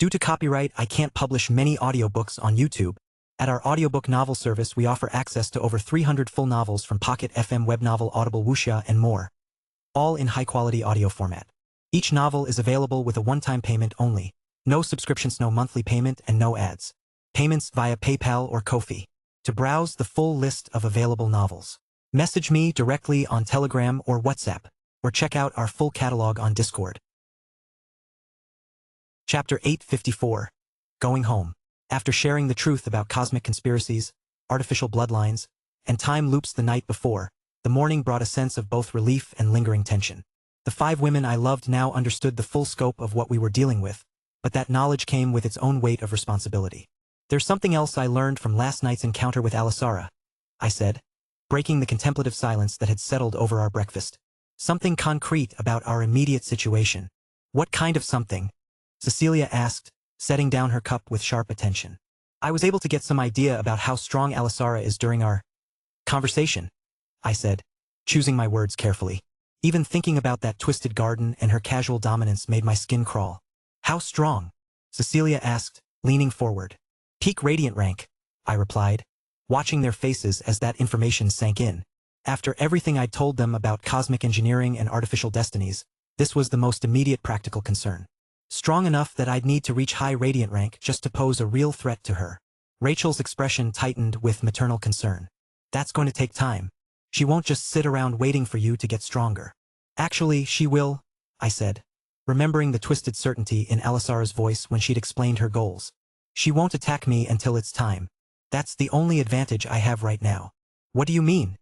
Due to copyright, I can't publish many audiobooks on YouTube. At our audiobook novel service, we offer access to over 300 full novels from Pocket FM, Webnovel, Audible, Wuxia, and more, all in high-quality audio format. Each novel is available with a one-time payment only. No subscriptions, no monthly payment, and no ads. Payments via PayPal or Ko-fi. To browse the full list of available novels, message me directly on Telegram or WhatsApp, or check out our full catalog on Discord. Chapter 854. Going Home. After sharing the truth about cosmic conspiracies, artificial bloodlines, and time loops the night before, the morning brought a sense of both relief and lingering tension. The 5 women I loved now understood the full scope of what we were dealing with, but that knowledge came with its own weight of responsibility. There's something else I learned from last night's encounter with Alisara, I said, breaking the contemplative silence that had settled over our breakfast. Something concrete about our immediate situation. What kind of something? Cecilia asked, setting down her cup with sharp attention. I was able to get some idea about how strong Alisara is during our conversation, I said, choosing my words carefully. Even thinking about that twisted garden and her casual dominance made my skin crawl. How strong? Cecilia asked, leaning forward. Peak radiant rank, I replied, watching their faces as that information sank in. After everything I'd told them about cosmic engineering and artificial destinies, this was the most immediate practical concern. Strong enough that I'd need to reach high radiant rank just to pose a real threat to her. Rachel's expression tightened with maternal concern. That's going to take time. She won't just sit around waiting for you to get stronger. Actually, she will, I said, remembering the twisted certainty in Alisara's voice when she'd explained her goals. She won't attack me until it's time. That's the only advantage I have right now. What do you mean?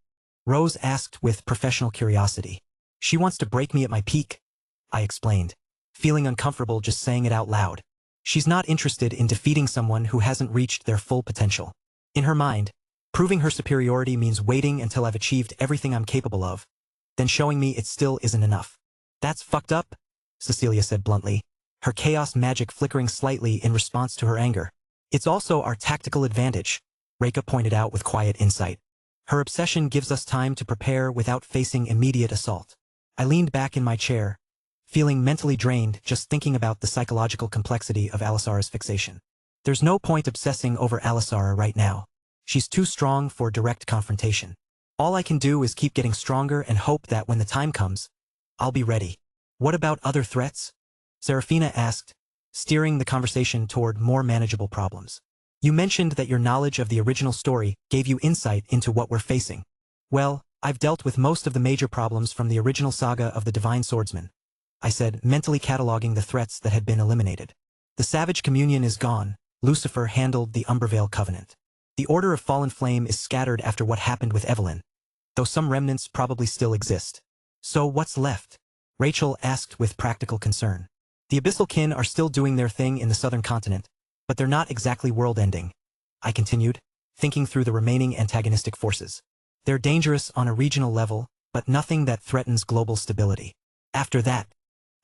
Rose asked with professional curiosity. She wants to break me at my peak, I explained, feeling uncomfortable just saying it out loud. She's not interested in defeating someone who hasn't reached their full potential. In her mind, proving her superiority means waiting until I've achieved everything I'm capable of, then showing me it still isn't enough. That's fucked up, Cecilia said bluntly, her chaos magic flickering slightly in response to her anger. It's also our tactical advantage, Reika pointed out with quiet insight. Her obsession gives us time to prepare without facing immediate assault. I leaned back in my chair, feeling mentally drained just thinking about the psychological complexity of Alisara's fixation. There's no point obsessing over Alisara right now. She's too strong for direct confrontation. All I can do is keep getting stronger and hope that when the time comes, I'll be ready. What about other threats? Serafina asked, steering the conversation toward more manageable problems. You mentioned that your knowledge of the original story gave you insight into what we're facing. Well, I've dealt with most of the major problems from the original saga of the Divine Swordsman, I said, mentally cataloging the threats that had been eliminated. The Savage Communion is gone. Lucifer handled the Umbervale Covenant. The Order of Fallen Flame is scattered after what happened with Evelyn, though some remnants probably still exist. So what's left? Rachel asked with practical concern. The Abyssal Kin are still doing their thing in the southern continent, but they're not exactly world-ending, I continued, thinking through the remaining antagonistic forces. They're dangerous on a regional level, but nothing that threatens global stability. After that,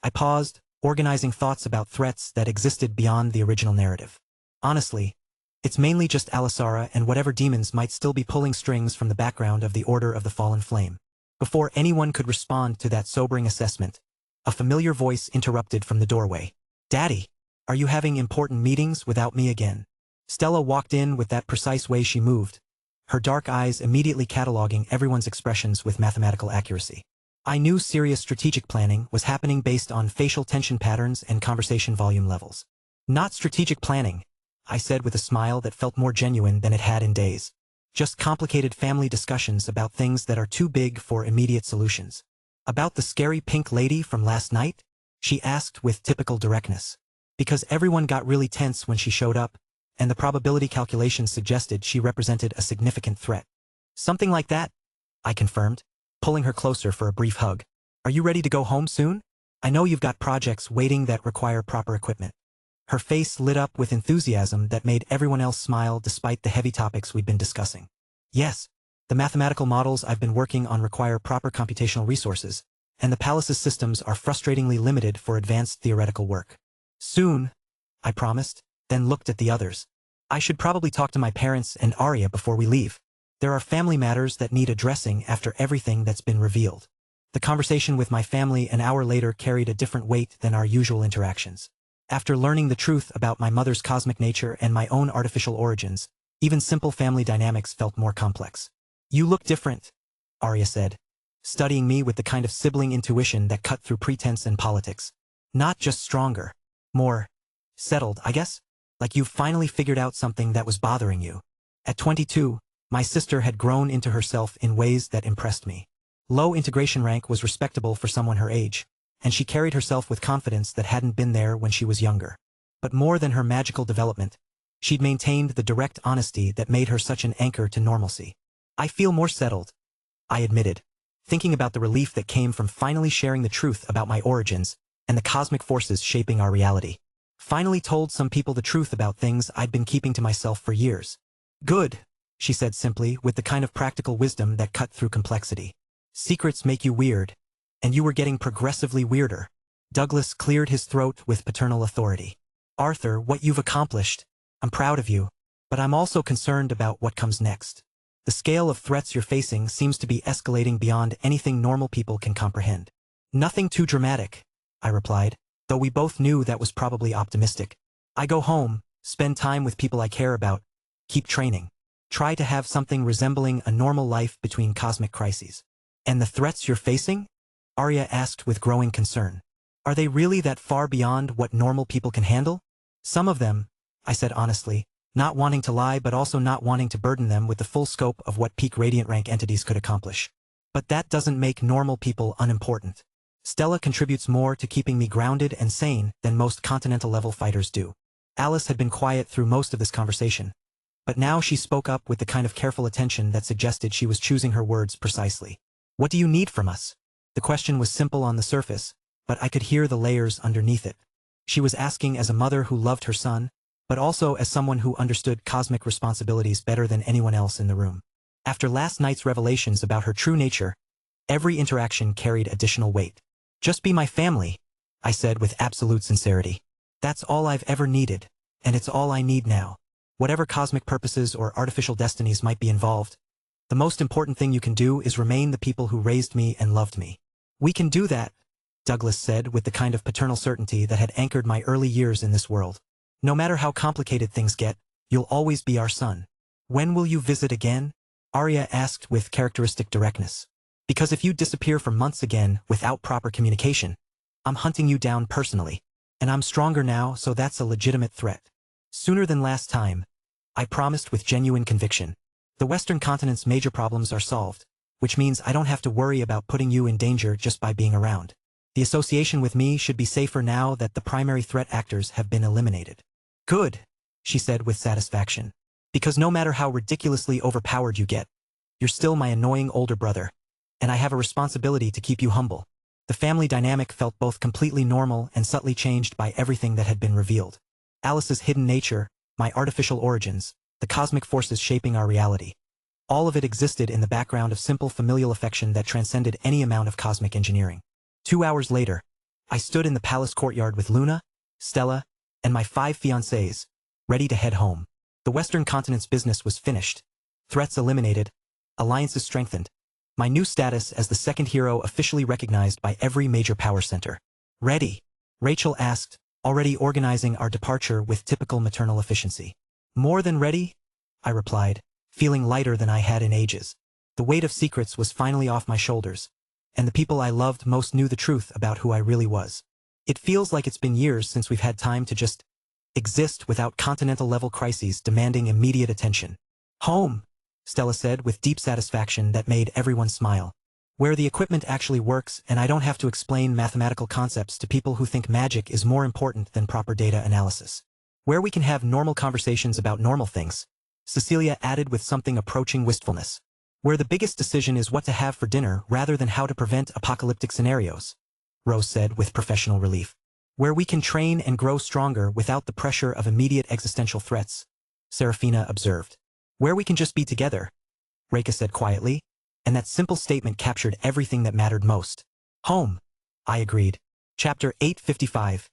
I paused, organizing thoughts about threats that existed beyond the original narrative. Honestly, it's mainly just Alisara and whatever demons might still be pulling strings from the background of the Order of the Fallen Flame. Before anyone could respond to that sobering assessment, a familiar voice interrupted from the doorway. Daddy, are you having important meetings without me again? Stella walked in with that precise way she moved, her dark eyes immediately cataloging everyone's expressions with mathematical accuracy. I knew serious strategic planning was happening based on facial tension patterns and conversation volume levels. Not strategic planning, I said with a smile that felt more genuine than it had in days. Just complicated family discussions about things that are too big for immediate solutions. About the scary pink lady from last night? She asked with typical directness. Because everyone got really tense when she showed up, and the probability calculations suggested she represented a significant threat. Something like that, I confirmed, pulling her closer for a brief hug. Are you ready to go home soon? I know you've got projects waiting that require proper equipment. Her face lit up with enthusiasm that made everyone else smile despite the heavy topics we'd been discussing. Yes, the mathematical models I've been working on require proper computational resources, and the palace's systems are frustratingly limited for advanced theoretical work. Soon, I promised, then looked at the others. I should probably talk to my parents and Arya before we leave. There are family matters that need addressing after everything that's been revealed. The conversation with my family an hour later carried a different weight than our usual interactions. After learning the truth about my mother's cosmic nature and my own artificial origins, even simple family dynamics felt more complex. You look different, Arya said, studying me with the kind of sibling intuition that cut through pretense and politics. Not just stronger. More settled, I guess? Like you've finally figured out something that was bothering you. At 22, my sister had grown into herself in ways that impressed me. Low integration rank was respectable for someone her age, and she carried herself with confidence that hadn't been there when she was younger. But more than her magical development, she'd maintained the direct honesty that made her such an anchor to normalcy. I feel more settled, I admitted, thinking about the relief that came from finally sharing the truth about my origins and the cosmic forces shaping our reality. Finally told some people the truth about things I'd been keeping to myself for years. Good, she said simply, with the kind of practical wisdom that cut through complexity. Secrets make you weird, and you were getting progressively weirder. Douglas cleared his throat with paternal authority. Arthur, what you've accomplished. I'm proud of you, but I'm also concerned about what comes next. The scale of threats you're facing seems to be escalating beyond anything normal people can comprehend. Nothing too dramatic, I replied, though we both knew that was probably optimistic. I go home, spend time with people I care about, keep training. Try to have something resembling a normal life between cosmic crises. And the threats you're facing? Arya asked with growing concern. Are they really that far beyond what normal people can handle? Some of them, I said honestly, not wanting to lie but also not wanting to burden them with the full scope of what peak radiant rank entities could accomplish. But that doesn't make normal people unimportant. Stella contributes more to keeping me grounded and sane than most continental-level fighters do. Alice had been quiet through most of this conversation, but now she spoke up with the kind of careful attention that suggested she was choosing her words precisely. What do you need from us? The question was simple on the surface, but I could hear the layers underneath it. She was asking as a mother who loved her son, but also as someone who understood cosmic responsibilities better than anyone else in the room. After last night's revelations about her true nature, every interaction carried additional weight. Just be my family, I said with absolute sincerity. That's all I've ever needed, and it's all I need now. Whatever cosmic purposes or artificial destinies might be involved, the most important thing you can do is remain the people who raised me and loved me. We can do that, Douglas said with the kind of paternal certainty that had anchored my early years in this world. No matter how complicated things get, you'll always be our son. When will you visit again? Arya asked with characteristic directness. Because if you disappear for months again without proper communication, I'm hunting you down personally. And I'm stronger now, so that's a legitimate threat. Sooner than last time, I promised with genuine conviction. The Western continent's major problems are solved, which means I don't have to worry about putting you in danger just by being around. The association with me should be safer now that the primary threat actors have been eliminated. Good, she said with satisfaction. Because no matter how ridiculously overpowered you get, you're still my annoying older brother, and I have a responsibility to keep you humble. The family dynamic felt both completely normal and subtly changed by everything that had been revealed. Alice's hidden nature, my artificial origins, the cosmic forces shaping our reality. All of it existed in the background of simple familial affection that transcended any amount of cosmic engineering. 2 hours later, I stood in the palace courtyard with Luna, Stella, and my 5 fiancés, ready to head home. The Western continent's business was finished. Threats eliminated, alliances strengthened. My new status as the second hero officially recognized by every major power center. Ready? Rachel asked, already organizing our departure with typical maternal efficiency. More than ready? I replied, feeling lighter than I had in ages. The weight of secrets was finally off my shoulders, and the people I loved most knew the truth about who I really was. It feels like it's been years since we've had time to just exist without continental-level crises demanding immediate attention. Home, Stella said with deep satisfaction that made everyone smile. Where the equipment actually works and I don't have to explain mathematical concepts to people who think magic is more important than proper data analysis. Where we can have normal conversations about normal things, Cecilia added with something approaching wistfulness. Where the biggest decision is what to have for dinner rather than how to prevent apocalyptic scenarios, Rose said with professional relief. Where we can train and grow stronger without the pressure of immediate existential threats, Serafina observed. Where we can just be together, Reka said quietly, and that simple statement captured everything that mattered most. Home, I agreed. Chapter 855.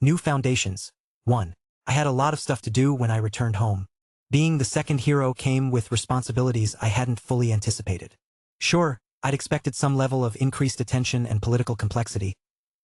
New Foundations. 1. I had a lot of stuff to do when I returned home. Being the second hero came with responsibilities I hadn't fully anticipated. Sure, I'd expected some level of increased attention and political complexity,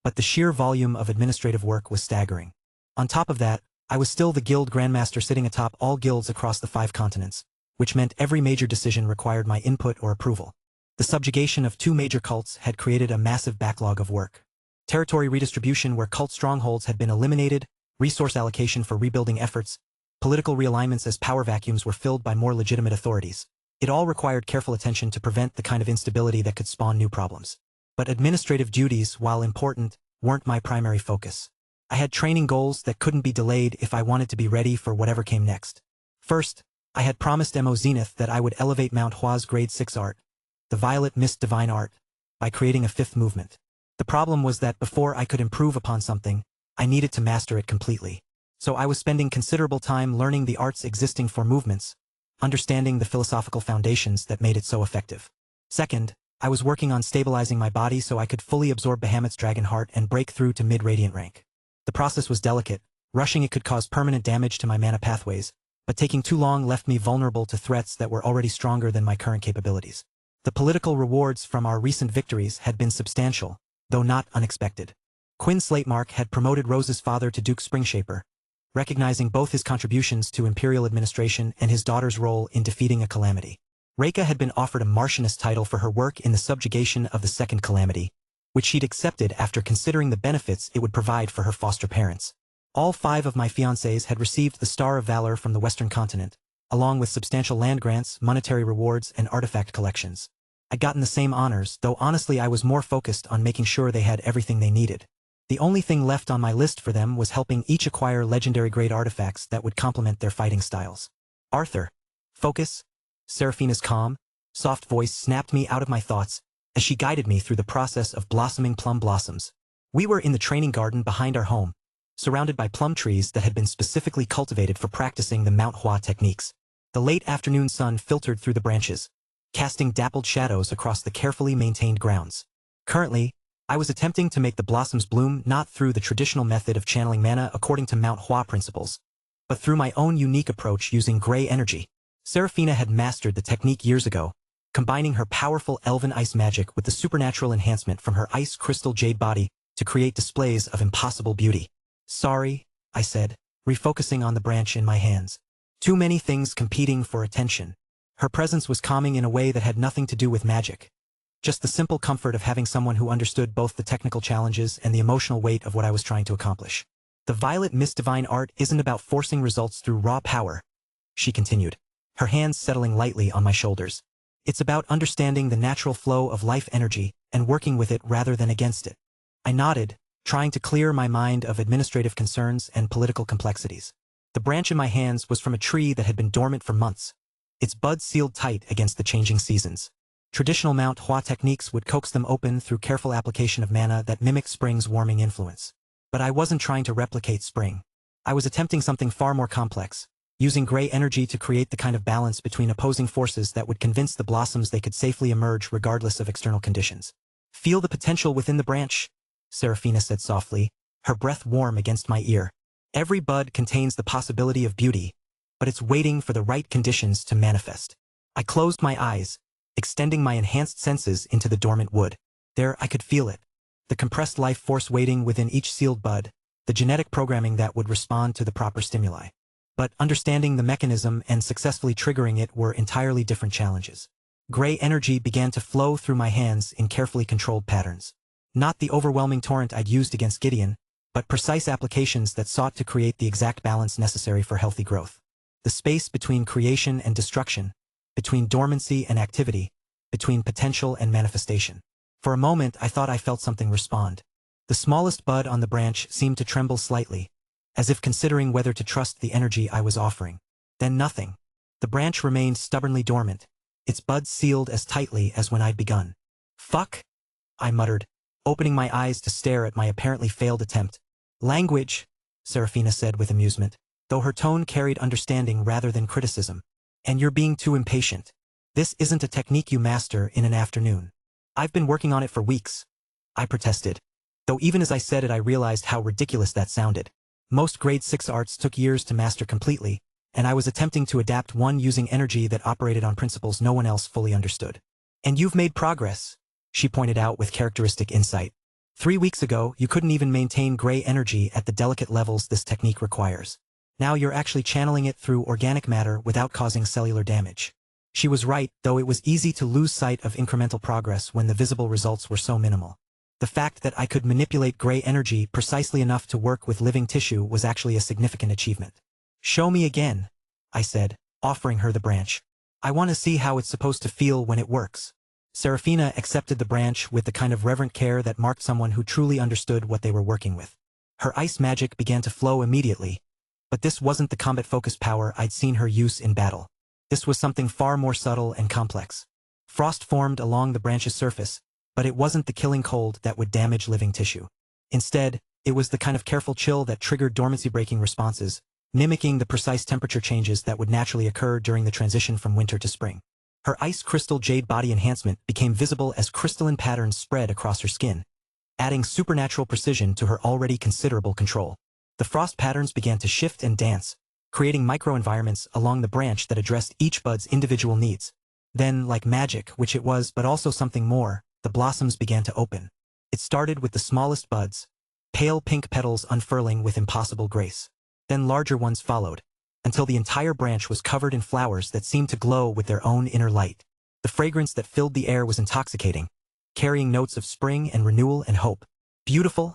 but the sheer volume of administrative work was staggering. On top of that, I was still the guild grandmaster sitting atop all guilds across the 5 continents, which meant every major decision required my input or approval. The subjugation of 2 major cults had created a massive backlog of work. Territory redistribution where cult strongholds had been eliminated, resource allocation for rebuilding efforts, political realignments as power vacuums were filled by more legitimate authorities. It all required careful attention to prevent the kind of instability that could spawn new problems. But administrative duties, while important, weren't my primary focus. I had training goals that couldn't be delayed if I wanted to be ready for whatever came next. First, I had promised Mo Zenith that I would elevate Mount Hua's Grade 6 art, the Violet Mist Divine Art, by creating a 5th movement. The problem was that before I could improve upon something, I needed to master it completely. So I was spending considerable time learning the arts existing for movements, understanding the philosophical foundations that made it so effective. Second, I was working on stabilizing my body so I could fully absorb Bahamut's Dragon Heart and break through to mid-radiant rank. The process was delicate, rushing it could cause permanent damage to my mana pathways, but taking too long left me vulnerable to threats that were already stronger than my current capabilities. The political rewards from our recent victories had been substantial, though not unexpected. Quinn Slatemark had promoted Rose's father to Duke Springshaper, recognizing both his contributions to imperial administration and his daughter's role in defeating a calamity. Reika had been offered a Martianist title for her work in the subjugation of the second calamity, which she'd accepted after considering the benefits it would provide for her foster parents. All 5 of my fiancés had received the Star of Valor from the Western continent, along with substantial land grants, monetary rewards, and artifact collections. I'd gotten the same honors, though honestly I was more focused on making sure they had everything they needed. The only thing left on my list for them was helping each acquire legendary-grade artifacts that would complement their fighting styles. Arthur. Focus. Seraphina's calm, soft voice snapped me out of my thoughts as she guided me through the process of blossoming plum blossoms. We were in the training garden behind our home, surrounded by plum trees that had been specifically cultivated for practicing the Mount Hua techniques. The late afternoon sun filtered through the branches, casting dappled shadows across the carefully maintained grounds. Currently, I was attempting to make the blossoms bloom not through the traditional method of channeling mana according to Mount Hua principles, but through my own unique approach using gray energy. Seraphina had mastered the technique years ago, combining her powerful elven ice magic with the supernatural enhancement from her ice crystal jade body to create displays of impossible beauty. Sorry, I said, refocusing on the branch in my hands. Too many things competing for attention. Her presence was calming in a way that had nothing to do with magic. Just the simple comfort of having someone who understood both the technical challenges and the emotional weight of what I was trying to accomplish. The Violet Mist Divine Art isn't about forcing results through raw power, she continued, her hands settling lightly on my shoulders. It's about understanding the natural flow of life energy and working with it rather than against it. I nodded, trying to clear my mind of administrative concerns and political complexities. The branch in my hands was from a tree that had been dormant for months, its buds sealed tight against the changing seasons. Traditional Mount Hua techniques would coax them open through careful application of mana that mimicked spring's warming influence. But I wasn't trying to replicate spring. I was attempting something far more complex, using gray energy to create the kind of balance between opposing forces that would convince the blossoms they could safely emerge regardless of external conditions. Feel the potential within the branch, Seraphina said softly, her breath warm against my ear. Every bud contains the possibility of beauty, but it's waiting for the right conditions to manifest. I closed my eyes, extending my enhanced senses into the dormant wood. There I could feel it, the compressed life force waiting within each sealed bud, the genetic programming that would respond to the proper stimuli. But understanding the mechanism and successfully triggering it were entirely different challenges. Gray energy began to flow through my hands in carefully controlled patterns. Not the overwhelming torrent I'd used against Gideon, but precise applications that sought to create the exact balance necessary for healthy growth. The space between creation and destruction, between dormancy and activity, between potential and manifestation. For a moment I thought I felt something respond. The smallest bud on the branch seemed to tremble slightly, as if considering whether to trust the energy I was offering. Then nothing. The branch remained stubbornly dormant, its buds sealed as tightly as when I'd begun. Fuck, I muttered, opening my eyes to stare at my apparently failed attempt. Language, Seraphina said with amusement, though her tone carried understanding rather than criticism. And you're being too impatient. This isn't a technique you master in an afternoon. I've been working on it for weeks, I protested. Though even as I said it I realized how ridiculous that sounded. Most grade 6 arts took years to master completely, and I was attempting to adapt one using energy that operated on principles no one else fully understood. And you've made progress, she pointed out with characteristic insight. 3 weeks ago, you couldn't even maintain gray energy at the delicate levels this technique requires. Now you're actually channeling it through organic matter without causing cellular damage. She was right, though it was easy to lose sight of incremental progress when the visible results were so minimal. The fact that I could manipulate gray energy precisely enough to work with living tissue was actually a significant achievement. Show me again, I said, offering her the branch. I want to see how it's supposed to feel when it works. Serafina accepted the branch with the kind of reverent care that marked someone who truly understood what they were working with. Her ice magic began to flow immediately, but this wasn't the combat-focused power I'd seen her use in battle. This was something far more subtle and complex. Frost formed along the branch's surface, but it wasn't the killing cold that would damage living tissue. Instead, it was the kind of careful chill that triggered dormancy-breaking responses, mimicking the precise temperature changes that would naturally occur during the transition from winter to spring. Her ice crystal jade body enhancement became visible as crystalline patterns spread across her skin, adding supernatural precision to her already considerable control. The frost patterns began to shift and dance, creating microenvironments along the branch that addressed each bud's individual needs. Then, like magic, which it was but also something more, the blossoms began to open. It started with the smallest buds, pale pink petals unfurling with impossible grace. Then larger ones followed, until the entire branch was covered in flowers that seemed to glow with their own inner light. The fragrance that filled the air was intoxicating, carrying notes of spring and renewal and hope. Beautiful,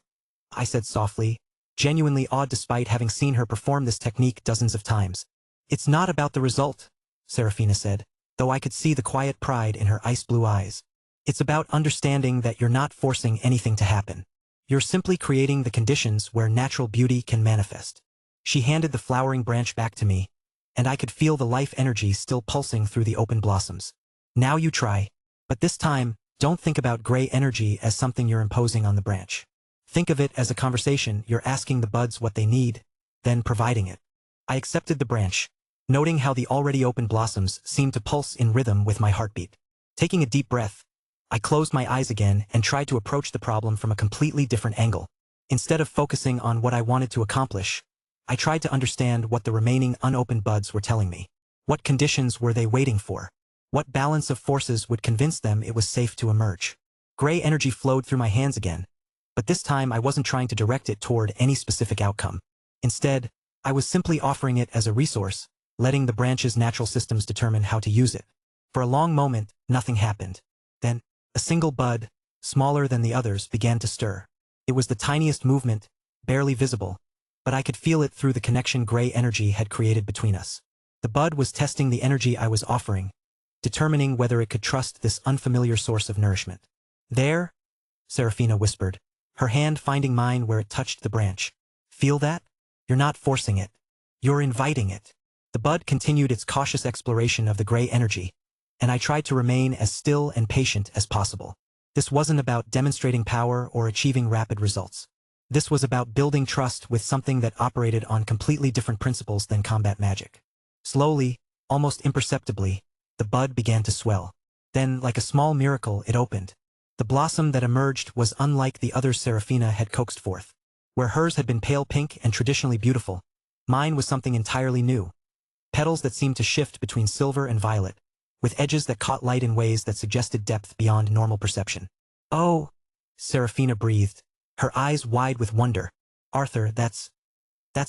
I said softly, genuinely awed despite having seen her perform this technique dozens of times. It's not about the result, Serafina said, though I could see the quiet pride in her ice-blue eyes. It's about understanding that you're not forcing anything to happen. You're simply creating the conditions where natural beauty can manifest. She handed the flowering branch back to me, and I could feel the life energy still pulsing through the open blossoms. Now you try, but this time, don't think about gray energy as something you're imposing on the branch. Think of it as a conversation. You're asking the buds what they need, then providing it. I accepted the branch, noting how the already open blossoms seemed to pulse in rhythm with my heartbeat. Taking a deep breath, I closed my eyes again and tried to approach the problem from a completely different angle. Instead of focusing on what I wanted to accomplish, I tried to understand what the remaining unopened buds were telling me. What conditions were they waiting for? What balance of forces would convince them it was safe to emerge? Gray energy flowed through my hands again, but this time I wasn't trying to direct it toward any specific outcome. Instead, I was simply offering it as a resource, letting the branch's natural systems determine how to use it. For a long moment, nothing happened. Then, a single bud, smaller than the others, began to stir. It was the tiniest movement, barely visible, but I could feel it through the connection gray energy had created between us. The bud was testing the energy I was offering, determining whether it could trust this unfamiliar source of nourishment. There, Serafina whispered, her hand finding mine where it touched the branch. Feel that? You're not forcing it. You're inviting it. The bud continued its cautious exploration of the gray energy, and I tried to remain as still and patient as possible. This wasn't about demonstrating power or achieving rapid results. This was about building trust with something that operated on completely different principles than combat magic. Slowly, almost imperceptibly, the bud began to swell. Then, like a small miracle, it opened. The blossom that emerged was unlike the others Serafina had coaxed forth. Where hers had been pale pink and traditionally beautiful, mine was something entirely new. Petals that seemed to shift between silver and violet, with edges that caught light in ways that suggested depth beyond normal perception. Oh, Serafina breathed, her eyes wide with wonder. Arthur, that's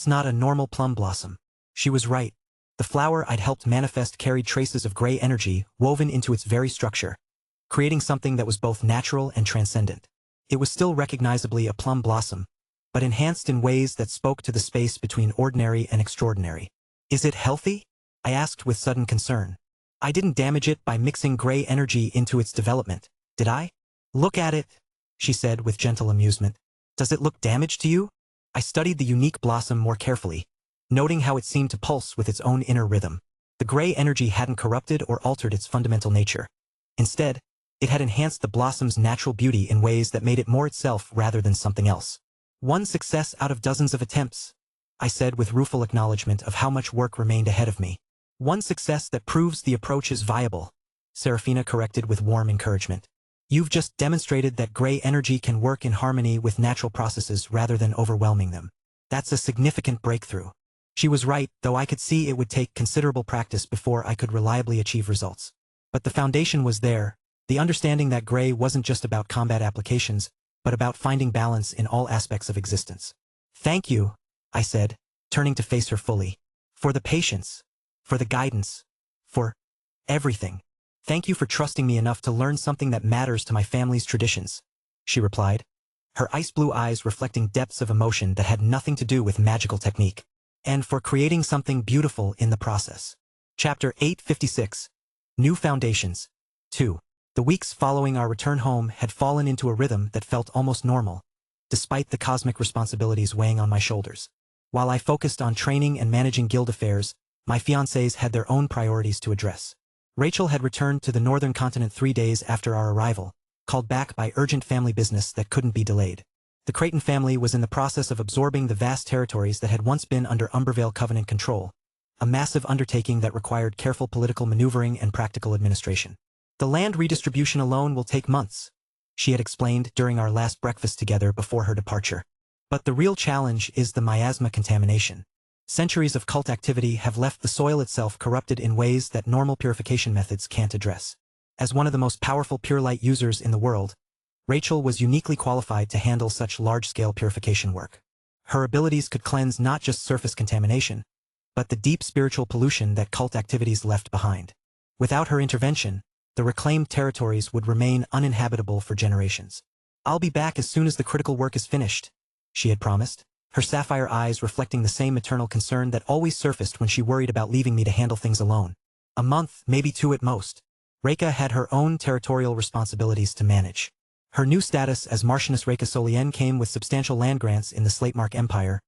not a normal plum blossom. She was right. The flower I'd helped manifest carried traces of gray energy woven into its very structure, creating something that was both natural and transcendent. It was still recognizably a plum blossom, but enhanced in ways that spoke to the space between ordinary and extraordinary. Is it healthy? I asked with sudden concern. I didn't damage it by mixing gray energy into its development, did I? Look at it, she said with gentle amusement. Does it look damaged to you? I studied the unique blossom more carefully, noting how it seemed to pulse with its own inner rhythm. The gray energy hadn't corrupted or altered its fundamental nature. Instead, it had enhanced the blossom's natural beauty in ways that made it more itself rather than something else. One success out of dozens of attempts, I said with rueful acknowledgement of how much work remained ahead of me. One success that proves the approach is viable, Serafina corrected with warm encouragement. You've just demonstrated that gray energy can work in harmony with natural processes rather than overwhelming them. That's a significant breakthrough. She was right, though I could see it would take considerable practice before I could reliably achieve results. But the foundation was there, the understanding that gray wasn't just about combat applications, but about finding balance in all aspects of existence. Thank you, I said, turning to face her fully. For the patience, for the guidance, for everything. Thank you for trusting me enough to learn something that matters to my family's traditions, she replied, her ice blue eyes reflecting depths of emotion that had nothing to do with magical technique, and for creating something beautiful in the process. Chapter 856. New Foundations. 2. The weeks following our return home had fallen into a rhythm that felt almost normal, despite the cosmic responsibilities weighing on my shoulders. While I focused on training and managing guild affairs, my fiancés had their own priorities to address. Rachel had returned to the northern continent 3 days after our arrival, called back by urgent family business that couldn't be delayed. The Creighton family was in the process of absorbing the vast territories that had once been under Umbervale Covenant control, a massive undertaking that required careful political maneuvering and practical administration. The land redistribution alone will take months, she had explained during our last breakfast together before her departure. But the real challenge is the miasma contamination. Centuries of cult activity have left the soil itself corrupted in ways that normal purification methods can't address. As one of the most powerful pure light users in the world, Rachel was uniquely qualified to handle such large-scale purification work. Her abilities could cleanse not just surface contamination, but the deep spiritual pollution that cult activities left behind. Without her intervention, the reclaimed territories would remain uninhabitable for generations. I'll be back as soon as the critical work is finished, she had promised, her sapphire eyes reflecting the same maternal concern that always surfaced when she worried about leaving me to handle things alone. A month, maybe 2 at most. Reka had her own territorial responsibilities to manage. Her new status as Marchioness Reka Solien came with substantial land grants in the Slatemark Empire,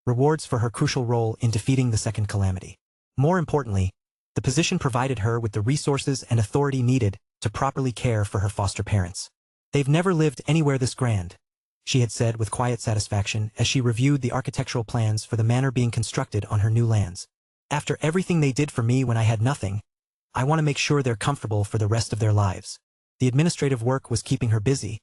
rewards for her crucial role in defeating the Second Calamity. More importantly, the position provided her with the resources and authority needed to properly care for her foster parents. They've never lived anywhere this grand, she had said with quiet satisfaction as she reviewed the architectural plans for the manor being constructed on her new lands. After everything they did for me when I had nothing, I want to make sure they're comfortable for the rest of their lives. The administrative work was keeping her busy,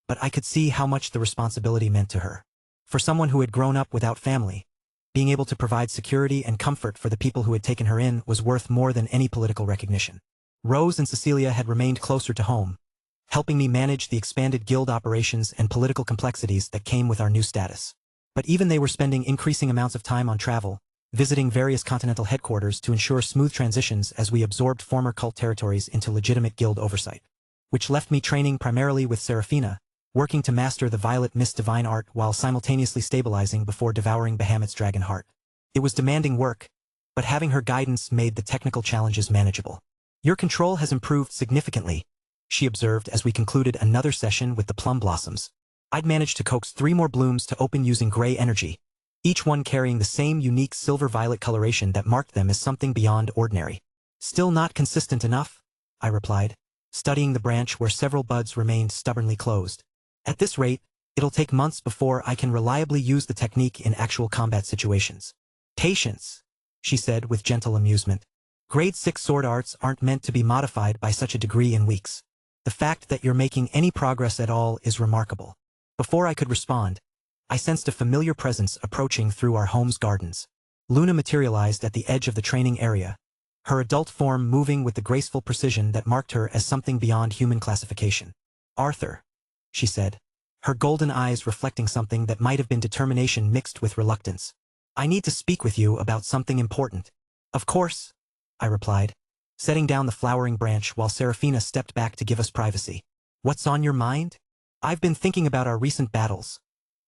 but I could see how much the responsibility meant to her. For someone who had grown up without family, being able to provide security and comfort for the people who had taken her in was worth more than any political recognition. Rose and Cecilia had remained closer to home, helping me manage the expanded guild operations and political complexities that came with our new status. But even they were spending increasing amounts of time on travel, visiting various continental headquarters to ensure smooth transitions as we absorbed former cult territories into legitimate guild oversight. Which left me training primarily with Seraphina, working to master the Violet Mist divine art while simultaneously stabilizing before devouring Bahamut's dragon heart. It was demanding work, but having her guidance made the technical challenges manageable. Your control has improved significantly, she observed as we concluded another session with the plum blossoms. I'd managed to coax 3 more blooms to open using gray energy, each one carrying the same unique silver-violet coloration that marked them as something beyond ordinary. Still not consistent enough, I replied, studying the branch where several buds remained stubbornly closed. At this rate, it'll take months before I can reliably use the technique in actual combat situations. Patience, she said with gentle amusement. Grade 6 sword arts aren't meant to be modified by such a degree in weeks. The fact that you're making any progress at all is remarkable. Before I could respond, I sensed a familiar presence approaching through our home's gardens. Luna materialized at the edge of the training area, her adult form moving with the graceful precision that marked her as something beyond human classification. Arthur, she said, her golden eyes reflecting something that might have been determination mixed with reluctance. I need to speak with you about something important. Of course, I replied, setting down the flowering branch while Seraphina stepped back to give us privacy. What's on your mind? I've been thinking about our recent battles,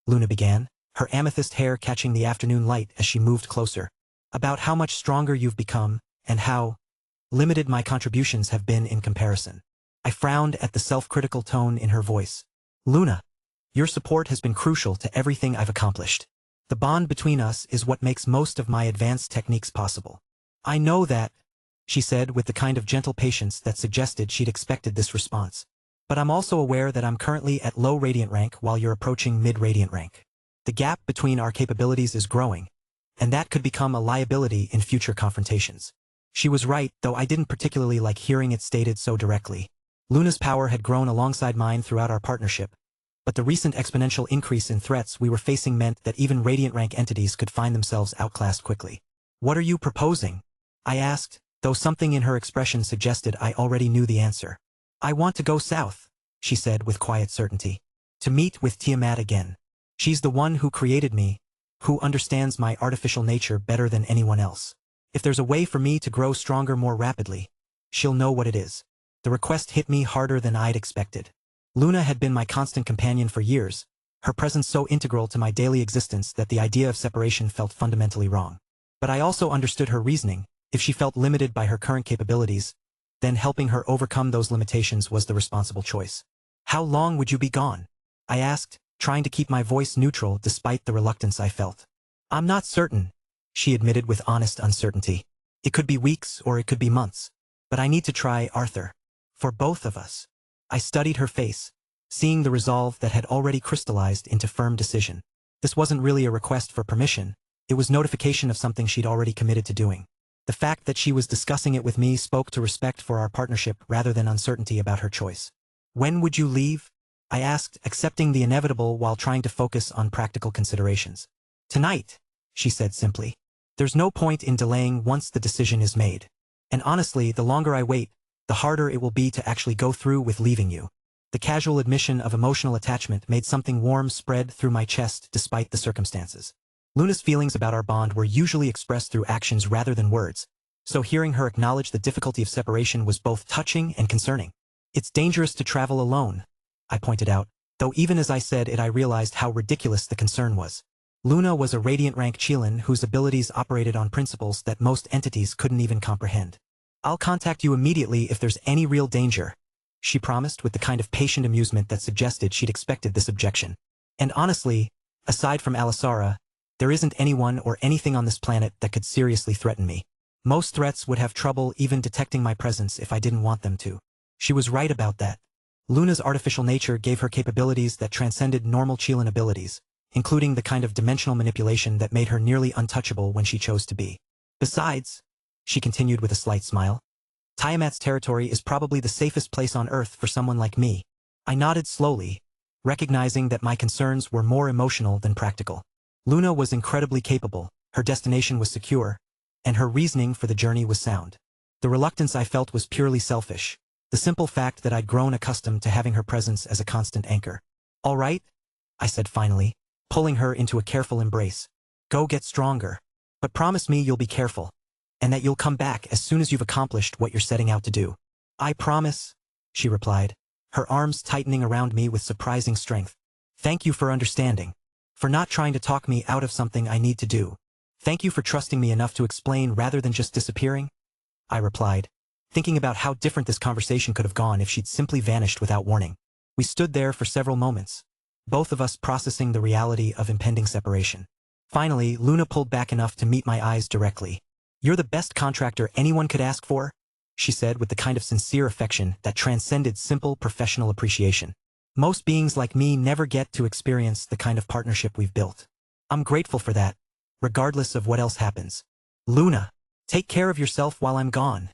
Luna began, her amethyst hair catching the afternoon light as she moved closer. About how much stronger you've become, and how limited my contributions have been in comparison. I frowned at the self-critical tone in her voice. Luna, your support has been crucial to everything I've accomplished. The bond between us is what makes most of my advanced techniques possible. I know that, she said with the kind of gentle patience that suggested she'd expected this response. But I'm also aware that I'm currently at low radiant rank while you're approaching mid-radiant rank. The gap between our capabilities is growing, and that could become a liability in future confrontations. She was right, though I didn't particularly like hearing it stated so directly. Luna's power had grown alongside mine throughout our partnership, but the recent exponential increase in threats we were facing meant that even radiant rank entities could find themselves outclassed quickly. What are you proposing? I asked, though something in her expression suggested I already knew the answer. I want to go south, she said with quiet certainty. To meet with Tiamat again. She's the one who created me, who understands my artificial nature better than anyone else. If there's a way for me to grow stronger more rapidly, she'll know what it is. The request hit me harder than I'd expected. Luna had been my constant companion for years, her presence so integral to my daily existence that the idea of separation felt fundamentally wrong. But I also understood her reasoning. If she felt limited by her current capabilities, then helping her overcome those limitations was the responsible choice. How long would you be gone? I asked, trying to keep my voice neutral despite the reluctance I felt. I'm not certain, she admitted with honest uncertainty. It could be weeks or it could be months. But I need to try, Arthur. For both of us. I studied her face, seeing the resolve that had already crystallized into firm decision. This wasn't really a request for permission, it was notification of something she'd already committed to doing. The fact that she was discussing it with me spoke to respect for our partnership rather than uncertainty about her choice. When would you leave? I asked, accepting the inevitable while trying to focus on practical considerations. Tonight, she said simply. There's no point in delaying once the decision is made. And honestly, the longer I wait, the harder it will be to actually go through with leaving you. The casual admission of emotional attachment made something warm spread through my chest despite the circumstances. Luna's feelings about our bond were usually expressed through actions rather than words, so hearing her acknowledge the difficulty of separation was both touching and concerning. It's dangerous to travel alone, I pointed out, though even as I said it I realized how ridiculous the concern was. Luna was a radiant rank Qilin whose abilities operated on principles that most entities couldn't even comprehend. I'll contact you immediately if there's any real danger, she promised with the kind of patient amusement that suggested she'd expected this objection. And honestly, aside from Alisara, there isn't anyone or anything on this planet that could seriously threaten me. Most threats would have trouble even detecting my presence if I didn't want them to. She was right about that. Luna's artificial nature gave her capabilities that transcended normal Qilin abilities, including the kind of dimensional manipulation that made her nearly untouchable when she chose to be. Besides, she continued with a slight smile, Tiamat's territory is probably the safest place on Earth for someone like me. I nodded slowly, recognizing that my concerns were more emotional than practical. Luna was incredibly capable, her destination was secure, and her reasoning for the journey was sound. The reluctance I felt was purely selfish, the simple fact that I'd grown accustomed to having her presence as a constant anchor. All right, I said finally, pulling her into a careful embrace. Go get stronger. But promise me you'll be careful, and that you'll come back as soon as you've accomplished what you're setting out to do. I promise, she replied, her arms tightening around me with surprising strength. Thank you for understanding. For not trying to talk me out of something I need to do. Thank you for trusting me enough to explain rather than just disappearing, I replied, thinking about how different this conversation could have gone if she'd simply vanished without warning. We stood there for several moments, both of us processing the reality of impending separation. Finally, Luna pulled back enough to meet my eyes directly. You're the best contractor anyone could ask for, she said with the kind of sincere affection that transcended simple professional appreciation. Most beings like me never get to experience the kind of partnership we've built. I'm grateful for that, regardless of what else happens. Luna, take care of yourself while I'm gone,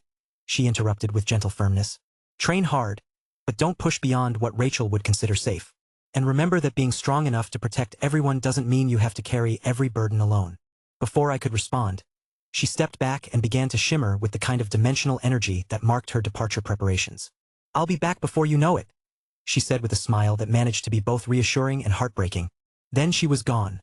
she interrupted with gentle firmness. Train hard, but don't push beyond what Rachel would consider safe. And remember that being strong enough to protect everyone doesn't mean you have to carry every burden alone. Before I could respond, she stepped back and began to shimmer with the kind of dimensional energy that marked her departure preparations. I'll be back before you know it, she said with a smile that managed to be both reassuring and heartbreaking. Then she was gone,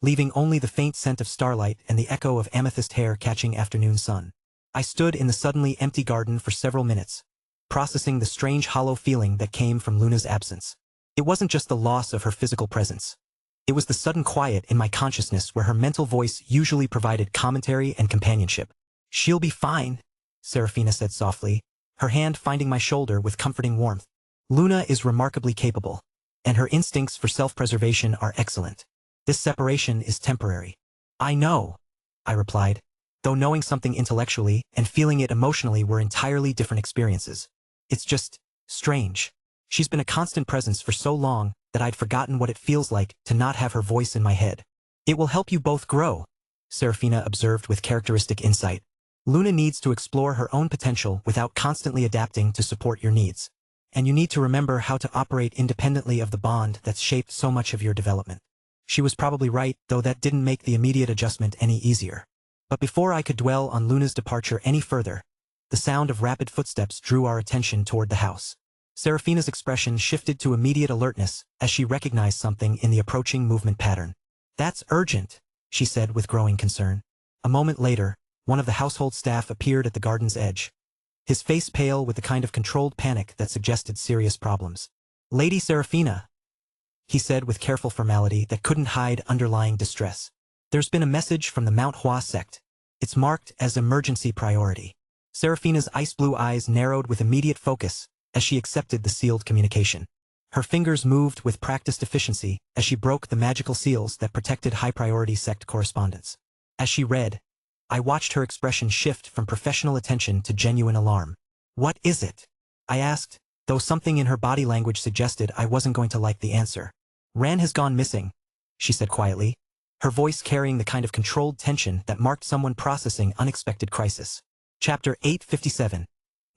leaving only the faint scent of starlight and the echo of amethyst hair catching afternoon sun. I stood in the suddenly empty garden for several minutes, processing the strange hollow feeling that came from Luna's absence. It wasn't just the loss of her physical presence. It was the sudden quiet in my consciousness where her mental voice usually provided commentary and companionship. She'll be fine, Serafina said softly, her hand finding my shoulder with comforting warmth. Luna is remarkably capable, and her instincts for self-preservation are excellent. This separation is temporary. I know, I replied, though knowing something intellectually and feeling it emotionally were entirely different experiences. It's just strange. She's been a constant presence for so long that I'd forgotten what it feels like to not have her voice in my head. It will help you both grow, Serafina observed with characteristic insight. Luna needs to explore her own potential without constantly adapting to support your needs. And you need to remember how to operate independently of the bond that's shaped so much of your development. She was probably right, though that didn't make the immediate adjustment any easier. But before I could dwell on Luna's departure any further, the sound of rapid footsteps drew our attention toward the house. Serafina's expression shifted to immediate alertness as she recognized something in the approaching movement pattern. "That's urgent," she said with growing concern. A moment later, one of the household staff appeared at the garden's edge. His face pale with the kind of controlled panic that suggested serious problems. "Lady Serafina," he said with careful formality that couldn't hide underlying distress. "There's been a message from the Mount Hua sect. It's marked as emergency priority." Serafina's ice-blue eyes narrowed with immediate focus as she accepted the sealed communication. Her fingers moved with practiced efficiency as she broke the magical seals that protected high-priority sect correspondence. As she read, I watched her expression shift from professional attention to genuine alarm. "What is it?" I asked, though something in her body language suggested I wasn't going to like the answer. "Ran has gone missing," she said quietly, her voice carrying the kind of controlled tension that marked someone processing unexpected crisis. Chapter 857.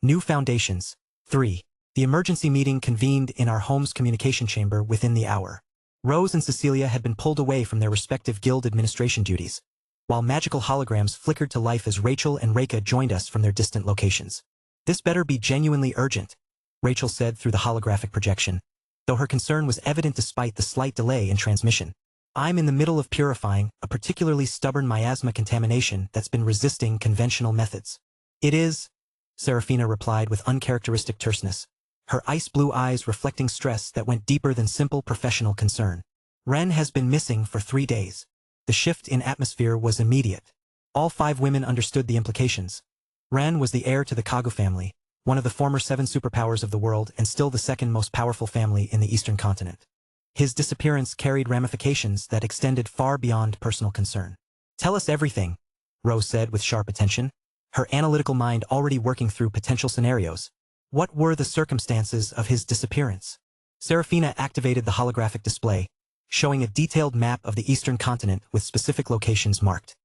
New Foundations. 3. The emergency meeting convened in our home's communication chamber within the hour. Rose and Cecilia had been pulled away from their respective guild administration duties, while magical holograms flickered to life as Rachel and Reika joined us from their distant locations. "This better be genuinely urgent," Rachel said through the holographic projection, though her concern was evident despite the slight delay in transmission. "I'm in the middle of purifying a particularly stubborn miasma contamination that's been resisting conventional methods." "It is," Serafina replied with uncharacteristic terseness, her ice-blue eyes reflecting stress that went deeper than simple professional concern. "Ren has been missing for 3 days. The shift in atmosphere was immediate. All 5 women understood the implications. Ren was the heir to the Kagu family, one of the former 7 superpowers of the world and still the second most powerful family in the Eastern continent. His disappearance carried ramifications that extended far beyond personal concern. "Tell us everything," Rose said with sharp attention, her analytical mind already working through potential scenarios. "What were the circumstances of his disappearance?" Serafina activated the holographic display, showing a detailed map of the Eastern continent with specific locations marked.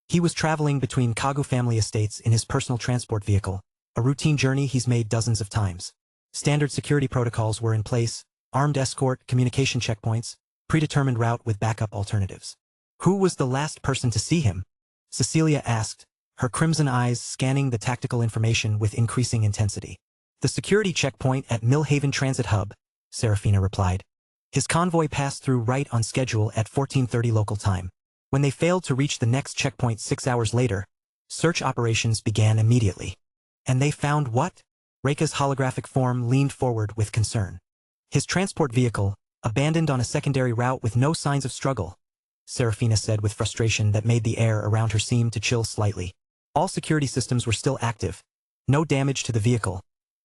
"He was traveling between Kagu family estates in his personal transport vehicle, a routine journey he's made dozens of times. Standard security protocols were in place, armed escort, communication checkpoints, predetermined route with backup alternatives." "Who was the last person to see him?" Cecilia asked, her crimson eyes scanning the tactical information with increasing intensity. "The security checkpoint at Millhaven Transit Hub," Serafina replied. "His convoy passed through right on schedule at 14:30 local time. When they failed to reach the next checkpoint 6 hours later, search operations began immediately." "And they found what?" Reika's holographic form leaned forward with concern. "His transport vehicle, abandoned on a secondary route with no signs of struggle," Serafina said with frustration that made the air around her seem to chill slightly. "All security systems were still active. No damage to the vehicle.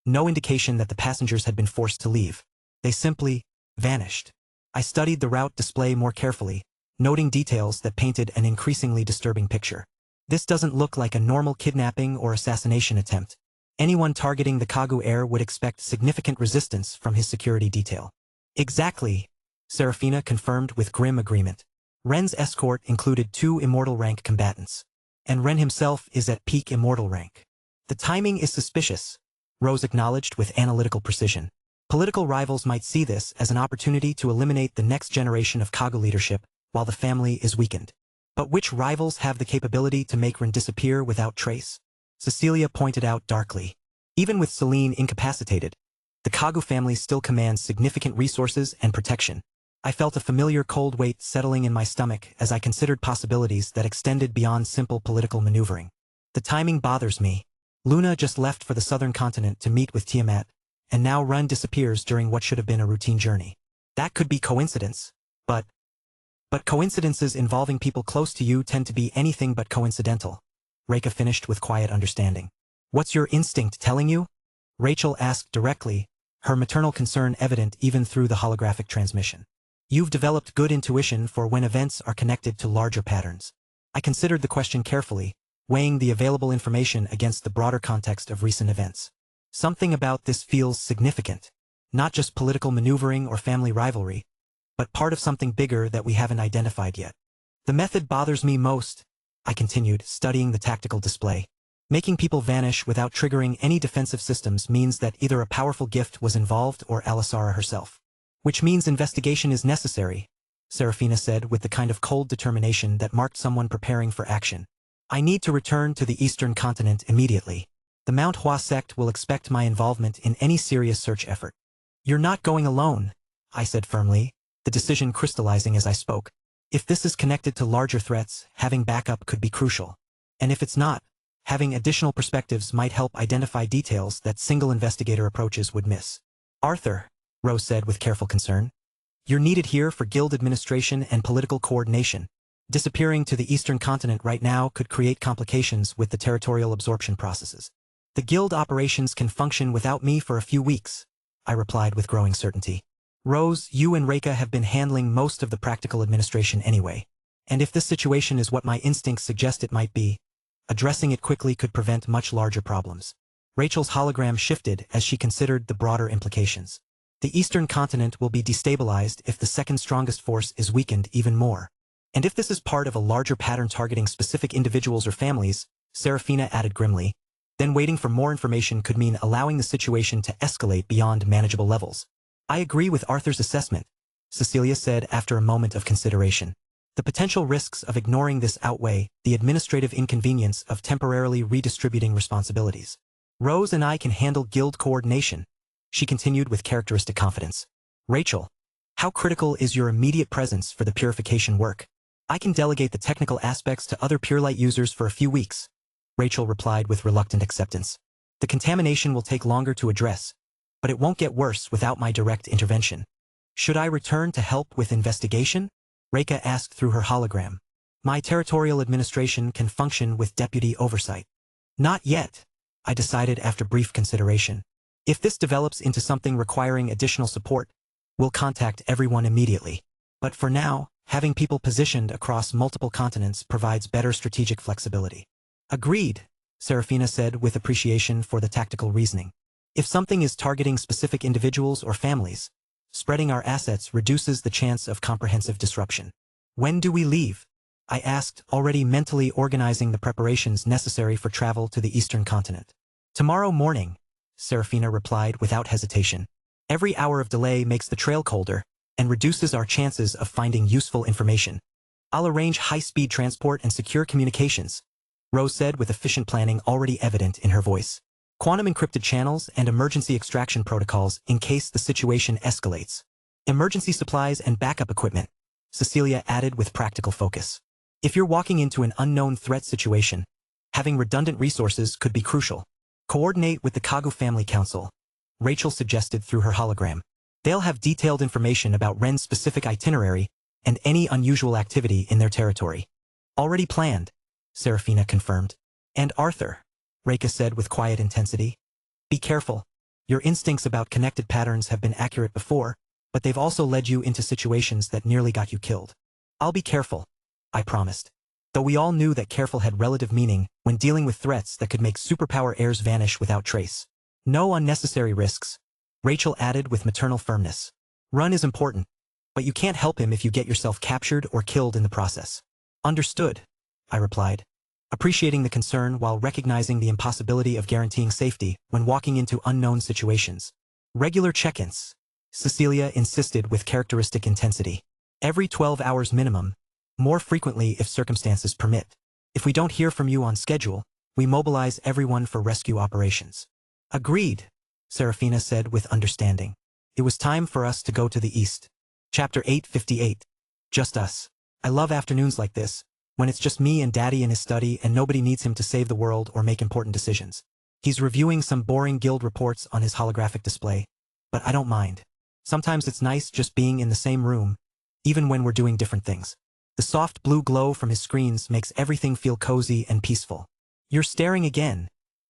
No indication that the passengers had been forced to leave. They simply vanished." I studied the route display more carefully, noting details that painted an increasingly disturbing picture. "This doesn't look like a normal kidnapping or assassination attempt. Anyone targeting the Kagu heir would expect significant resistance from his security detail." "Exactly," Serafina confirmed with grim agreement. "Ren's escort included 2 immortal rank combatants. And Ren himself is at peak immortal rank. The timing is suspicious," Rose acknowledged with analytical precision. "Political rivals might see this as an opportunity to eliminate the next generation of Kagu leadership while the family is weakened. But which rivals have the capability to make Ren disappear without trace?" Cecilia pointed out darkly. "Even with Celine incapacitated, the Kagu family still commands significant resources and protection." I felt a familiar cold weight settling in my stomach as I considered possibilities that extended beyond simple political maneuvering. "The timing bothers me. Luna just left for the southern continent to meet with Tiamat, and now Ren disappears during what should have been a routine journey. That could be coincidence, but coincidences involving people close to you tend to be anything but coincidental," Reika finished with quiet understanding. "What's your instinct telling you?" Rachel asked directly, her maternal concern evident even through the holographic transmission. "You've developed good intuition for when events are connected to larger patterns." I considered the question carefully, weighing the available information against the broader context of recent events. "Something about this feels significant. Not just political maneuvering or family rivalry, but part of something bigger that we haven't identified yet. The method bothers me most," I continued, studying the tactical display. "Making people vanish without triggering any defensive systems means that either a powerful gift was involved or Alisara herself. Which means investigation is necessary," Serafina said with the kind of cold determination that marked someone preparing for action. "I need to return to the Eastern continent immediately." The Mount Hua sect will expect my involvement in any serious search effort. You're not going alone, I said firmly, the decision crystallizing as I spoke. If this is connected to larger threats, having backup could be crucial. And if it's not, having additional perspectives might help identify details that single investigator approaches would miss. Arthur, Rose said with careful concern, you're needed here for guild administration and political coordination. Disappearing to the eastern continent right now could create complications with the territorial absorption processes. The guild operations can function without me for a few weeks, I replied with growing certainty. Rose, you and Reika have been handling most of the practical administration anyway. And if this situation is what my instincts suggest it might be, addressing it quickly could prevent much larger problems. Rachel's hologram shifted as she considered the broader implications. The eastern continent will be destabilized if the second strongest force is weakened even more. And if this is part of a larger pattern targeting specific individuals or families, Serafina added grimly, then waiting for more information could mean allowing the situation to escalate beyond manageable levels. I agree with Arthur's assessment, Cecilia said after a moment of consideration. The potential risks of ignoring this outweigh the administrative inconvenience of temporarily redistributing responsibilities. Rose and I can handle guild coordination, she continued with characteristic confidence. Rachel, how critical is your immediate presence for the purification work? I can delegate the technical aspects to other Purelight users for a few weeks, Rachel replied with reluctant acceptance. The contamination will take longer to address, but it won't get worse without my direct intervention. Should I return to help with investigation? Reika asked through her hologram. My territorial administration can function with deputy oversight. Not yet, I decided after brief consideration. If this develops into something requiring additional support, we'll contact everyone immediately. But for now, having people positioned across multiple continents provides better strategic flexibility. Agreed, Serafina said with appreciation for the tactical reasoning. If something is targeting specific individuals or families, spreading our assets reduces the chance of comprehensive disruption. When do we leave? I asked, already mentally organizing the preparations necessary for travel to the eastern continent. Tomorrow morning, Serafina replied without hesitation. Every hour of delay makes the trail colder and reduces our chances of finding useful information. I'll arrange high-speed transport and secure communications, Rose said with efficient planning already evident in her voice. Quantum encrypted channels and emergency extraction protocols in case the situation escalates. Emergency supplies and backup equipment, Cecilia added with practical focus. If you're walking into an unknown threat situation, having redundant resources could be crucial. Coordinate with the Kagu Family Council, Rachel suggested through her hologram. They'll have detailed information about Ren's specific itinerary and any unusual activity in their territory. Already planned, Serafina confirmed. And Arthur, Reika said with quiet intensity. Be careful. Your instincts about connected patterns have been accurate before, but they've also led you into situations that nearly got you killed. I'll be careful, I promised. Though we all knew that careful had relative meaning when dealing with threats that could make superpower heirs vanish without trace. No unnecessary risks, Rachel added with maternal firmness. Run is important, but you can't help him if you get yourself captured or killed in the process. Understood, I replied, appreciating the concern while recognizing the impossibility of guaranteeing safety when walking into unknown situations. Regular check-ins, Cecilia insisted with characteristic intensity. Every 12 hours minimum, more frequently if circumstances permit. If we don't hear from you on schedule, we mobilize everyone for rescue operations. Agreed, Serafina said with understanding. It was time for us to go to the east. Chapter 858. Just us. I love afternoons like this, when it's just me and Daddy in his study and nobody needs him to save the world or make important decisions. He's reviewing some boring guild reports on his holographic display, but I don't mind. Sometimes it's nice just being in the same room, even when we're doing different things. The soft blue glow from his screens makes everything feel cozy and peaceful. You're staring again,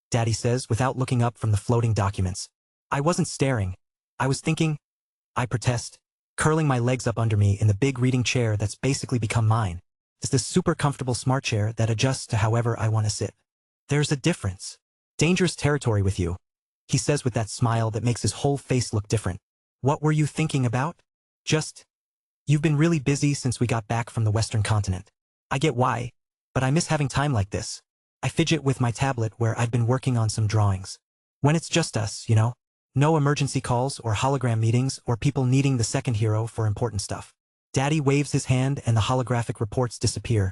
Daddy says without looking up from the floating documents. I wasn't staring. I was thinking, I protest, curling my legs up under me in the big reading chair that's basically become mine. It's this super comfortable smart chair that adjusts to however I want to sit. There's a difference. Dangerous territory with you, he says with that smile that makes his whole face look different. What were you thinking about? Just, you've been really busy since we got back from the Western continent. I get why, but I miss having time like this. I fidget with my tablet where I've been working on some drawings. When it's just us, you know? No emergency calls or hologram meetings or people needing the second hero for important stuff. Daddy waves his hand and the holographic reports disappear,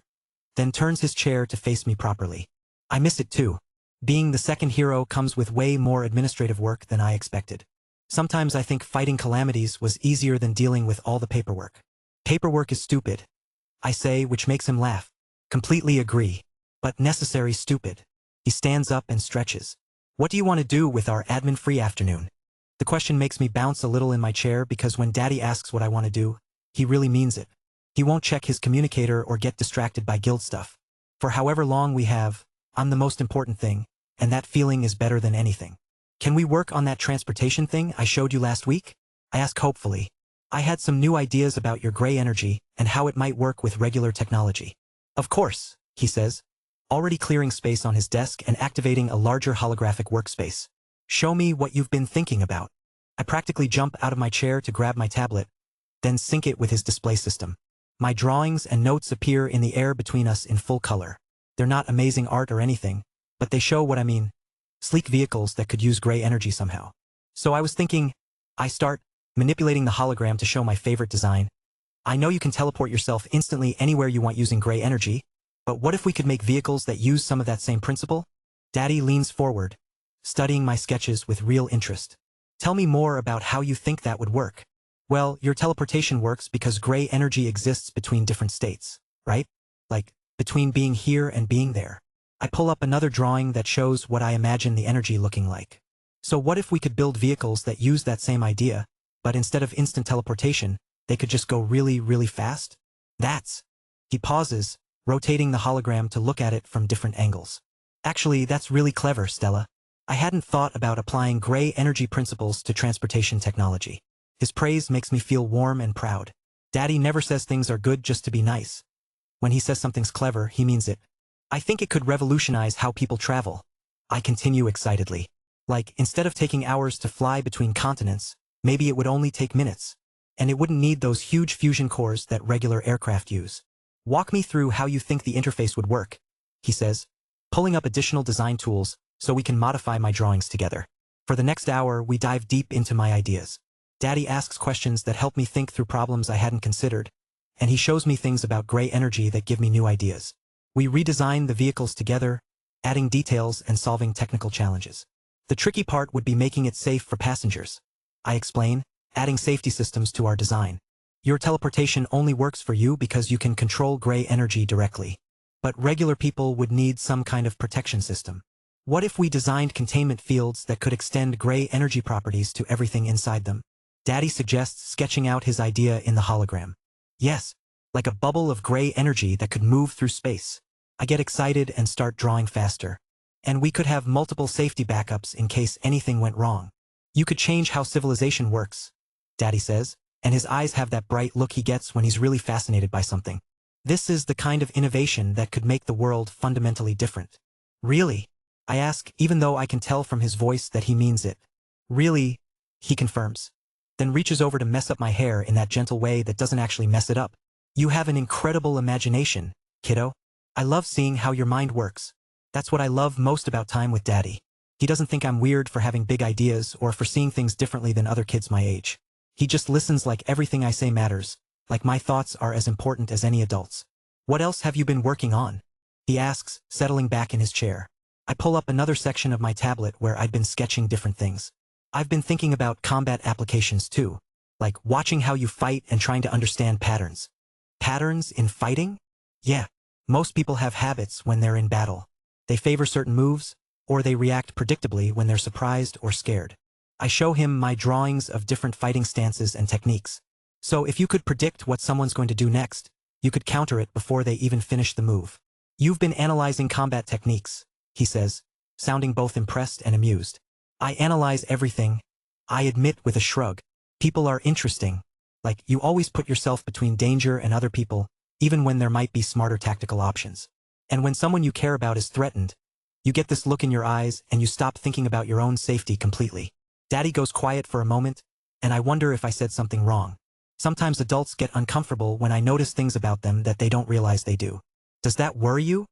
then turns his chair to face me properly. I miss it too. Being the second hero comes with way more administrative work than I expected. Sometimes I think fighting calamities was easier than dealing with all the paperwork. Paperwork is stupid, I say, which makes him laugh. Completely agree. But necessary stupid. He stands up and stretches. What do you want to do with our admin-free afternoon? The question makes me bounce a little in my chair because when Daddy asks what I want to do, he really means it. He won't check his communicator or get distracted by guild stuff. For however long we have, I'm the most important thing, and that feeling is better than anything. Can we work on that transportation thing I showed you last week? I ask hopefully. I had some new ideas about your gray energy and how it might work with regular technology. Of course, he says, already clearing space on his desk and activating a larger holographic workspace. Show me what you've been thinking about. I practically jump out of my chair to grab my tablet, then sync it with his display system. My drawings and notes appear in the air between us in full color. They're not amazing art or anything, but they show what I mean. Sleek vehicles that could use gray energy somehow. So I was thinking, I start manipulating the hologram to show my favorite design. I know you can teleport yourself instantly anywhere you want using gray energy, but what if we could make vehicles that use some of that same principle? Daddy leans forward, studying my sketches with real interest. Tell me more about how you think that would work. Well, your teleportation works because gray energy exists between different states, right? Like, between being here and being there. I pull up another drawing that shows what I imagine the energy looking like. So what if we could build vehicles that use that same idea, but instead of instant teleportation, they could just go really, really fast? He pauses, rotating the hologram to look at it from different angles. Actually, that's really clever, Stella. I hadn't thought about applying gray energy principles to transportation technology. His praise makes me feel warm and proud. Daddy never says things are good just to be nice. When he says something's clever, he means it. I think it could revolutionize how people travel. I continue excitedly. Like, instead of taking hours to fly between continents, maybe it would only take minutes. And it wouldn't need those huge fusion cores that regular aircraft use. Walk me through how you think the interface would work, he says, pulling up additional design tools so we can modify my drawings together. For the next hour, we dive deep into my ideas. Daddy asks questions that help me think through problems I hadn't considered, and he shows me things about gray energy that give me new ideas. We redesign the vehicles together, adding details and solving technical challenges. The tricky part would be making it safe for passengers. I explain, adding safety systems to our design. Your teleportation only works for you because you can control gray energy directly. But regular people would need some kind of protection system. What if we designed containment fields that could extend gray energy properties to everything inside them? Daddy suggests sketching out his idea in the hologram. Yes, like a bubble of gray energy that could move through space. I get excited and start drawing faster. And we could have multiple safety backups in case anything went wrong. You could change how civilization works, Daddy says, and his eyes have that bright look he gets when he's really fascinated by something. This is the kind of innovation that could make the world fundamentally different. Really? I ask, even though I can tell from his voice that he means it. Really? He confirms. Then reaches over to mess up my hair in that gentle way that doesn't actually mess it up. You have an incredible imagination, kiddo. I love seeing how your mind works. That's what I love most about time with Daddy. He doesn't think I'm weird for having big ideas or for seeing things differently than other kids my age. He just listens like everything I say matters, like my thoughts are as important as any adult's. What else have you been working on? He asks, settling back in his chair. I pull up another section of my tablet where I'd been sketching different things. I've been thinking about combat applications too, like watching how you fight and trying to understand patterns. Patterns in fighting? Yeah, most people have habits when they're in battle. They favor certain moves, or they react predictably when they're surprised or scared. I show him my drawings of different fighting stances and techniques. So if you could predict what someone's going to do next, you could counter it before they even finish the move. You've been analyzing combat techniques, he says, sounding both impressed and amused. I analyze everything, I admit with a shrug. People are interesting. Like, you always put yourself between danger and other people, even when there might be smarter tactical options. And when someone you care about is threatened, you get this look in your eyes and you stop thinking about your own safety completely. Daddy goes quiet for a moment, and I wonder if I said something wrong. Sometimes adults get uncomfortable when I notice things about them that they don't realize they do. Does that worry you?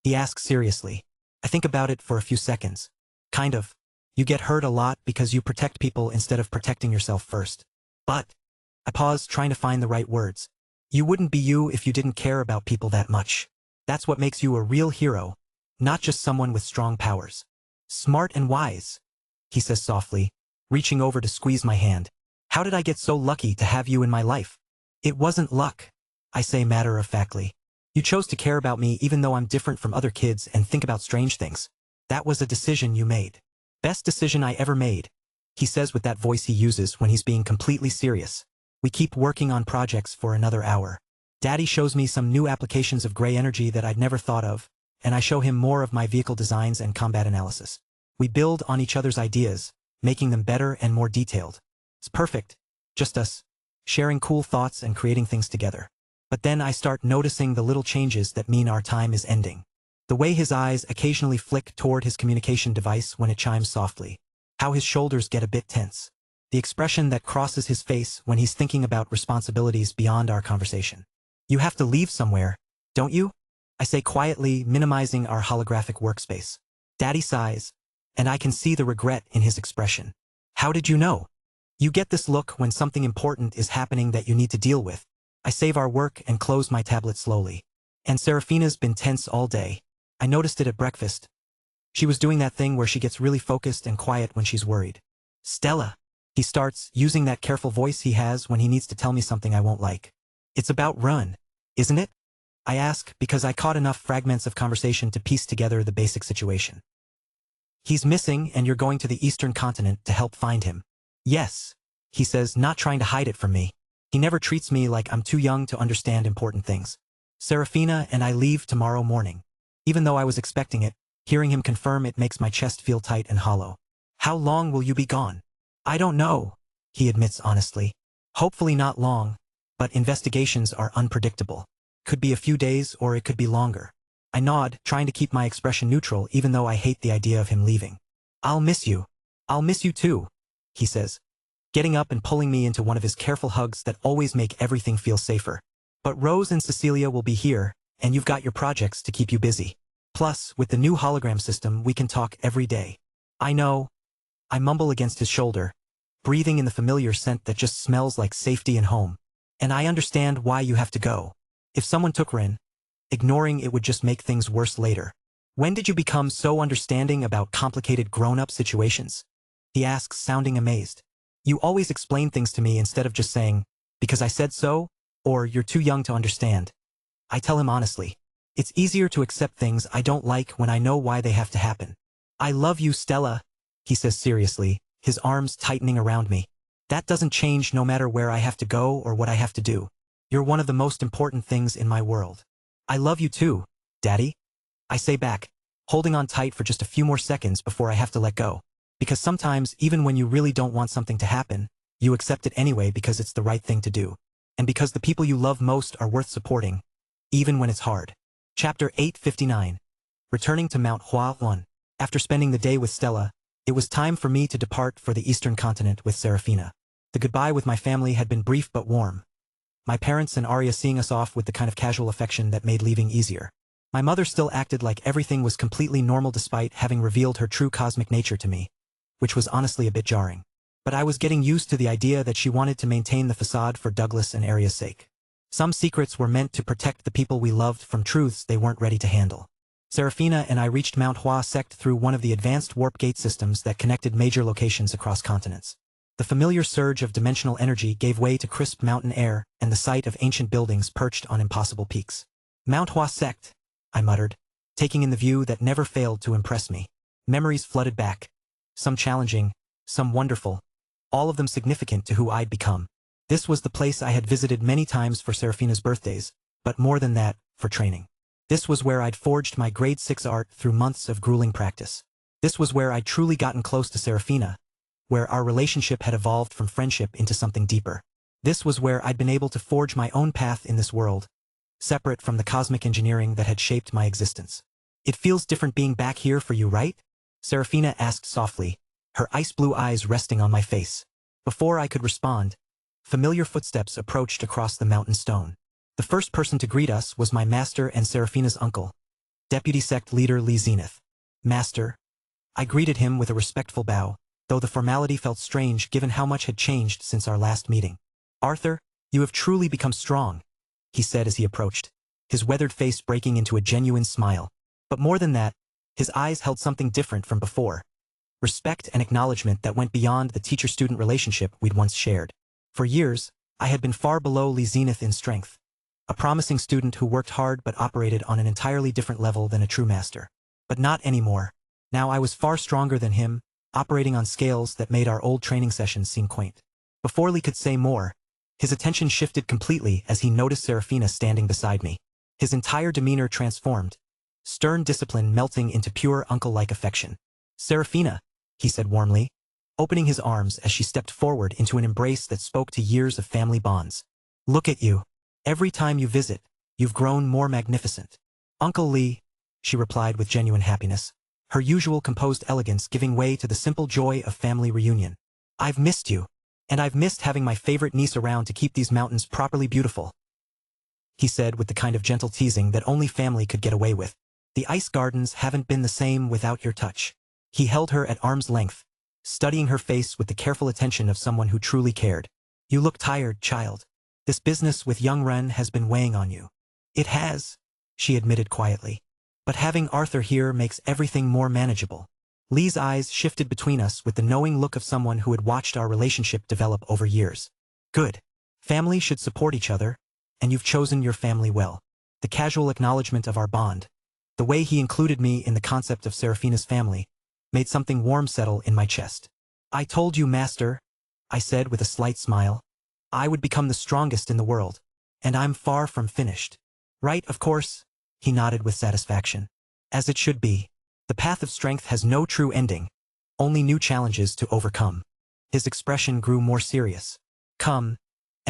He asks seriously. I think about it for a few seconds. Kind of. You get hurt a lot because you protect people instead of protecting yourself first. But, I pause, trying to find the right words. You wouldn't be you if you didn't care about people that much. That's what makes you a real hero, not just someone with strong powers. Smart and wise, he says softly, reaching over to squeeze my hand. How did I get so lucky to have you in my life? It wasn't luck, I say matter-of-factly. You chose to care about me even though I'm different from other kids and think about strange things. That was a decision you made. Best decision I ever made, he says with that voice he uses when he's being completely serious. We keep working on projects for another hour. Daddy shows me some new applications of gray energy that I'd never thought of, and I show him more of my vehicle designs and combat analysis. We build on each other's ideas, making them better and more detailed. It's perfect, just us, sharing cool thoughts and creating things together. But then I start noticing the little changes that mean our time is ending. The way his eyes occasionally flick toward his communication device when it chimes softly. How his shoulders get a bit tense. The expression that crosses his face when he's thinking about responsibilities beyond our conversation. You have to leave somewhere, don't you? I say quietly, minimizing our holographic workspace. Daddy sighs, and I can see the regret in his expression. How did you know? You get this look when something important is happening that you need to deal with. I save our work and close my tablet slowly. And Serafina's been tense all day. I noticed it at breakfast. She was doing that thing where she gets really focused and quiet when she's worried. Stella, he starts, using that careful voice he has when he needs to tell me something I won't like. It's about Run, isn't it? I ask because I caught enough fragments of conversation to piece together the basic situation. He's missing and you're going to the Eastern continent to help find him. Yes, he says, not trying to hide it from me. He never treats me like I'm too young to understand important things. Serafina and I leave tomorrow morning. Even though I was expecting it, hearing him confirm it makes my chest feel tight and hollow. How long will you be gone? I don't know, he admits honestly. Hopefully not long, but investigations are unpredictable. Could be a few days or it could be longer. I nod, trying to keep my expression neutral even though I hate the idea of him leaving. I'll miss you. I'll miss you too, he says, getting up and pulling me into one of his careful hugs that always make everything feel safer. But Rose and Cecilia will be here, and you've got your projects to keep you busy. Plus, with the new hologram system, we can talk every day. I know. I mumble against his shoulder, breathing in the familiar scent that just smells like safety and home. And I understand why you have to go. If someone took Rin, ignoring it would just make things worse later. When did you become so understanding about complicated grown-up situations? He asks, sounding amazed. You always explain things to me instead of just saying, because I said so, or you're too young to understand. I tell him honestly. It's easier to accept things I don't like when I know why they have to happen. I love you, Stella, he says seriously, his arms tightening around me. That doesn't change no matter where I have to go or what I have to do. You're one of the most important things in my world. I love you too, Daddy. I say back, holding on tight for just a few more seconds before I have to let go. Because sometimes, even when you really don't want something to happen, you accept it anyway because it's the right thing to do. And because the people you love most are worth supporting, even when it's hard. Chapter 859. Returning to Mount Hua 1. After spending the day with Stella, it was time for me to depart for the Eastern continent with Serafina. The goodbye with my family had been brief but warm. My parents and Arya seeing us off with the kind of casual affection that made leaving easier. My mother still acted like everything was completely normal despite having revealed her true cosmic nature to me, which was honestly a bit jarring. But I was getting used to the idea that she wanted to maintain the facade for Douglas and Arya's sake. Some secrets were meant to protect the people we loved from truths they weren't ready to handle. Serafina and I reached Mount Hua Sect through one of the advanced warp gate systems that connected major locations across continents. The familiar surge of dimensional energy gave way to crisp mountain air and the sight of ancient buildings perched on impossible peaks. Mount Hua Sect, I muttered, taking in the view that never failed to impress me. Memories flooded back. Some challenging, some wonderful, all of them significant to who I'd become. This was the place I had visited many times for Serafina's birthdays, but more than that, for training. This was where I'd forged my grade 6 art through months of grueling practice. This was where I'd truly gotten close to Serafina, where our relationship had evolved from friendship into something deeper. This was where I'd been able to forge my own path in this world, separate from the cosmic engineering that had shaped my existence. It feels different being back here for you, right? Serafina asked softly, her ice blue eyes resting on my face. Before I could respond, familiar footsteps approached across the mountain stone. The first person to greet us was my master and Serafina's uncle, Deputy Sect Leader Lee Zenith. Master. I greeted him with a respectful bow, though the formality felt strange given how much had changed since our last meeting. Arthur, you have truly become strong, he said as he approached, his weathered face breaking into a genuine smile. But more than that, His eyes held something different from before. Respect and acknowledgement that went beyond the teacher-student relationship we'd once shared. For years, I had been far below Lee Zenith in strength. A promising student who worked hard but operated on an entirely different level than a true master. But not anymore. Now I was far stronger than him, operating on scales that made our old training sessions seem quaint. Before Lee could say more, his attention shifted completely as he noticed Serafina standing beside me. His entire demeanor transformed, stern discipline melting into pure uncle-like affection. "Serafina," he said warmly, opening his arms as she stepped forward into an embrace that spoke to years of family bonds. "Look at you. Every time you visit, you've grown more magnificent." "Uncle Lee," she replied with genuine happiness, her usual composed elegance giving way to the simple joy of family reunion. "I've missed you, and I've missed having my favorite niece around to keep these mountains properly beautiful," he said with the kind of gentle teasing that only family could get away with. "The ice gardens haven't been the same without your touch." He held her at arm's length, studying her face with the careful attention of someone who truly cared. "You look tired, child. This business with young Ren has been weighing on you." "It has," she admitted quietly. "But having Arthur here makes everything more manageable." Lee's eyes shifted between us with the knowing look of someone who had watched our relationship develop over years. "Good. Family should support each other, and you've chosen your family well." The casual acknowledgement of our bond, the way he included me in the concept of Serafina's family, made something warm settle in my chest. "I told you, Master," I said with a slight smile, "I would become the strongest in the world, and I'm far from finished." "Right, of course," he nodded with satisfaction. "As it should be. The path of strength has no true ending, only new challenges to overcome." His expression grew more serious. "Come.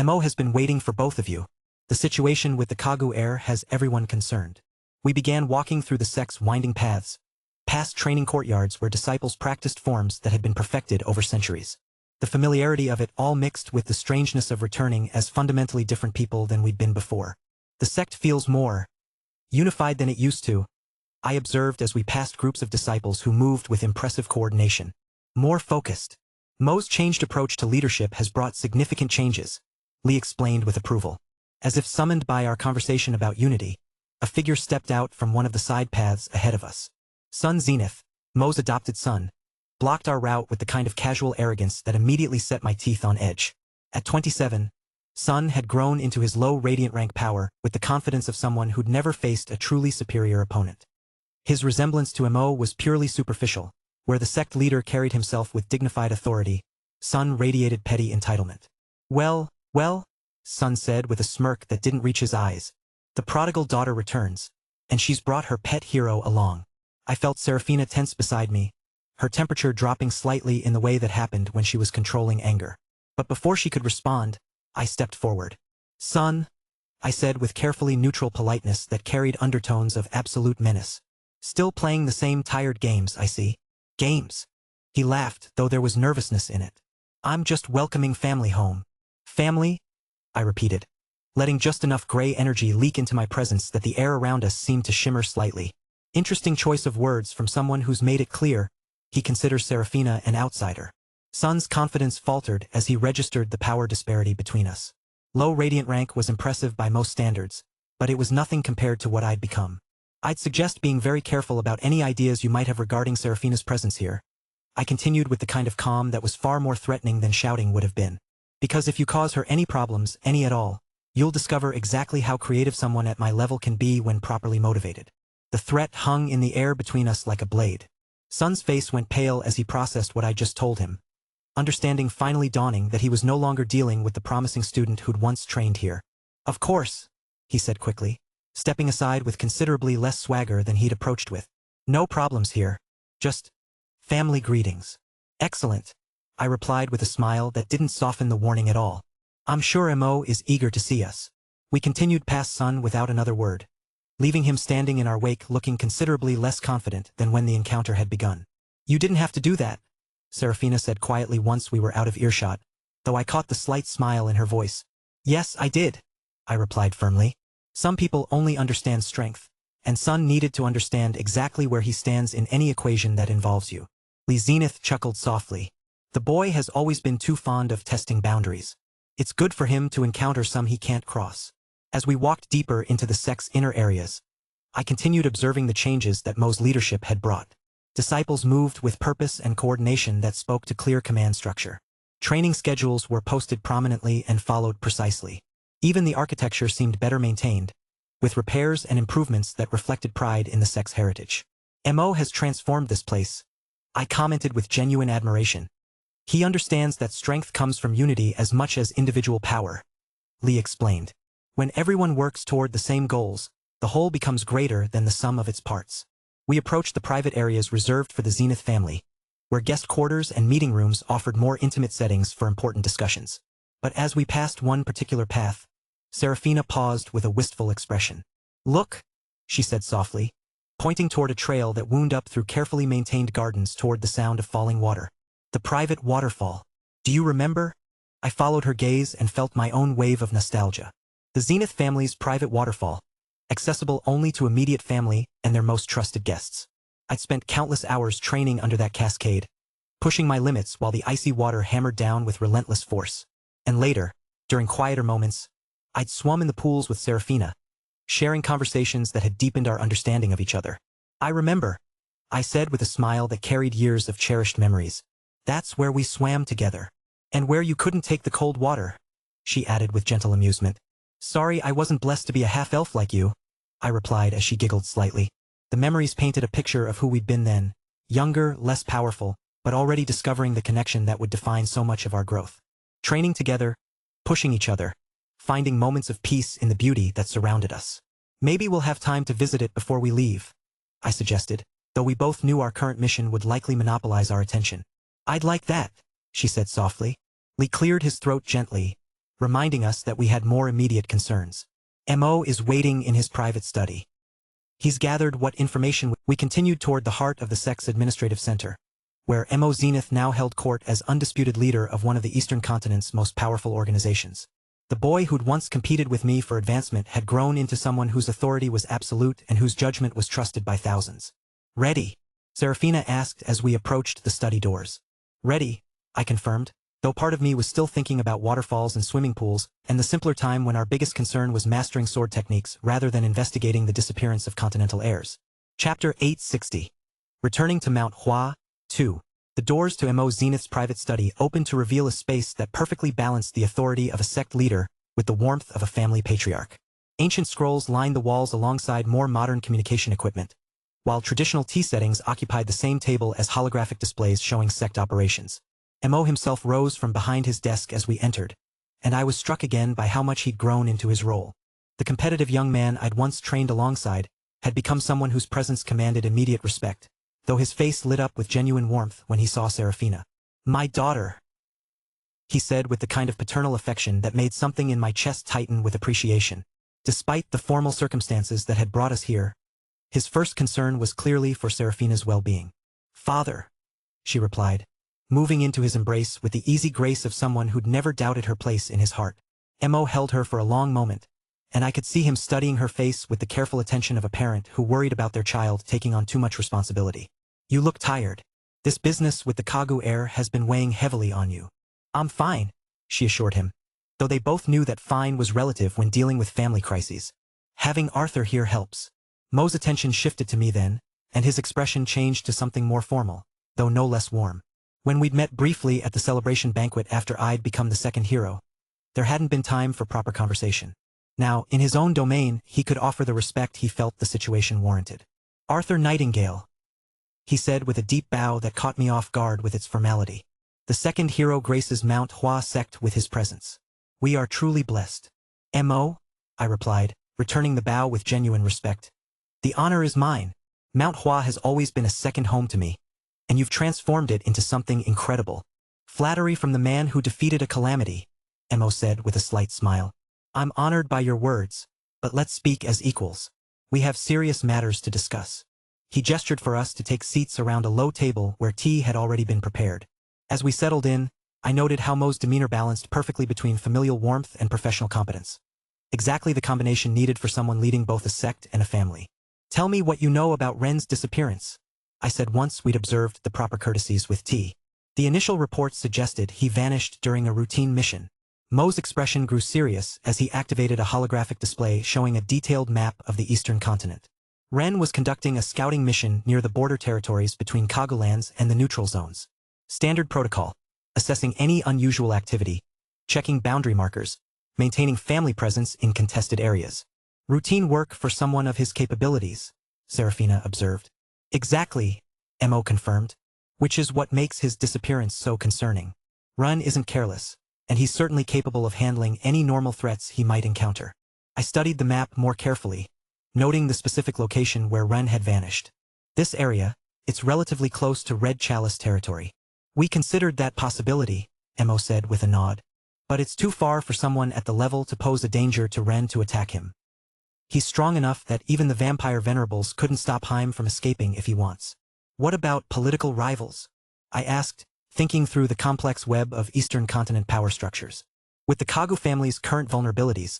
Mo has been waiting for both of you. The situation with the Kagu heir has everyone concerned." We began walking through the sect's winding paths, past training courtyards where disciples practiced forms that had been perfected over centuries. The familiarity of it all mixed with the strangeness of returning as fundamentally different people than we'd been before. "The sect feels more unified than it used to," I observed as we passed groups of disciples who moved with impressive coordination. "More focused. Mo's changed approach to leadership has brought significant changes," Lee explained with approval. As if summoned by our conversation about unity, a figure stepped out from one of the side paths ahead of us. Sun Zenith, Mo's adopted son, blocked our route with the kind of casual arrogance that immediately set my teeth on edge. At 27, Sun had grown into his low radiant rank power with the confidence of someone who'd never faced a truly superior opponent. His resemblance to Mo was purely superficial. Where the sect leader carried himself with dignified authority, Sun radiated petty entitlement. Well, Sun said with a smirk that didn't reach his eyes. "The prodigal daughter returns, and she's brought her pet hero along." I felt Serafina tense beside me, her temperature dropping slightly in the way that happened when she was controlling anger. But before she could respond, I stepped forward. "Sun," I said with carefully neutral politeness that carried undertones of absolute menace. "Still playing the same tired games, I see." "Games?" He laughed, though there was nervousness in it. "I'm just welcoming family home." "Family?" I repeated, letting just enough gray energy leak into my presence that the air around us seemed to shimmer slightly. Interesting choice of words from someone who's made it clear he considers Serafina an outsider. Sun's confidence faltered as he registered the power disparity between us. Low radiant rank was impressive by most standards, but it was nothing compared to what I'd become. "I'd suggest being very careful about any ideas you might have regarding Serafina's presence here," I continued with the kind of calm that was far more threatening than shouting would have been. "Because if you cause her any problems, any at all, you'll discover exactly how creative someone at my level can be when properly motivated." The threat hung in the air between us like a blade. Sun's face went pale as he processed what I just told him, understanding finally dawning that he was no longer dealing with the promising student who'd once trained here. "Of course," he said quickly, stepping aside with considerably less swagger than he'd approached with. "No problems here. Just family greetings." "Excellent," I replied with a smile that didn't soften the warning at all. "I'm sure Mo is eager to see us." We continued past Sun without another word, leaving him standing in our wake looking considerably less confident than when the encounter had begun. "You didn't have to do that," Serafina said quietly once we were out of earshot, though I caught the slight smile in her voice. "Yes, I did," I replied firmly. "Some people only understand strength, and Sun needed to understand exactly where he stands in any equation that involves you." Lee Zenith chuckled softly. "The boy has always been too fond of testing boundaries. It's good for him to encounter some he can't cross." As we walked deeper into the sect's inner areas, I continued observing the changes that Mo's leadership had brought. Disciples moved with purpose and coordination that spoke to clear command structure. Training schedules were posted prominently and followed precisely. Even the architecture seemed better maintained, with repairs and improvements that reflected pride in the sect's heritage. Mo has transformed this place, I commented with genuine admiration. He understands that strength comes from unity as much as individual power, Lee explained. When everyone works toward the same goals, the whole becomes greater than the sum of its parts. We approached the private areas reserved for the Zenith family, where guest quarters and meeting rooms offered more intimate settings for important discussions. But as we passed one particular path, Serafina paused with a wistful expression. "Look," she said softly, pointing toward a trail that wound up through carefully maintained gardens toward the sound of falling water. "The private waterfall. Do you remember?" I followed her gaze and felt my own wave of nostalgia. The Zenith family's private waterfall, accessible only to immediate family and their most trusted guests. I'd spent countless hours training under that cascade, pushing my limits while the icy water hammered down with relentless force. And later, during quieter moments, I'd swum in the pools with Serafina, sharing conversations that had deepened our understanding of each other. "I remember," I said with a smile that carried years of cherished memories. "That's where we swam together. And where you couldn't take the cold water," she added with gentle amusement. "Sorry I wasn't blessed to be a half-elf like you," I replied as she giggled slightly. The memories painted a picture of who we'd been then, younger, less powerful, but already discovering the connection that would define so much of our growth. Training together, pushing each other, finding moments of peace in the beauty that surrounded us. "Maybe we'll have time to visit it before we leave," I suggested, though we both knew our current mission would likely monopolize our attention. "I'd like that," she said softly. Lee cleared his throat gently, reminding us that we had more immediate concerns. Mo is waiting in his private study. He's gathered what information. We continued toward the heart of the sect's administrative center, where Mo Zenith now held court as undisputed leader of one of the Eastern Continent's most powerful organizations. The boy who'd once competed with me for advancement had grown into someone whose authority was absolute and whose judgment was trusted by thousands. "Ready?" Serafina asked as we approached the study doors. "Ready," I confirmed, though part of me was still thinking about waterfalls and swimming pools, and the simpler time when our biggest concern was mastering sword techniques rather than investigating the disappearance of continental heirs. Chapter 860. Returning to Mount Hua, 2. The doors to Mo Zenith's private study opened to reveal a space that perfectly balanced the authority of a sect leader with the warmth of a family patriarch. Ancient scrolls lined the walls alongside more modern communication equipment, while traditional tea settings occupied the same table as holographic displays showing sect operations. Mo himself rose from behind his desk as we entered, and I was struck again by how much he'd grown into his role. The competitive young man I'd once trained alongside had become someone whose presence commanded immediate respect, though his face lit up with genuine warmth when he saw Serafina. "My daughter," he said with the kind of paternal affection that made something in my chest tighten with appreciation. Despite the formal circumstances that had brought us here, his first concern was clearly for Serafina's well-being. "Father," she replied, moving into his embrace with the easy grace of someone who'd never doubted her place in his heart. Mo held her for a long moment, and I could see him studying her face with the careful attention of a parent who worried about their child taking on too much responsibility. "You look tired. This business with the Kagu heir has been weighing heavily on you." "I'm fine," she assured him, though they both knew that fine was relative when dealing with family crises. "Having Arthur here helps." Mo's attention shifted to me then, and his expression changed to something more formal, though no less warm. When we'd met briefly at the celebration banquet after I'd become the second hero, there hadn't been time for proper conversation. Now, in his own domain, he could offer the respect he felt the situation warranted. "Arthur Nightingale," he said with a deep bow that caught me off guard with its formality. "The second hero graces Mount Hua sect with his presence. We are truly blessed." "Mo," I replied, returning the bow with genuine respect. "The honor is mine. Mount Hua has always been a second home to me, and you've transformed it into something incredible." "Flattery from the man who defeated a calamity," Mo said with a slight smile. "I'm honored by your words, but let's speak as equals. We have serious matters to discuss." He gestured for us to take seats around a low table where tea had already been prepared. As we settled in, I noted how Mo's demeanor balanced perfectly between familial warmth and professional competence. Exactly the combination needed for someone leading both a sect and a family. "Tell me what you know about Ren's disappearance," I said once we'd observed the proper courtesies with tea. The initial reports suggested he vanished during a routine mission. Mo's expression grew serious as he activated a holographic display showing a detailed map of the Eastern Continent. Ren was conducting a scouting mission near the border territories between Kagulands and the neutral zones. Standard protocol: assessing any unusual activity, checking boundary markers, maintaining family presence in contested areas. Routine work for someone of his capabilities, Serafina observed. Exactly, Mo confirmed. Which is what makes his disappearance so concerning. Ren isn't careless, and he's certainly capable of handling any normal threats he might encounter. I studied the map more carefully, noting the specific location where Ren had vanished. This area, it's relatively close to Red Chalice territory. We considered that possibility, Mo said with a nod. But it's too far for someone at the level to pose a danger to Ren to attack him. He's strong enough that even the vampire venerables couldn't stop him from escaping if he wants. What about political rivals? I asked, thinking through the complex web of Eastern continent power structures. With the Kagu family's current vulnerabilities,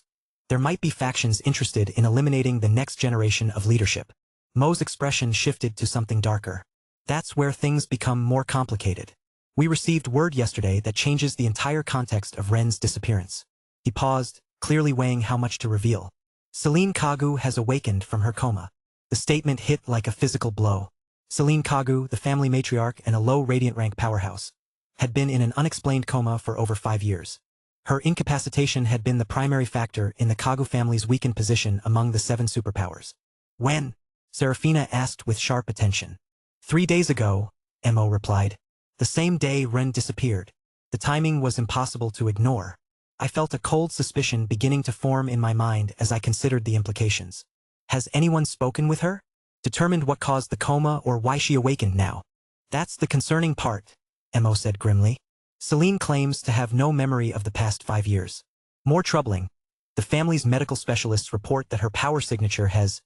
there might be factions interested in eliminating the next generation of leadership. Mo's expression shifted to something darker. That's where things become more complicated. We received word yesterday that changes the entire context of Ren's disappearance. He paused, clearly weighing how much to reveal. Celine Kagu has awakened from her coma. The statement hit like a physical blow. Celine Kagu, the family matriarch and a low radiant rank powerhouse, had been in an unexplained coma for over 5 years. Her incapacitation had been the primary factor in the Kagu family's weakened position among the 7 superpowers. When? Serafina asked with sharp attention. 3 days ago, Mo replied. The same day Ren disappeared. The timing was impossible to ignore. I felt a cold suspicion beginning to form in my mind as I considered the implications. Has anyone spoken with her? Determined what caused the coma or why she awakened now? That's the concerning part, Mo said grimly. Celine claims to have no memory of the past 5 years. More troubling, the family's medical specialists report that her power signature has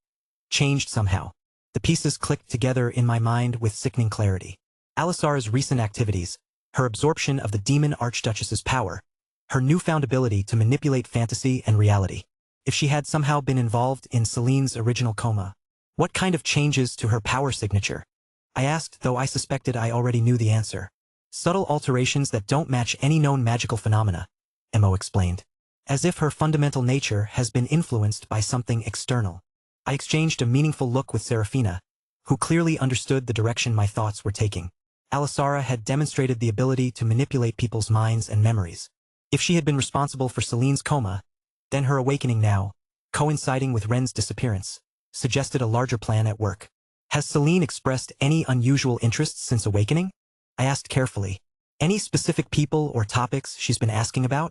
changed somehow. The pieces clicked together in my mind with sickening clarity. Alisara's recent activities, her absorption of the demon archduchess's power, her newfound ability to manipulate fantasy and reality. If she had somehow been involved in Celine's original coma, what kind of changes to her power signature? I asked, though I suspected I already knew the answer. Subtle alterations that don't match any known magical phenomena, Mo explained. As if her fundamental nature has been influenced by something external. I exchanged a meaningful look with Serafina, who clearly understood the direction my thoughts were taking. Alisara had demonstrated the ability to manipulate people's minds and memories. If she had been responsible for Celine's coma, then her awakening now, coinciding with Ren's disappearance, suggested a larger plan at work. Has Celine expressed any unusual interests since awakening? I asked carefully. Any specific people or topics she's been asking about?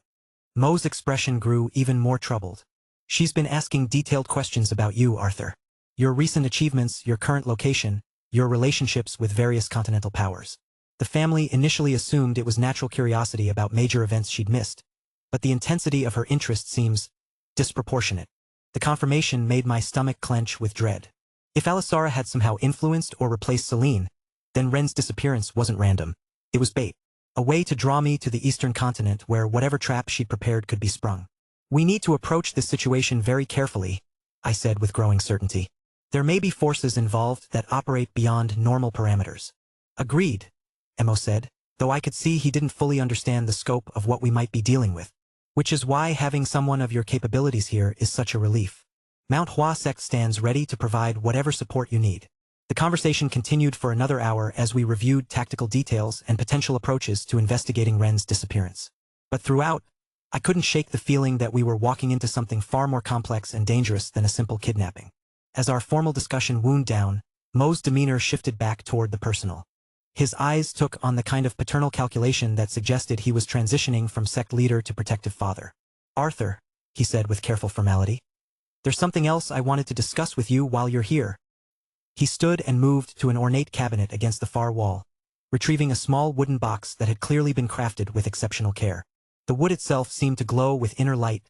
Mo's expression grew even more troubled. She's been asking detailed questions about you, Arthur. Your recent achievements, your current location, your relationships with various continental powers. The family initially assumed it was natural curiosity about major events she'd missed, but the intensity of her interest seems disproportionate. The confirmation made my stomach clench with dread. If Alisara had somehow influenced or replaced Celine, then Ren's disappearance wasn't random. It was bait. A way to draw me to the eastern continent where whatever trap she'd prepared could be sprung. We need to approach this situation very carefully, I said with growing certainty. There may be forces involved that operate beyond normal parameters. Agreed, Mo said, though I could see he didn't fully understand the scope of what we might be dealing with. Which is why having someone of your capabilities here is such a relief. Mount Hua Sect stands ready to provide whatever support you need. The conversation continued for another hour as we reviewed tactical details and potential approaches to investigating Ren's disappearance. But throughout, I couldn't shake the feeling that we were walking into something far more complex and dangerous than a simple kidnapping. As our formal discussion wound down, Mo's demeanor shifted back toward the personal. His eyes took on the kind of paternal calculation that suggested he was transitioning from sect leader to protective father. Arthur, he said with careful formality, there's something else I wanted to discuss with you while you're here. He stood and moved to an ornate cabinet against the far wall, retrieving a small wooden box that had clearly been crafted with exceptional care. The wood itself seemed to glow with inner light,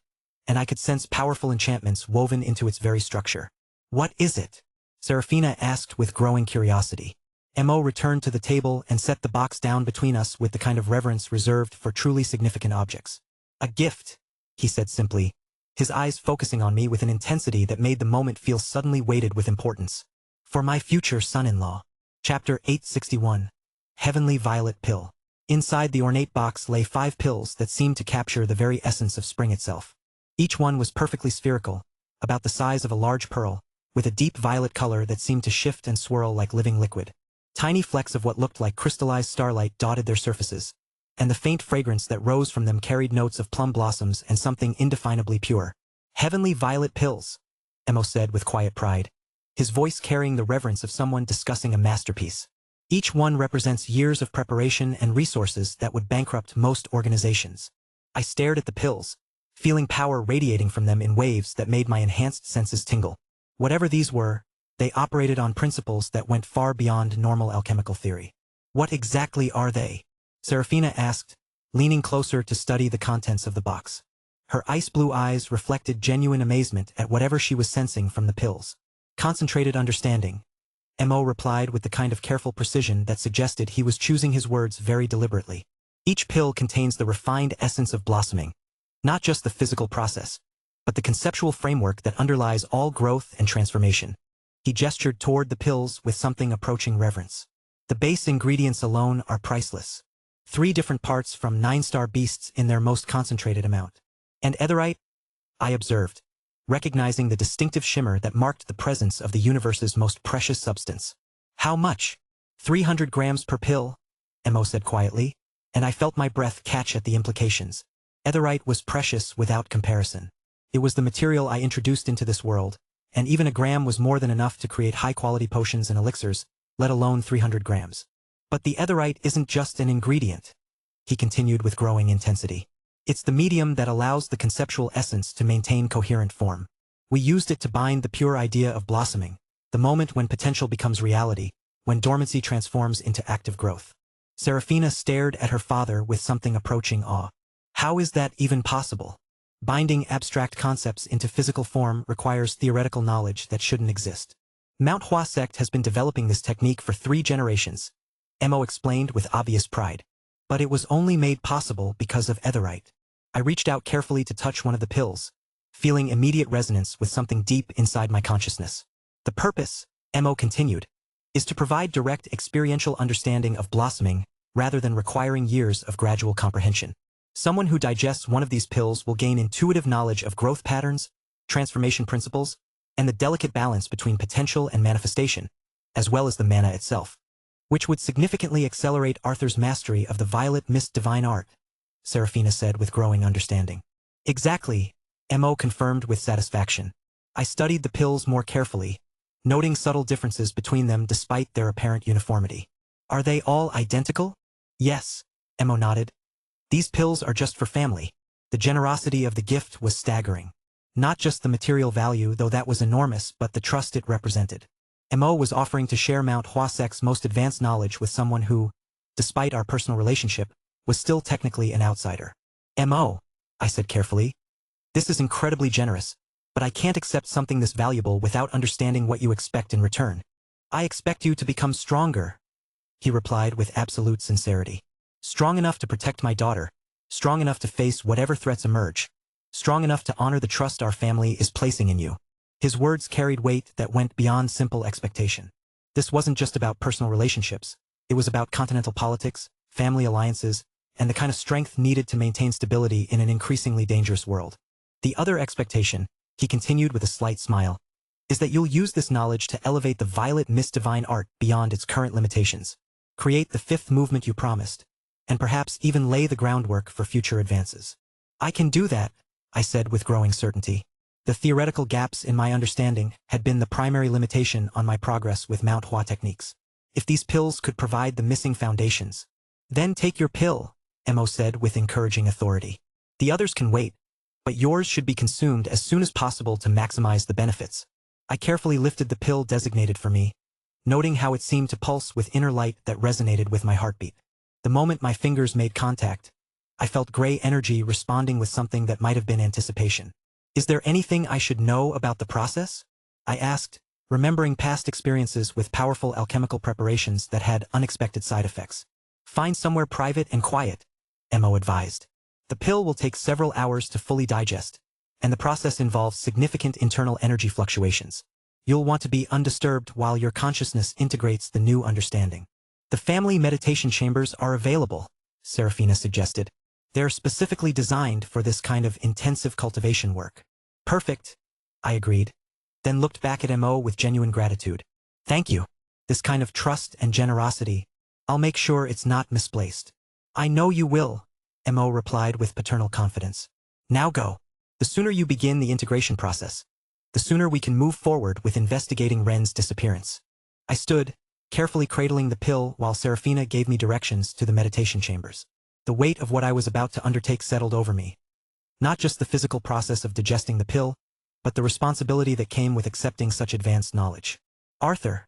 and I could sense powerful enchantments woven into its very structure. What is it? Serafina asked with growing curiosity. Mo returned to the table and set the box down between us with the kind of reverence reserved for truly significant objects. A gift, he said simply, his eyes focusing on me with an intensity that made the moment feel suddenly weighted with importance. For my future son-in-law. Chapter 861. Heavenly Violet Pill. Inside the ornate box lay 5 pills that seemed to capture the very essence of spring itself. Each one was perfectly spherical, about the size of a large pearl, with a deep violet color that seemed to shift and swirl like living liquid. Tiny flecks of what looked like crystallized starlight dotted their surfaces, and the faint fragrance that rose from them carried notes of plum blossoms and something indefinably pure. "Heavenly violet pills," Emo said with quiet pride, his voice carrying the reverence of someone discussing a masterpiece. "Each one represents years of preparation and resources that would bankrupt most organizations." I stared at the pills, feeling power radiating from them in waves that made my enhanced senses tingle. Whatever these were, they operated on principles that went far beyond normal alchemical theory. "What exactly are they?" Serafina asked, leaning closer to study the contents of the box. Her ice-blue eyes reflected genuine amazement at whatever she was sensing from the pills. "Concentrated understanding," Mo replied with the kind of careful precision that suggested he was choosing his words very deliberately. "Each pill contains the refined essence of blossoming, not just the physical process, but the conceptual framework that underlies all growth and transformation." He gestured toward the pills with something approaching reverence. "The base ingredients alone are priceless. 3 different parts from 9-star beasts in their most concentrated amount. And etherite?" I observed, recognizing the distinctive shimmer that marked the presence of the universe's most precious substance. "How much?" 300 grams per pill," Mo said quietly, and I felt my breath catch at the implications. Etherite was precious without comparison. It was the material I introduced into this world, and even a gram was more than enough to create high-quality potions and elixirs, let alone 300 grams. "But the etherite isn't just an ingredient," he continued with growing intensity. "It's the medium that allows the conceptual essence to maintain coherent form. We used it to bind the pure idea of blossoming, the moment when potential becomes reality, when dormancy transforms into active growth." Serafina stared at her father with something approaching awe. "How is that even possible? Binding abstract concepts into physical form requires theoretical knowledge that shouldn't exist." "Mount Hua sect has been developing this technique for 3 generations," Mo explained with obvious pride. "But it was only made possible because of etherite." I reached out carefully to touch one of the pills, feeling immediate resonance with something deep inside my consciousness. "The purpose," Mo continued, "is to provide direct experiential understanding of blossoming rather than requiring years of gradual comprehension. Someone who digests one of these pills will gain intuitive knowledge of growth patterns, transformation principles, and the delicate balance between potential and manifestation, as well as the mana itself, which would significantly accelerate Arthur's mastery of the violet mist divine art," Serafina said with growing understanding. "Exactly," Mo confirmed with satisfaction. I studied the pills more carefully, noting subtle differences between them despite their apparent uniformity. "Are they all identical?" "Yes," Mo nodded. "These pills are just for family." The generosity of the gift was staggering. Not just the material value, though that was enormous, but the trust it represented. Mo was offering to share Mount Hua sect's most advanced knowledge with someone who, despite our personal relationship, was still technically an outsider. "Mo," I said carefully, "this is incredibly generous, but I can't accept something this valuable without understanding what you expect in return." "I expect you to become stronger," he replied with absolute sincerity. "Strong enough to protect my daughter, strong enough to face whatever threats emerge, strong enough to honor the trust our family is placing in you." His words carried weight that went beyond simple expectation. This wasn't just about personal relationships, it was about continental politics, family alliances, and the kind of strength needed to maintain stability in an increasingly dangerous world. "The other expectation," he continued with a slight smile, "is that you'll use this knowledge to elevate the violet mist divine art beyond its current limitations, create the 5th movement you promised, and perhaps even lay the groundwork for future advances." "I can do that," I said with growing certainty. The theoretical gaps in my understanding had been the primary limitation on my progress with Mount Hua techniques. If these pills could provide the missing foundations, "Then take your pill," Mo said with encouraging authority. "The others can wait, but yours should be consumed as soon as possible to maximize the benefits." I carefully lifted the pill designated for me, noting how it seemed to pulse with inner light that resonated with my heartbeat. The moment my fingers made contact, I felt gray energy responding with something that might have been anticipation. "Is there anything I should know about the process?" I asked, remembering past experiences with powerful alchemical preparations that had unexpected side effects. "Find somewhere private and quiet," Mo advised. "The pill will take several hours to fully digest, and the process involves significant internal energy fluctuations. You'll want to be undisturbed while your consciousness integrates the new understanding." "The family meditation chambers are available," Serafina suggested. "They're specifically designed for this kind of intensive cultivation work." "Perfect," I agreed, then looked back at Mo with genuine gratitude. Thank you. This kind of trust and generosity, I'll make sure it's not misplaced. I know you will, Mo replied with paternal confidence. Now go. The sooner you begin the integration process, the sooner we can move forward with investigating Ren's disappearance. I stood, carefully cradling the pill while Serafina gave me directions to the meditation chambers. The weight of what I was about to undertake settled over me. Not just the physical process of digesting the pill, but the responsibility that came with accepting such advanced knowledge. Arthur,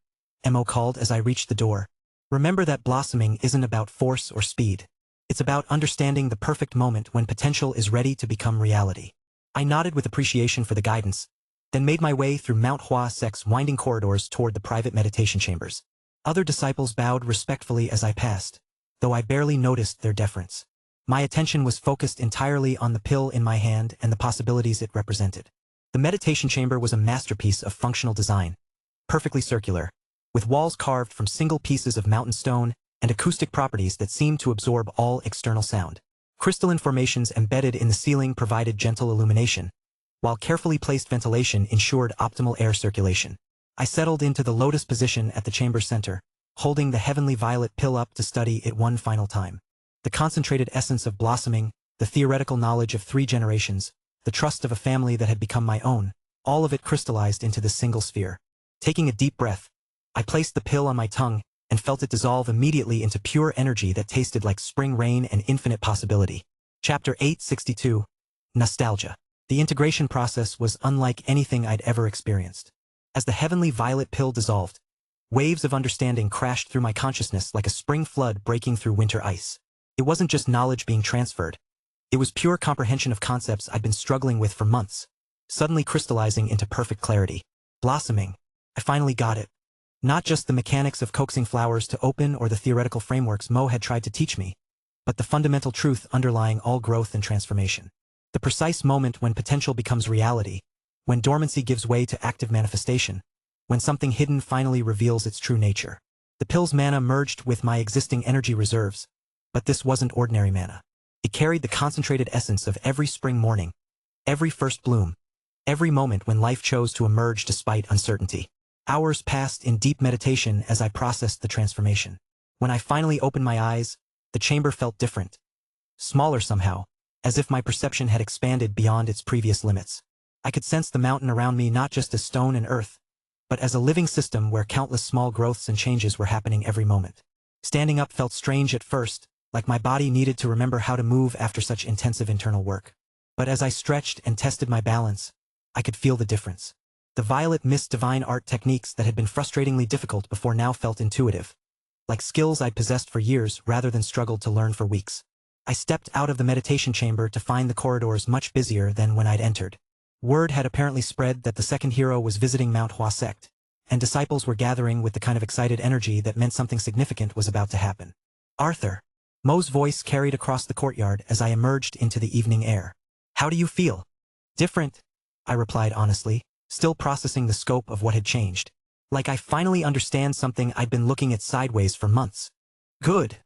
Mo called as I reached the door. Remember that blossoming isn't about force or speed. It's about understanding the perfect moment when potential is ready to become reality. I nodded with appreciation for the guidance, then made my way through Mount Hua Sec's winding corridors toward the private meditation chambers. Other disciples bowed respectfully as I passed, though I barely noticed their deference. My attention was focused entirely on the pill in my hand and the possibilities it represented. The meditation chamber was a masterpiece of functional design, perfectly circular, with walls carved from single pieces of mountain stone and acoustic properties that seemed to absorb all external sound. Crystalline formations embedded in the ceiling provided gentle illumination, while carefully placed ventilation ensured optimal air circulation. I settled into the lotus position at the chamber center, holding the heavenly violet pill up to study it one final time. The concentrated essence of blossoming, the theoretical knowledge of 3 generations, the trust of a family that had become my own, all of it crystallized into this single sphere. Taking a deep breath, I placed the pill on my tongue and felt it dissolve immediately into pure energy that tasted like spring rain and infinite possibility. Chapter 862. Nostalgia. The integration process was unlike anything I'd ever experienced. As the heavenly violet pill dissolved, waves of understanding crashed through my consciousness like a spring flood breaking through winter ice. It wasn't just knowledge being transferred. It was pure comprehension of concepts I'd been struggling with for months, suddenly crystallizing into perfect clarity. Blossoming. I finally got it. Not just the mechanics of coaxing flowers to open or the theoretical frameworks Mo had tried to teach me, but the fundamental truth underlying all growth and transformation. The precise moment when potential becomes reality, when dormancy gives way to active manifestation, when something hidden finally reveals its true nature. The pill's mana merged with my existing energy reserves, but this wasn't ordinary mana. It carried the concentrated essence of every spring morning, every first bloom, every moment when life chose to emerge despite uncertainty. Hours passed in deep meditation as I processed the transformation. When I finally opened my eyes, the chamber felt different. Smaller somehow, as if my perception had expanded beyond its previous limits. I could sense the mountain around me not just as stone and earth, but as a living system where countless small growths and changes were happening every moment. Standing up felt strange at first, like my body needed to remember how to move after such intensive internal work. But as I stretched and tested my balance, I could feel the difference. The violet mist divine art techniques that had been frustratingly difficult before now felt intuitive, like skills I'd possessed for years rather than struggled to learn for weeks. I stepped out of the meditation chamber to find the corridors much busier than when I'd entered. Word had apparently spread that the second hero was visiting Mount Hua Sect, and disciples were gathering with the kind of excited energy that meant something significant was about to happen. Arthur. Mo's voice carried across the courtyard as I emerged into the evening air. How do you feel? Different, I replied honestly, still processing the scope of what had changed. Like I finally understand something I'd been looking at sideways for months. Good,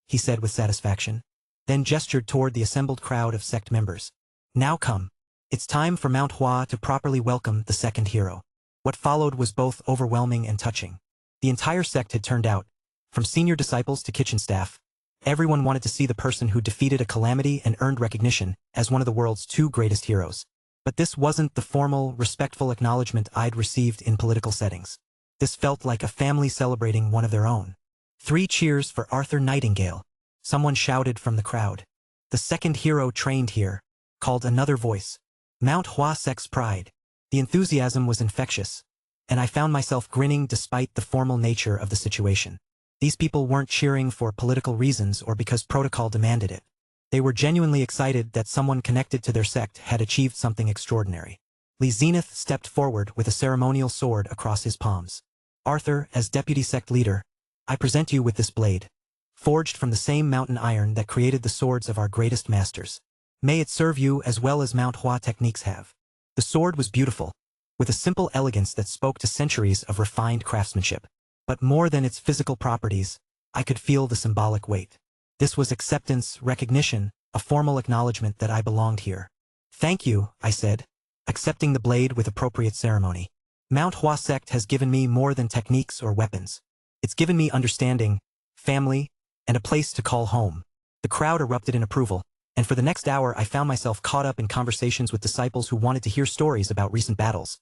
he said with satisfaction, then gestured toward the assembled crowd of sect members. Now come. It's time for Mount Hua to properly welcome the second hero. What followed was both overwhelming and touching. The entire sect had turned out, from senior disciples to kitchen staff. Everyone wanted to see the person who defeated a calamity and earned recognition as one of the world's 2 greatest heroes. But this wasn't the formal, respectful acknowledgement I'd received in political settings. This felt like a family celebrating one of their own. 3 cheers for Arthur Nightingale, someone shouted from the crowd. The second hero trained here, called another voice. Mount Hua Sec's pride. The enthusiasm was infectious, and I found myself grinning despite the formal nature of the situation. These people weren't cheering for political reasons or because protocol demanded it. They were genuinely excited that someone connected to their sect had achieved something extraordinary. Lee Zenith stepped forward with a ceremonial sword across his palms. Arthur, as deputy sect leader, I present you with this blade, forged from the same mountain iron that created the swords of our greatest masters. May it serve you as well as Mount Hua techniques have. The sword was beautiful, with a simple elegance that spoke to centuries of refined craftsmanship. But more than its physical properties, I could feel the symbolic weight. This was acceptance, recognition, a formal acknowledgement that I belonged here. Thank you, I said, accepting the blade with appropriate ceremony. Mount Hua sect has given me more than techniques or weapons. It's given me understanding, family, and a place to call home. The crowd erupted in approval, and for the next hour I found myself caught up in conversations with disciples who wanted to hear stories about recent battles,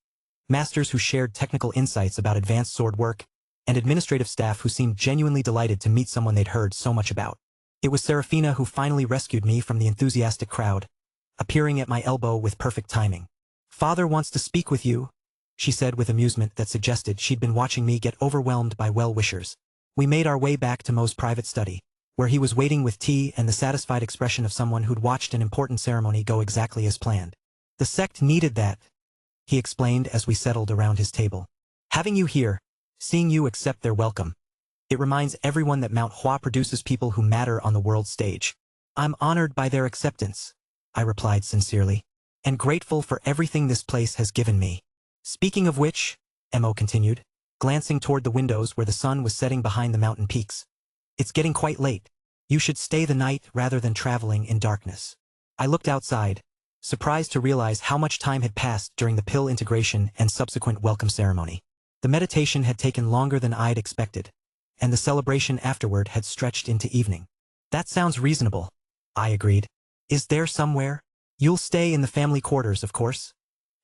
masters who shared technical insights about advanced sword work, and administrative staff who seemed genuinely delighted to meet someone they'd heard so much about. It was Serafina who finally rescued me from the enthusiastic crowd, appearing at my elbow with perfect timing. "Father wants to speak with you," she said with amusement that suggested she'd been watching me get overwhelmed by well-wishers. We made our way back to Mo's private study, where he was waiting with tea and the satisfied expression of someone who'd watched an important ceremony go exactly as planned. "The sect needed that," he explained as we settled around his table. "Having you here, seeing you accept their welcome, it reminds everyone that Mount Hua produces people who matter on the world stage. I'm honored by their acceptance," I replied sincerely, "and grateful for everything this place has given me." "Speaking of which," Mo continued, glancing toward the windows where the sun was setting behind the mountain peaks, "it's getting quite late. You should stay the night rather than traveling in darkness." I looked outside, surprised to realize how much time had passed during the pill integration and subsequent welcome ceremony. The meditation had taken longer than I'd expected, and the celebration afterward had stretched into evening. "That sounds reasonable," I agreed. "Is there somewhere?" "You'll stay in the family quarters, of course,"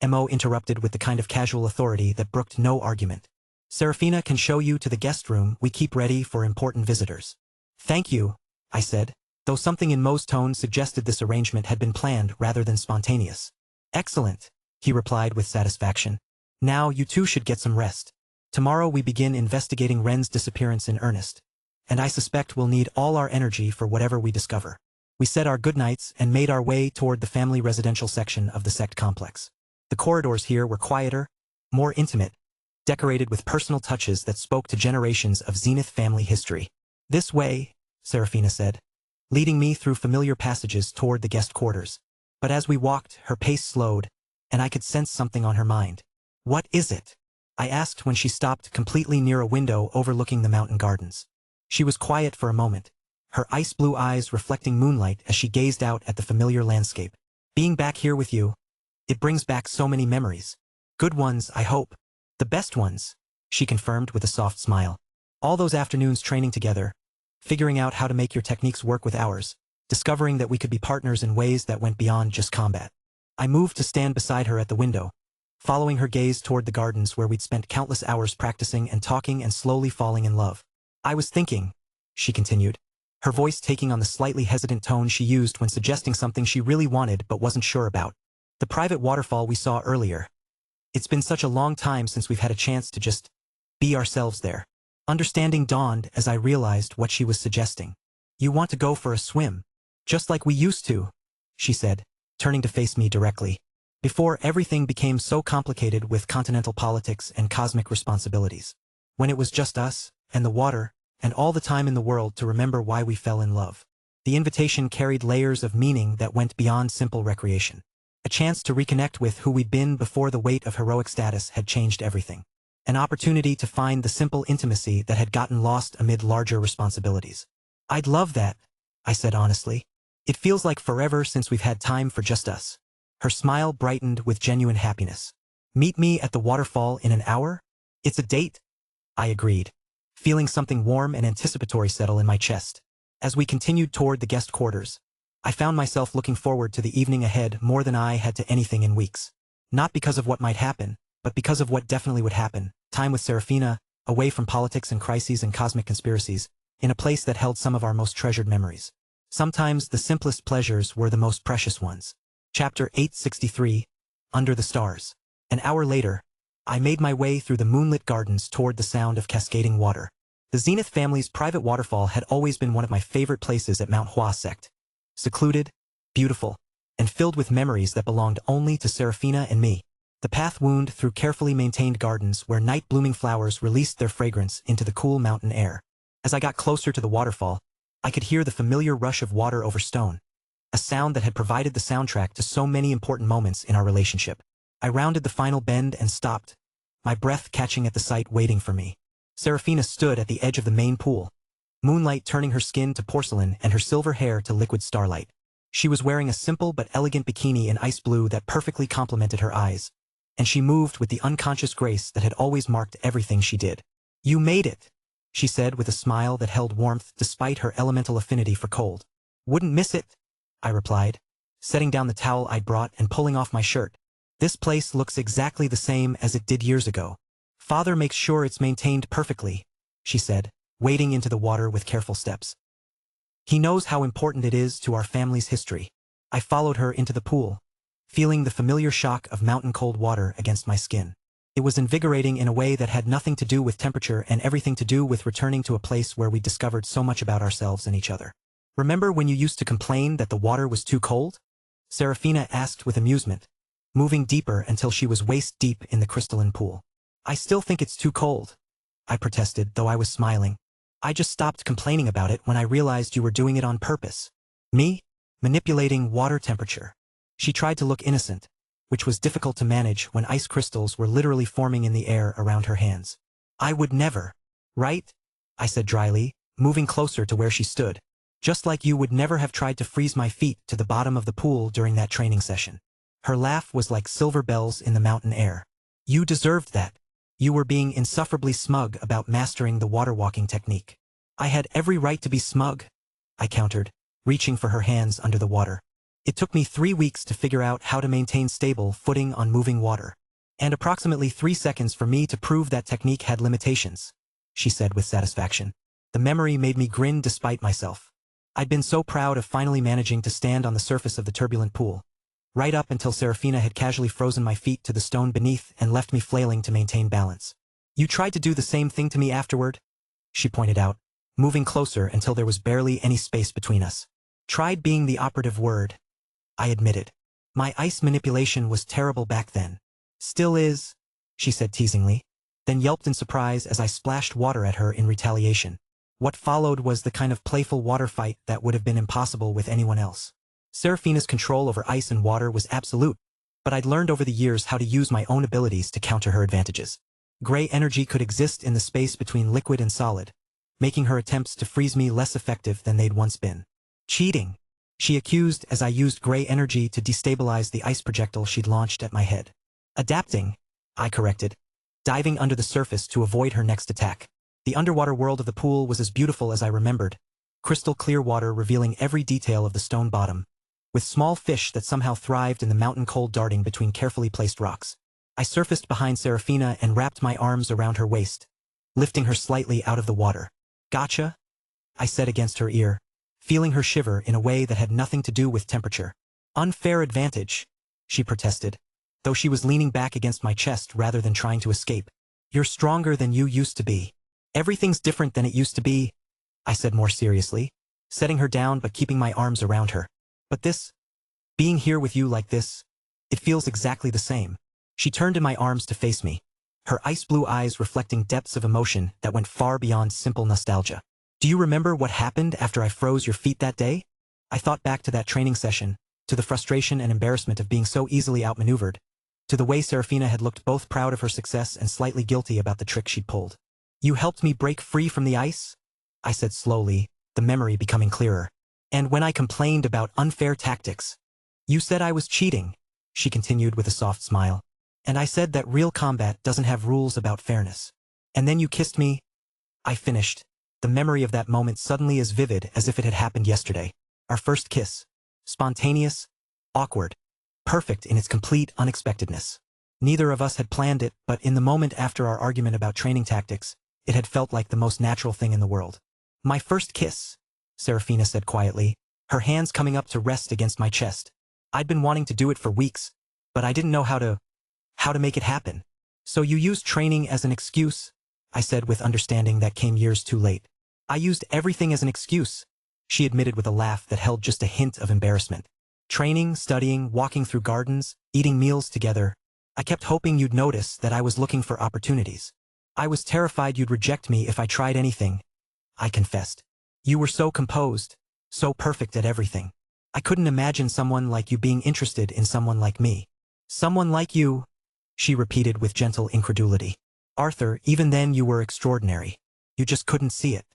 Mo interrupted with the kind of casual authority that brooked no argument. "Serafina can show you to the guest room we keep ready for important visitors." "Thank you," I said, though something in Mo's tone suggested this arrangement had been planned rather than spontaneous. "Excellent," he replied with satisfaction. "Now you two should get some rest. Tomorrow we begin investigating Ren's disappearance in earnest, and I suspect we'll need all our energy for whatever we discover." We said our goodnights and made our way toward the family residential section of the sect complex. The corridors here were quieter, more intimate, decorated with personal touches that spoke to generations of Zenith family history. "This way," Serafina said, leading me through familiar passages toward the guest quarters. But as we walked, her pace slowed, and I could sense something on her mind. "What is it?" I asked when she stopped completely near a window overlooking the mountain gardens. She was quiet for a moment, her ice-blue eyes reflecting moonlight as she gazed out at the familiar landscape. "Being back here with you, it brings back so many memories. Good ones, I hope. The best ones," she confirmed with a soft smile. "All those afternoons training together, figuring out how to make your techniques work with ours, discovering that we could be partners in ways that went beyond just combat." I moved to stand beside her at the window, following her gaze toward the gardens where we'd spent countless hours practicing and talking and slowly falling in love. "I was thinking," she continued, her voice taking on the slightly hesitant tone she used when suggesting something she really wanted but wasn't sure about. "The private waterfall we saw earlier. It's been such a long time since we've had a chance to just be ourselves there." Understanding dawned as I realized what she was suggesting. "You want to go for a swim, just like we used to," she said, turning to face me directly, "before everything became so complicated with continental politics and cosmic responsibilities. When it was just us, and the water, and all the time in the world to remember why we fell in love." The invitation carried layers of meaning that went beyond simple recreation. A chance to reconnect with who we'd been before the weight of heroic status had changed everything. An opportunity to find the simple intimacy that had gotten lost amid larger responsibilities. "I'd love that," I said honestly. "It feels like forever since we've had time for just us." Her smile brightened with genuine happiness. "Meet me at the waterfall in an hour? It's a date?" I agreed, feeling something warm and anticipatory settle in my chest. As we continued toward the guest quarters, I found myself looking forward to the evening ahead more than I had to anything in weeks. Not because of what might happen, but because of what definitely would happen. Time with Serafina, away from politics and crises and cosmic conspiracies, in a place that held some of our most treasured memories. Sometimes the simplest pleasures were the most precious ones. Chapter 863, Under the Stars. An hour later, I made my way through the moonlit gardens toward the sound of cascading water. The Zenith family's private waterfall had always been one of my favorite places at Mount Hua sect. Secluded, beautiful, and filled with memories that belonged only to Serafina and me. The path wound through carefully maintained gardens where night-blooming flowers released their fragrance into the cool mountain air. As I got closer to the waterfall, I could hear the familiar rush of water over stone, a sound that had provided the soundtrack to so many important moments in our relationship. I rounded the final bend and stopped, my breath catching at the sight waiting for me. Serafina stood at the edge of the main pool, moonlight turning her skin to porcelain and her silver hair to liquid starlight. She was wearing a simple but elegant bikini in ice blue that perfectly complemented her eyes, and she moved with the unconscious grace that had always marked everything she did. "You made it," she said with a smile that held warmth despite her elemental affinity for cold. "Wouldn't miss it," I replied, setting down the towel I'd brought and pulling off my shirt. "This place looks exactly the same as it did years ago. Father makes sure it's maintained perfectly," she said, wading into the water with careful steps. "He knows how important it is to our family's history." I followed her into the pool, feeling the familiar shock of mountain cold water against my skin. It was invigorating in a way that had nothing to do with temperature and everything to do with returning to a place where we discovered so much about ourselves and each other. "Remember when you used to complain that the water was too cold?" Serafina asked with amusement, moving deeper until she was waist-deep in the crystalline pool. "I still think it's too cold," I protested, though I was smiling. "I just stopped complaining about it when I realized you were doing it on purpose." "Me? Manipulating water temperature?" She tried to look innocent, which was difficult to manage when ice crystals were literally forming in the air around her hands. "I would never." "Right?" I said dryly, moving closer to where she stood. "Just like you would never have tried to freeze my feet to the bottom of the pool during that training session." Her laugh was like silver bells in the mountain air. "You deserved that. You were being insufferably smug about mastering the water-walking technique." "I had every right to be smug," I countered, reaching for her hands under the water. "It took me 3 weeks to figure out how to maintain stable footing on moving water. And approximately 3 seconds for me to prove that technique had limitations," she said with satisfaction. The memory made me grin despite myself. I'd been so proud of finally managing to stand on the surface of the turbulent pool, right up until Serafina had casually frozen my feet to the stone beneath and left me flailing to maintain balance. "You tried to do the same thing to me afterward," she pointed out, moving closer until there was barely any space between us. "Tried being the operative word," I admitted. "My ice manipulation was terrible back then." "Still is," she said teasingly, then yelped in surprise as I splashed water at her in retaliation. What followed was the kind of playful water fight that would have been impossible with anyone else. Serafina's control over ice and water was absolute, but I'd learned over the years how to use my own abilities to counter her advantages. Gray energy could exist in the space between liquid and solid, making her attempts to freeze me less effective than they'd once been. "Cheating," she accused as I used gray energy to destabilize the ice projectile she'd launched at my head. "Adapting," I corrected, diving under the surface to avoid her next attack. The underwater world of the pool was as beautiful as I remembered, crystal clear water revealing every detail of the stone bottom, with small fish that somehow thrived in the mountain cold darting between carefully placed rocks. I surfaced behind Serafina and wrapped my arms around her waist, lifting her slightly out of the water. "Gotcha?" I said against her ear, feeling her shiver in a way that had nothing to do with temperature. "Unfair advantage," she protested, though she was leaning back against my chest rather than trying to escape. "You're stronger than you used to be." "Everything's different than it used to be," I said more seriously, setting her down but keeping my arms around her. "But this, being here with you like this, it feels exactly the same." She turned in my arms to face me, her ice blue eyes reflecting depths of emotion that went far beyond simple nostalgia. "Do you remember what happened after I froze your feet that day?" I thought back to that training session, to the frustration and embarrassment of being so easily outmaneuvered, to the way Serafina had looked both proud of her success and slightly guilty about the trick she'd pulled. "You helped me break free from the ice?" I said slowly, the memory becoming clearer. "And when I complained about unfair tactics, you said I was cheating," she continued with a soft smile. "And I said that real combat doesn't have rules about fairness. And then you kissed me," I finished, the memory of that moment suddenly as vivid as if it had happened yesterday. Our first kiss. Spontaneous, awkward, perfect in its complete unexpectedness. Neither of us had planned it, but in the moment after our argument about training tactics, it had felt like the most natural thing in the world. "My first kiss," Serafina said quietly, her hands coming up to rest against my chest. "I'd been wanting to do it for weeks, but I didn't know how to make it happen." "So you used training as an excuse?" I said with understanding that came years too late. "I used everything as an excuse," she admitted with a laugh that held just a hint of embarrassment. "Training, studying, walking through gardens, eating meals together. I kept hoping you'd notice that I was looking for opportunities. I was terrified you'd reject me if I tried anything," I confessed. "You were so composed, so perfect at everything. I couldn't imagine someone like you being interested in someone like me." "Someone like you," she repeated with gentle incredulity. "Arthur, even then you were extraordinary. You just couldn't see it."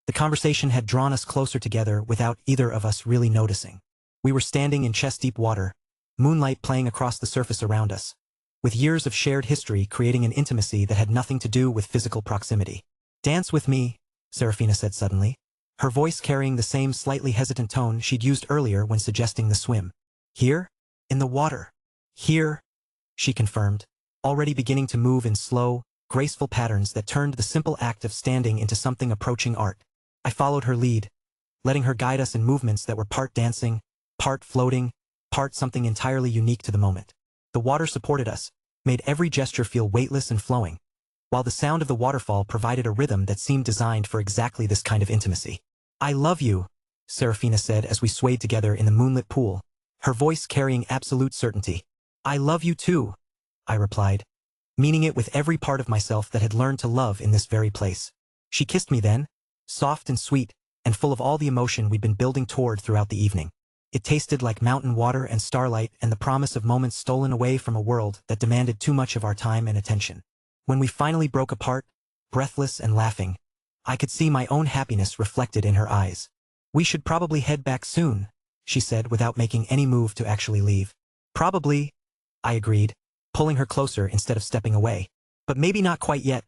The conversation had drawn us closer together without either of us really noticing. We were standing in chest-deep water, moonlight playing across the surface around us, with years of shared history creating an intimacy that had nothing to do with physical proximity. "Dance with me," Serafina said suddenly, her voice carrying the same slightly hesitant tone she'd used earlier when suggesting the swim. "Here? In the water?" "Here," she confirmed, already beginning to move in slow, graceful patterns that turned the simple act of standing into something approaching art. I followed her lead, letting her guide us in movements that were part dancing, part floating, part something entirely unique to the moment. The water supported us, made every gesture feel weightless and flowing, while the sound of the waterfall provided a rhythm that seemed designed for exactly this kind of intimacy. "I love you," Serafina said as we swayed together in the moonlit pool, her voice carrying absolute certainty. "I love you too," I replied, meaning it with every part of myself that had learned to love in this very place. She kissed me then, soft and sweet, and full of all the emotion we'd been building toward throughout the evening. It tasted like mountain water and starlight and the promise of moments stolen away from a world that demanded too much of our time and attention. When we finally broke apart, breathless and laughing, I could see my own happiness reflected in her eyes. "We should probably head back soon," she said without making any move to actually leave. "Probably," I agreed, pulling her closer instead of stepping away. "But maybe not quite yet,"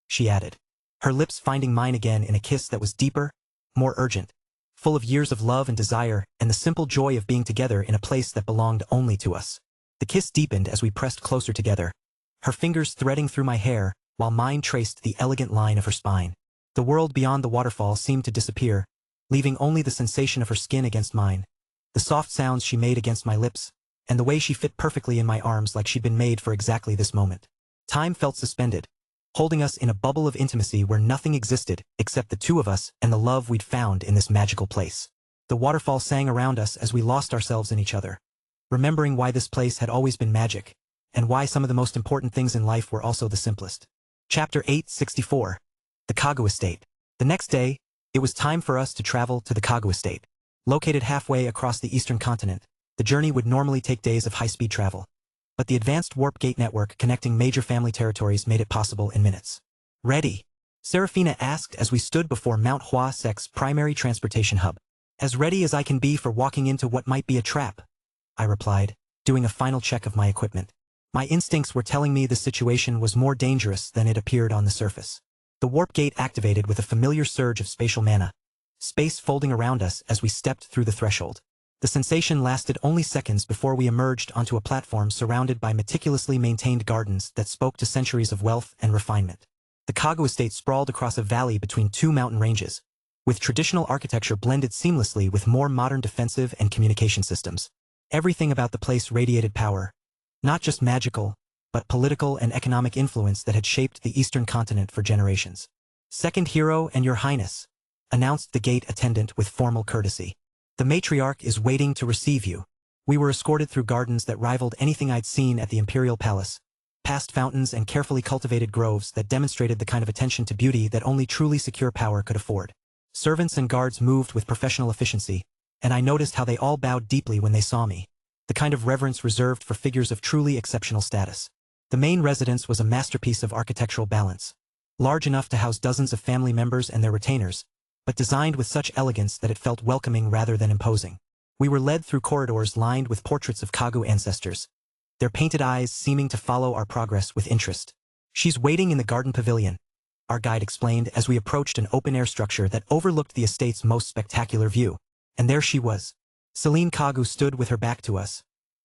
she added, her lips finding mine again in a kiss that was deeper, more urgent, full of years of love and desire and the simple joy of being together in a place that belonged only to us. The kiss deepened as we pressed closer together, her fingers threading through my hair while mine traced the elegant line of her spine. The world beyond the waterfall seemed to disappear, leaving only the sensation of her skin against mine, the soft sounds she made against my lips, and the way she fit perfectly in my arms like she'd been made for exactly this moment. Time felt suspended, holding us in a bubble of intimacy where nothing existed except the two of us and the love we'd found in this magical place. The waterfall sang around us as we lost ourselves in each other, remembering why this place had always been magic, and why some of the most important things in life were also the simplest. Chapter 864. The Kagu Estate. The next day, it was time for us to travel to the Kagu Estate. Located halfway across the eastern continent, the journey would normally take days of high-speed travel, but the advanced warp gate network connecting major family territories made it possible in minutes. "Ready?" Serafina asked as we stood before Mount Hua Sek's primary transportation hub. "As ready as I can be for walking into what might be a trap," I replied, doing a final check of my equipment. My instincts were telling me the situation was more dangerous than it appeared on the surface. The warp gate activated with a familiar surge of spatial mana, space folding around us as we stepped through the threshold. The sensation lasted only seconds before we emerged onto a platform surrounded by meticulously maintained gardens that spoke to centuries of wealth and refinement. The Kagu Estate sprawled across a valley between two mountain ranges, with traditional architecture blended seamlessly with more modern defensive and communication systems. Everything about the place radiated power, not just magical, but political and economic influence that had shaped the eastern continent for generations. "Second hero and your highness," announced the gate attendant with formal courtesy. "The matriarch is waiting to receive you." We were escorted through gardens that rivaled anything I'd seen at the imperial palace, past fountains and carefully cultivated groves that demonstrated the kind of attention to beauty that only truly secure power could afford. Servants and guards moved with professional efficiency, and I noticed how they all bowed deeply when they saw me, the kind of reverence reserved for figures of truly exceptional status. The main residence was a masterpiece of architectural balance, large enough to house dozens of family members and their retainers, but designed with such elegance that it felt welcoming rather than imposing. We were led through corridors lined with portraits of Kagu ancestors, their painted eyes seeming to follow our progress with interest. "She's waiting in the garden pavilion," our guide explained as we approached an open-air structure that overlooked the estate's most spectacular view. And there she was. Celine Kagu stood with her back to us,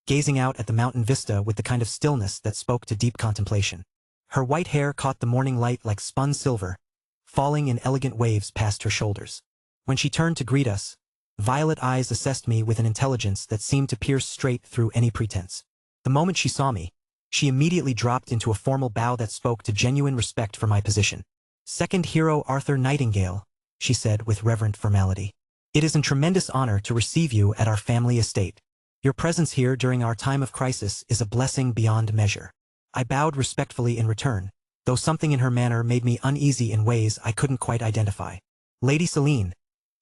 gazing out at the mountain vista with the kind of stillness that spoke to deep contemplation. Her white hair caught the morning light like spun silver, falling in elegant waves past her shoulders. When she turned to greet us, violet eyes assessed me with an intelligence that seemed to pierce straight through any pretense. The moment she saw me, she immediately dropped into a formal bow that spoke to genuine respect for my position. "Second hero Arthur Nightingale," she said with reverent formality. "It is a tremendous honor to receive you at our family estate. Your presence here during our time of crisis is a blessing beyond measure." I bowed respectfully in return, though something in her manner made me uneasy in ways I couldn't quite identify. "Lady Celine,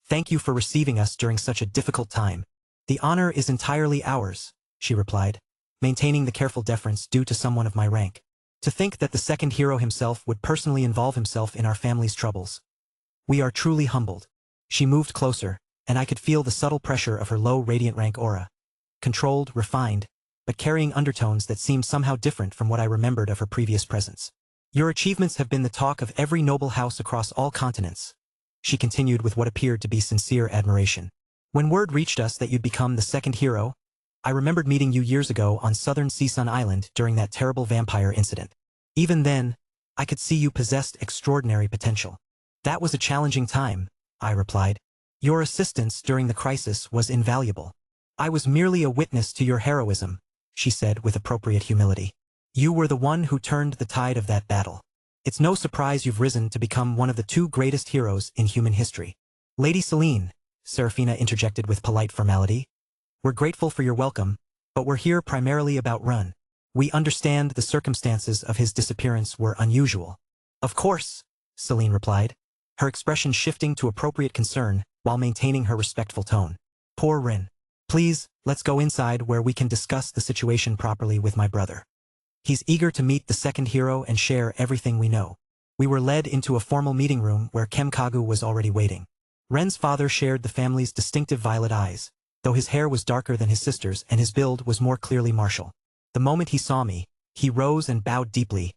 thank you for receiving us during such a difficult time. The honor is entirely ours," she replied, maintaining the careful deference due to someone of my rank. "To think that the second hero himself would personally involve himself in our family's troubles. We are truly humbled." She moved closer, and I could feel the subtle pressure of her low radiant rank aura. Controlled, refined, but carrying undertones that seemed somehow different from what I remembered of her previous presence. Your achievements have been the talk of every noble house across all continents, she continued with what appeared to be sincere admiration. When word reached us that you'd become the second hero, I remembered meeting you years ago on southern Seasun Island during that terrible vampire incident. Even then, I could see you possessed extraordinary potential. That was a challenging time, I replied. Your assistance during the crisis was invaluable. I was merely a witness to your heroism, she said with appropriate humility. You were the one who turned the tide of that battle. It's no surprise you've risen to become one of the two greatest heroes in human history. Lady Celine, Serafina interjected with polite formality. We're grateful for your welcome, but we're here primarily about Run. We understand the circumstances of his disappearance were unusual. Of course, Celine replied, her expression shifting to appropriate concern while maintaining her respectful tone. Poor Rin. Please, let's go inside where we can discuss the situation properly with my brother. He's eager to meet the second hero and share everything we know. We were led into a formal meeting room where Kemkagu was already waiting. Ren's father shared the family's distinctive violet eyes, though his hair was darker than his sister's and his build was more clearly martial. The moment he saw me, he rose and bowed deeply,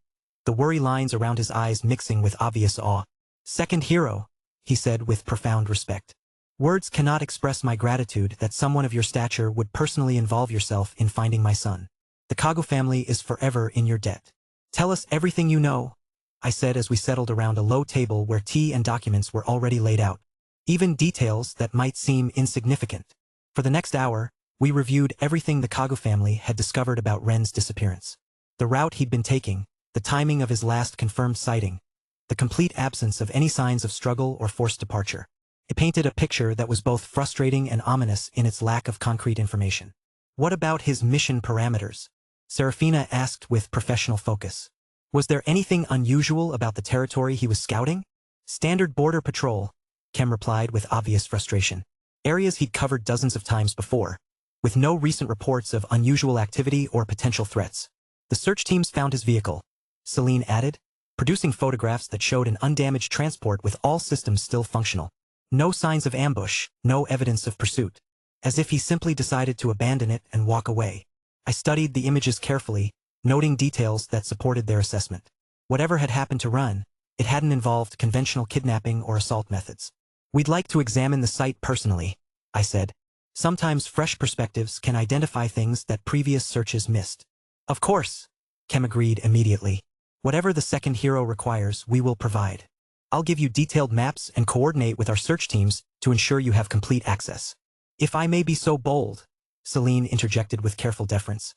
the worry lines around his eyes mixing with obvious awe. Second hero, he said with profound respect. Words cannot express my gratitude that someone of your stature would personally involve yourself in finding my son. The Kago family is forever in your debt. Tell us everything you know, I said as we settled around a low table where tea and documents were already laid out. Even details that might seem insignificant. For the next hour, we reviewed everything the Kago family had discovered about Ren's disappearance. The route he'd been taking, the timing of his last confirmed sighting, the complete absence of any signs of struggle or forced departure. It painted a picture that was both frustrating and ominous in its lack of concrete information. What about his mission parameters? Serafina asked with professional focus. Was there anything unusual about the territory he was scouting? Standard border patrol, Kem replied with obvious frustration. Areas he'd covered dozens of times before, with no recent reports of unusual activity or potential threats. The search teams found his vehicle, Celine added, producing photographs that showed an undamaged transport with all systems still functional. No signs of ambush, no evidence of pursuit. As if he simply decided to abandon it and walk away. I studied the images carefully, noting details that supported their assessment. Whatever had happened to Run, it hadn't involved conventional kidnapping or assault methods. We'd like to examine the site personally, I said. Sometimes fresh perspectives can identify things that previous searches missed. Of course, Kem agreed immediately. Whatever the second hero requires, we will provide. I'll give you detailed maps and coordinate with our search teams to ensure you have complete access. If I may be so bold, Celine interjected with careful deference.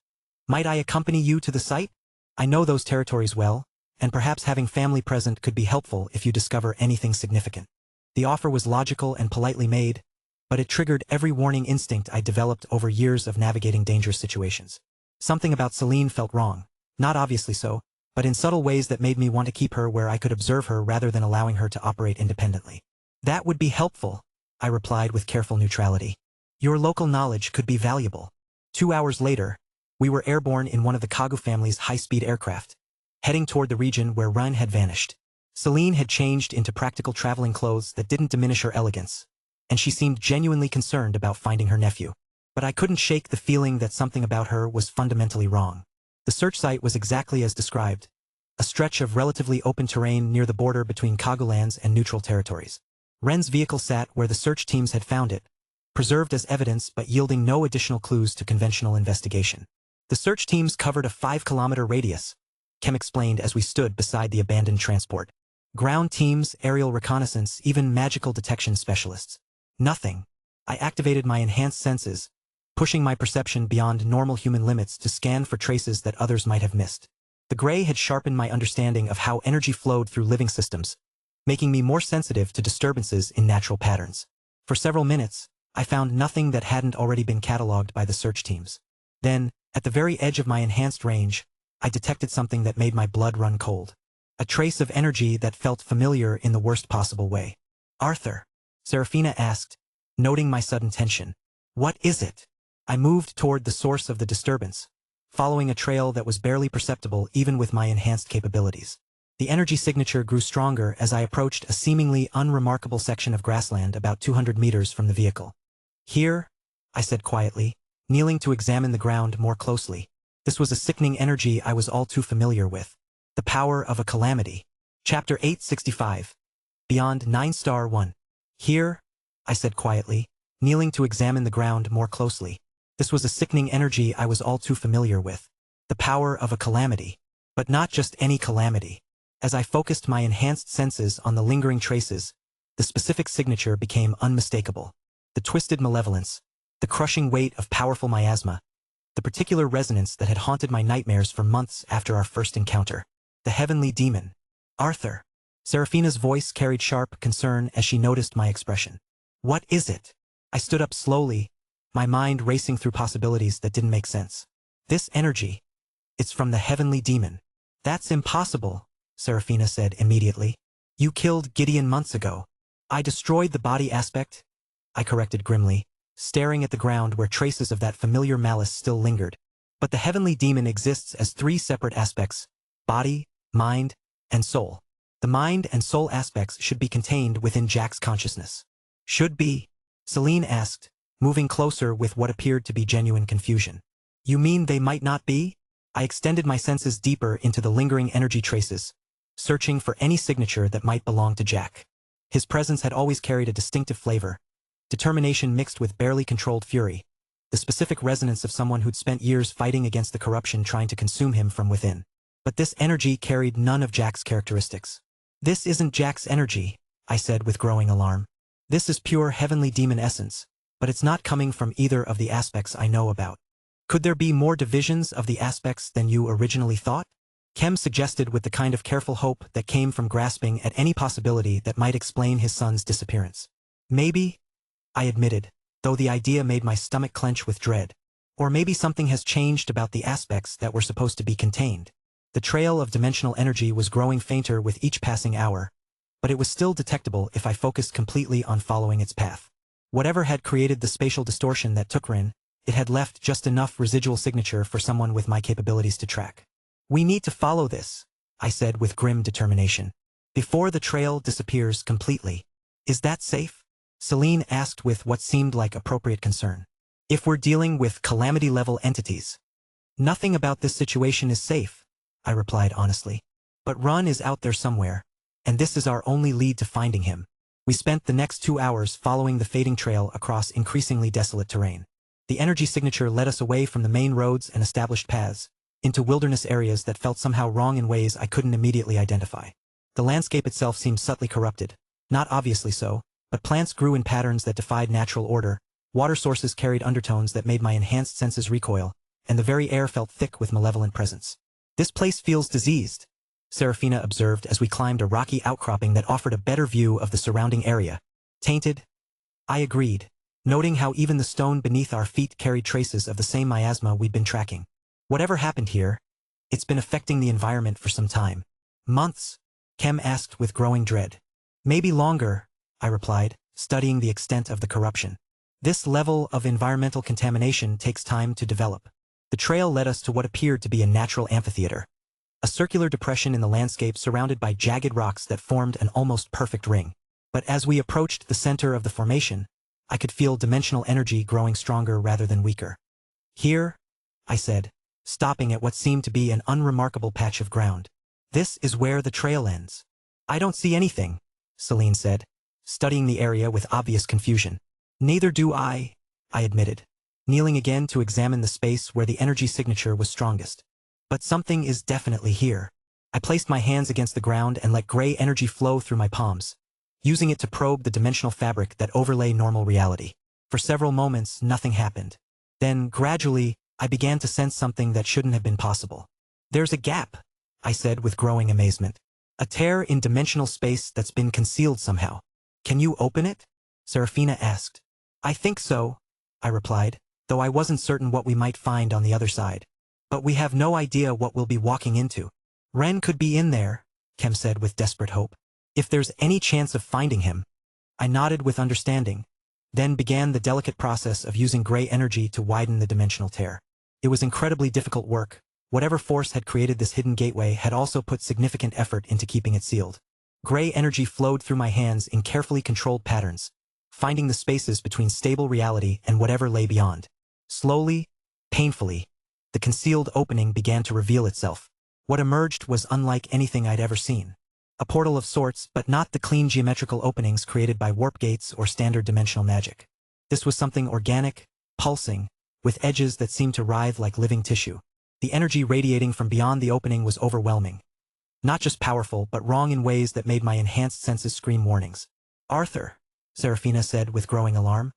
Might I accompany you to the site? I know those territories well, and perhaps having family present could be helpful if you discover anything significant. The offer was logical and politely made, but it triggered every warning instinct I developed over years of navigating dangerous situations. Something about Celine felt wrong, not obviously so, but in subtle ways that made me want to keep her where I could observe her rather than allowing her to operate independently. That would be helpful, I replied with careful neutrality. Your local knowledge could be valuable. 2 hours later, we were airborne in one of the Kagu family's high-speed aircraft, heading toward the region where Run had vanished. Celine had changed into practical traveling clothes that didn't diminish her elegance, and she seemed genuinely concerned about finding her nephew. But I couldn't shake the feeling that something about her was fundamentally wrong. The search site was exactly as described, a stretch of relatively open terrain near the border between Kagu lands and neutral territories. Ren's vehicle sat where the search teams had found it, preserved as evidence but yielding no additional clues to conventional investigation. The search teams covered a 5-kilometer radius, Kem explained as we stood beside the abandoned transport. Ground teams, aerial reconnaissance, even magical detection specialists. Nothing. I activated my enhanced senses, pushing my perception beyond normal human limits to scan for traces that others might have missed. The gray had sharpened my understanding of how energy flowed through living systems, making me more sensitive to disturbances in natural patterns. For several minutes, I found nothing that hadn't already been cataloged by the search teams. Then, at the very edge of my enhanced range, I detected something that made my blood run cold. A trace of energy that felt familiar in the worst possible way. Arthur, Serafina asked, noting my sudden tension. What is it? I moved toward the source of the disturbance, following a trail that was barely perceptible even with my enhanced capabilities. The energy signature grew stronger as I approached a seemingly unremarkable section of grassland about 200 meters from the vehicle. Here, I said quietly, kneeling to examine the ground more closely. This was a sickening energy I was all too familiar with. The power of a calamity. Chapter 865. Beyond 9-star 1. Here, I said quietly, kneeling to examine the ground more closely. This was a sickening energy I was all too familiar with. The power of a calamity. But not just any calamity. As I focused my enhanced senses on the lingering traces, the specific signature became unmistakable. The twisted malevolence, the crushing weight of powerful miasma, the particular resonance that had haunted my nightmares for months after our first encounter. The heavenly demon. Arthur. Seraphina's voice carried sharp concern as she noticed my expression. What is it? I stood up slowly, my mind racing through possibilities that didn't make sense. This energy. It's from the heavenly demon. That's impossible, Seraphina said immediately. You killed Gideon months ago. I destroyed the body aspect, I corrected grimly, staring at the ground where traces of that familiar malice still lingered. But the heavenly demon exists as 3 separate aspects: body, mind, and soul. The mind and soul aspects should be contained within Jack's consciousness. Should be? Celine asked, moving closer with what appeared to be genuine confusion. You mean they might not be? I extended my senses deeper into the lingering energy traces, searching for any signature that might belong to Jack. His presence had always carried a distinctive flavor, determination mixed with barely controlled fury, the specific resonance of someone who'd spent years fighting against the corruption trying to consume him from within. But this energy carried none of Jack's characteristics. This isn't Jack's energy, I said with growing alarm. This is pure heavenly demon essence, but it's not coming from either of the aspects I know about. Could there be more divisions of the aspects than you originally thought? Kem suggested with the kind of careful hope that came from grasping at any possibility that might explain his son's disappearance. Maybe, I admitted, though the idea made my stomach clench with dread. Or maybe something has changed about the aspects that were supposed to be contained. The trail of dimensional energy was growing fainter with each passing hour, but it was still detectable if I focused completely on following its path. Whatever had created the spatial distortion that took Rin, it had left just enough residual signature for someone with my capabilities to track. We need to follow this, I said with grim determination, before the trail disappears completely. Is that safe? Celine asked with what seemed like appropriate concern. If we're dealing with calamity-level entities. Nothing about this situation is safe, I replied honestly. But Run is out there somewhere, and this is our only lead to finding him. We spent the next 2 hours following the fading trail across increasingly desolate terrain. The energy signature led us away from the main roads and established paths, into wilderness areas that felt somehow wrong in ways I couldn't immediately identify. The landscape itself seemed subtly corrupted, not obviously so, but plants grew in patterns that defied natural order, water sources carried undertones that made my enhanced senses recoil, and the very air felt thick with malevolent presence. This place feels diseased, Seraphina observed as we climbed a rocky outcropping that offered a better view of the surrounding area. Tainted? I agreed, noting how even the stone beneath our feet carried traces of the same miasma we'd been tracking. Whatever happened here, it's been affecting the environment for some time. Months? Kem asked with growing dread. Maybe longer, I replied, studying the extent of the corruption. This level of environmental contamination takes time to develop. The trail led us to what appeared to be a natural amphitheater. A circular depression in the landscape surrounded by jagged rocks that formed an almost perfect ring. But as we approached the center of the formation, I could feel dimensional energy growing stronger rather than weaker. Here, I said, stopping at what seemed to be an unremarkable patch of ground. This is where the trail ends. I don't see anything, Celine said, studying the area with obvious confusion. Neither do I admitted, kneeling again to examine the space where the energy signature was strongest. But something is definitely here. I placed my hands against the ground and let gray energy flow through my palms, using it to probe the dimensional fabric that overlay normal reality. For several moments, nothing happened. Then, gradually, I began to sense something that shouldn't have been possible. There's a gap, I said with growing amazement. A tear in dimensional space that's been concealed somehow. Can you open it? Seraphina asked. I think so, I replied, though I wasn't certain what we might find on the other side. But we have no idea what we'll be walking into. Ren could be in there, Kem said with desperate hope. If there's any chance of finding him. I nodded with understanding, then began the delicate process of using gray energy to widen the dimensional tear. It was incredibly difficult work. Whatever force had created this hidden gateway had also put significant effort into keeping it sealed. Gray energy flowed through my hands in carefully controlled patterns, finding the spaces between stable reality and whatever lay beyond. Slowly, painfully, the concealed opening began to reveal itself. What emerged was unlike anything I'd ever seen. A portal of sorts, but not the clean geometrical openings created by warp gates or standard dimensional magic. This was something organic, pulsing, with edges that seemed to writhe like living tissue. The energy radiating from beyond the opening was overwhelming. Not just powerful, but wrong in ways that made my enhanced senses scream warnings. "Arthur," Seraphina said with growing alarm.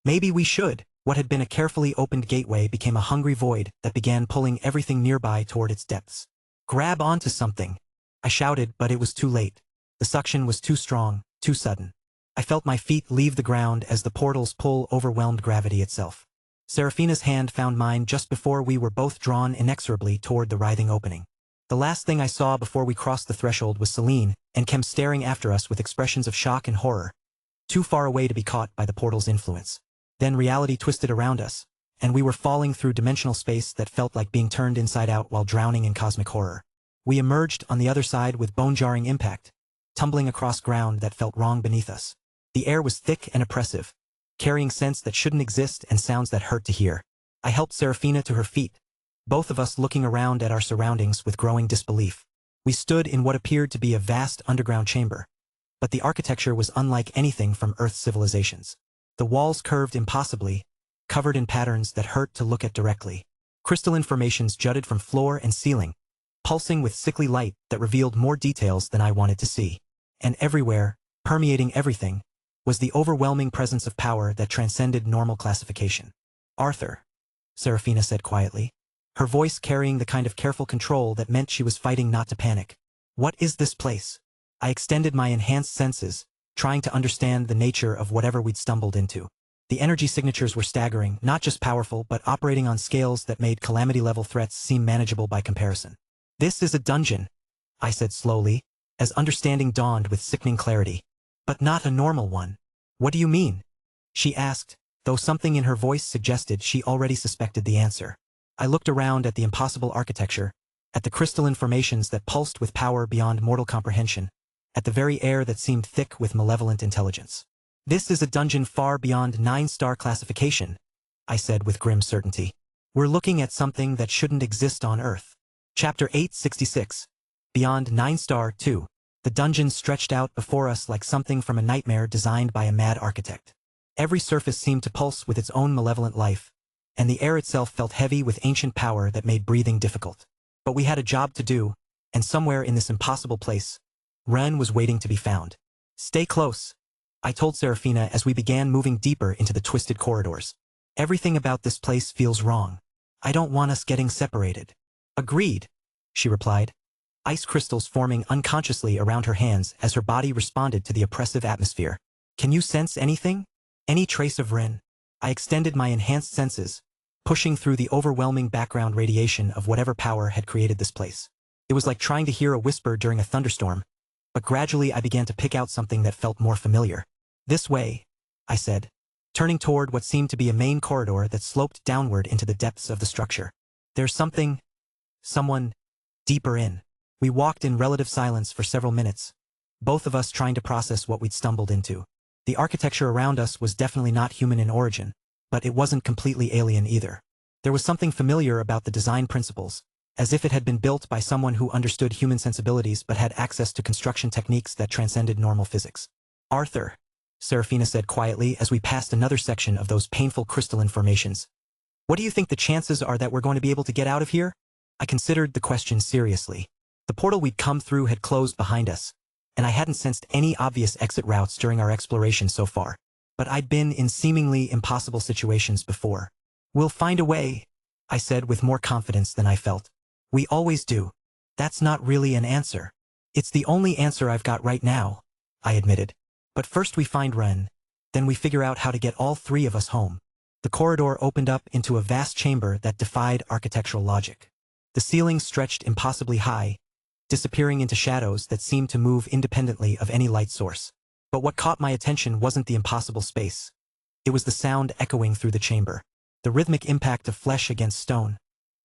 "Maybe we should." What had been a carefully opened gateway became a hungry void that began pulling everything nearby toward its depths. "Grab onto something," I shouted, but it was too late. The suction was too strong, too sudden. I felt my feet leave the ground as the portal's pull overwhelmed gravity itself. Seraphina's hand found mine just before we were both drawn inexorably toward the writhing opening. The last thing I saw before we crossed the threshold was Celine and Kem staring after us with expressions of shock and horror, too far away to be caught by the portal's influence. Then reality twisted around us, and we were falling through dimensional space that felt like being turned inside out while drowning in cosmic horror. We emerged on the other side with bone-jarring impact, tumbling across ground that felt wrong beneath us. The air was thick and oppressive, carrying scents that shouldn't exist and sounds that hurt to hear. I helped Seraphina to her feet, both of us looking around at our surroundings with growing disbelief. We stood in what appeared to be a vast underground chamber, but the architecture was unlike anything from Earth's civilizations. The walls curved impossibly, covered in patterns that hurt to look at directly. Crystalline formations jutted from floor and ceiling, pulsing with sickly light that revealed more details than I wanted to see. And everywhere, permeating everything, was the overwhelming presence of power that transcended normal classification. "Arthur," Seraphina said quietly, her voice carrying the kind of careful control that meant she was fighting not to panic. "What is this place?" I extended my enhanced senses, trying to understand the nature of whatever we'd stumbled into. The energy signatures were staggering, not just powerful, but operating on scales that made calamity-level threats seem manageable by comparison. "This is a dungeon," I said slowly, as understanding dawned with sickening clarity. "But not a normal one." "What do you mean?" she asked, though something in her voice suggested she already suspected the answer. I looked around at the impossible architecture, at the crystalline formations that pulsed with power beyond mortal comprehension, at the very air that seemed thick with malevolent intelligence. "This is a dungeon far beyond 9-star classification," I said with grim certainty. "We're looking at something that shouldn't exist on Earth." Chapter 866. Beyond 9-star 2. The dungeon stretched out before us like something from a nightmare designed by a mad architect. Every surface seemed to pulse with its own malevolent life, and the air itself felt heavy with ancient power that made breathing difficult. But we had a job to do, and somewhere in this impossible place, Ren was waiting to be found. "Stay close," I told Seraphina as we began moving deeper into the twisted corridors. "Everything about this place feels wrong. I don't want us getting separated." "Agreed," she replied, ice crystals forming unconsciously around her hands as her body responded to the oppressive atmosphere. "Can you sense anything? Any trace of Ren?" I extended my enhanced senses, pushing through the overwhelming background radiation of whatever power had created this place. It was like trying to hear a whisper during a thunderstorm, but gradually I began to pick out something that felt more familiar. "This way," I said, turning toward what seemed to be a main corridor that sloped downward into the depths of the structure. "There's someone, deeper in." We walked in relative silence for several minutes, both of us trying to process what we'd stumbled into. The architecture around us was definitely not human in origin, but it wasn't completely alien either. There was something familiar about the design principles, as if it had been built by someone who understood human sensibilities but had access to construction techniques that transcended normal physics. "Arthur," Seraphina said quietly as we passed another section of those painful crystalline formations. "What do you think the chances are that we're going to be able to get out of here?" I considered the question seriously. The portal we'd come through had closed behind us, and I hadn't sensed any obvious exit routes during our exploration so far. But I'd been in seemingly impossible situations before. "We'll find a way," I said with more confidence than I felt. "We always do." "That's not really an answer." "It's the only answer I've got right now," I admitted. "But first we find Ren, then we figure out how to get all three of us home." The corridor opened up into a vast chamber that defied architectural logic. The ceiling stretched impossibly high, disappearing into shadows that seemed to move independently of any light source. But what caught my attention wasn't the impossible space. It was the sound echoing through the chamber, the rhythmic impact of flesh against stone,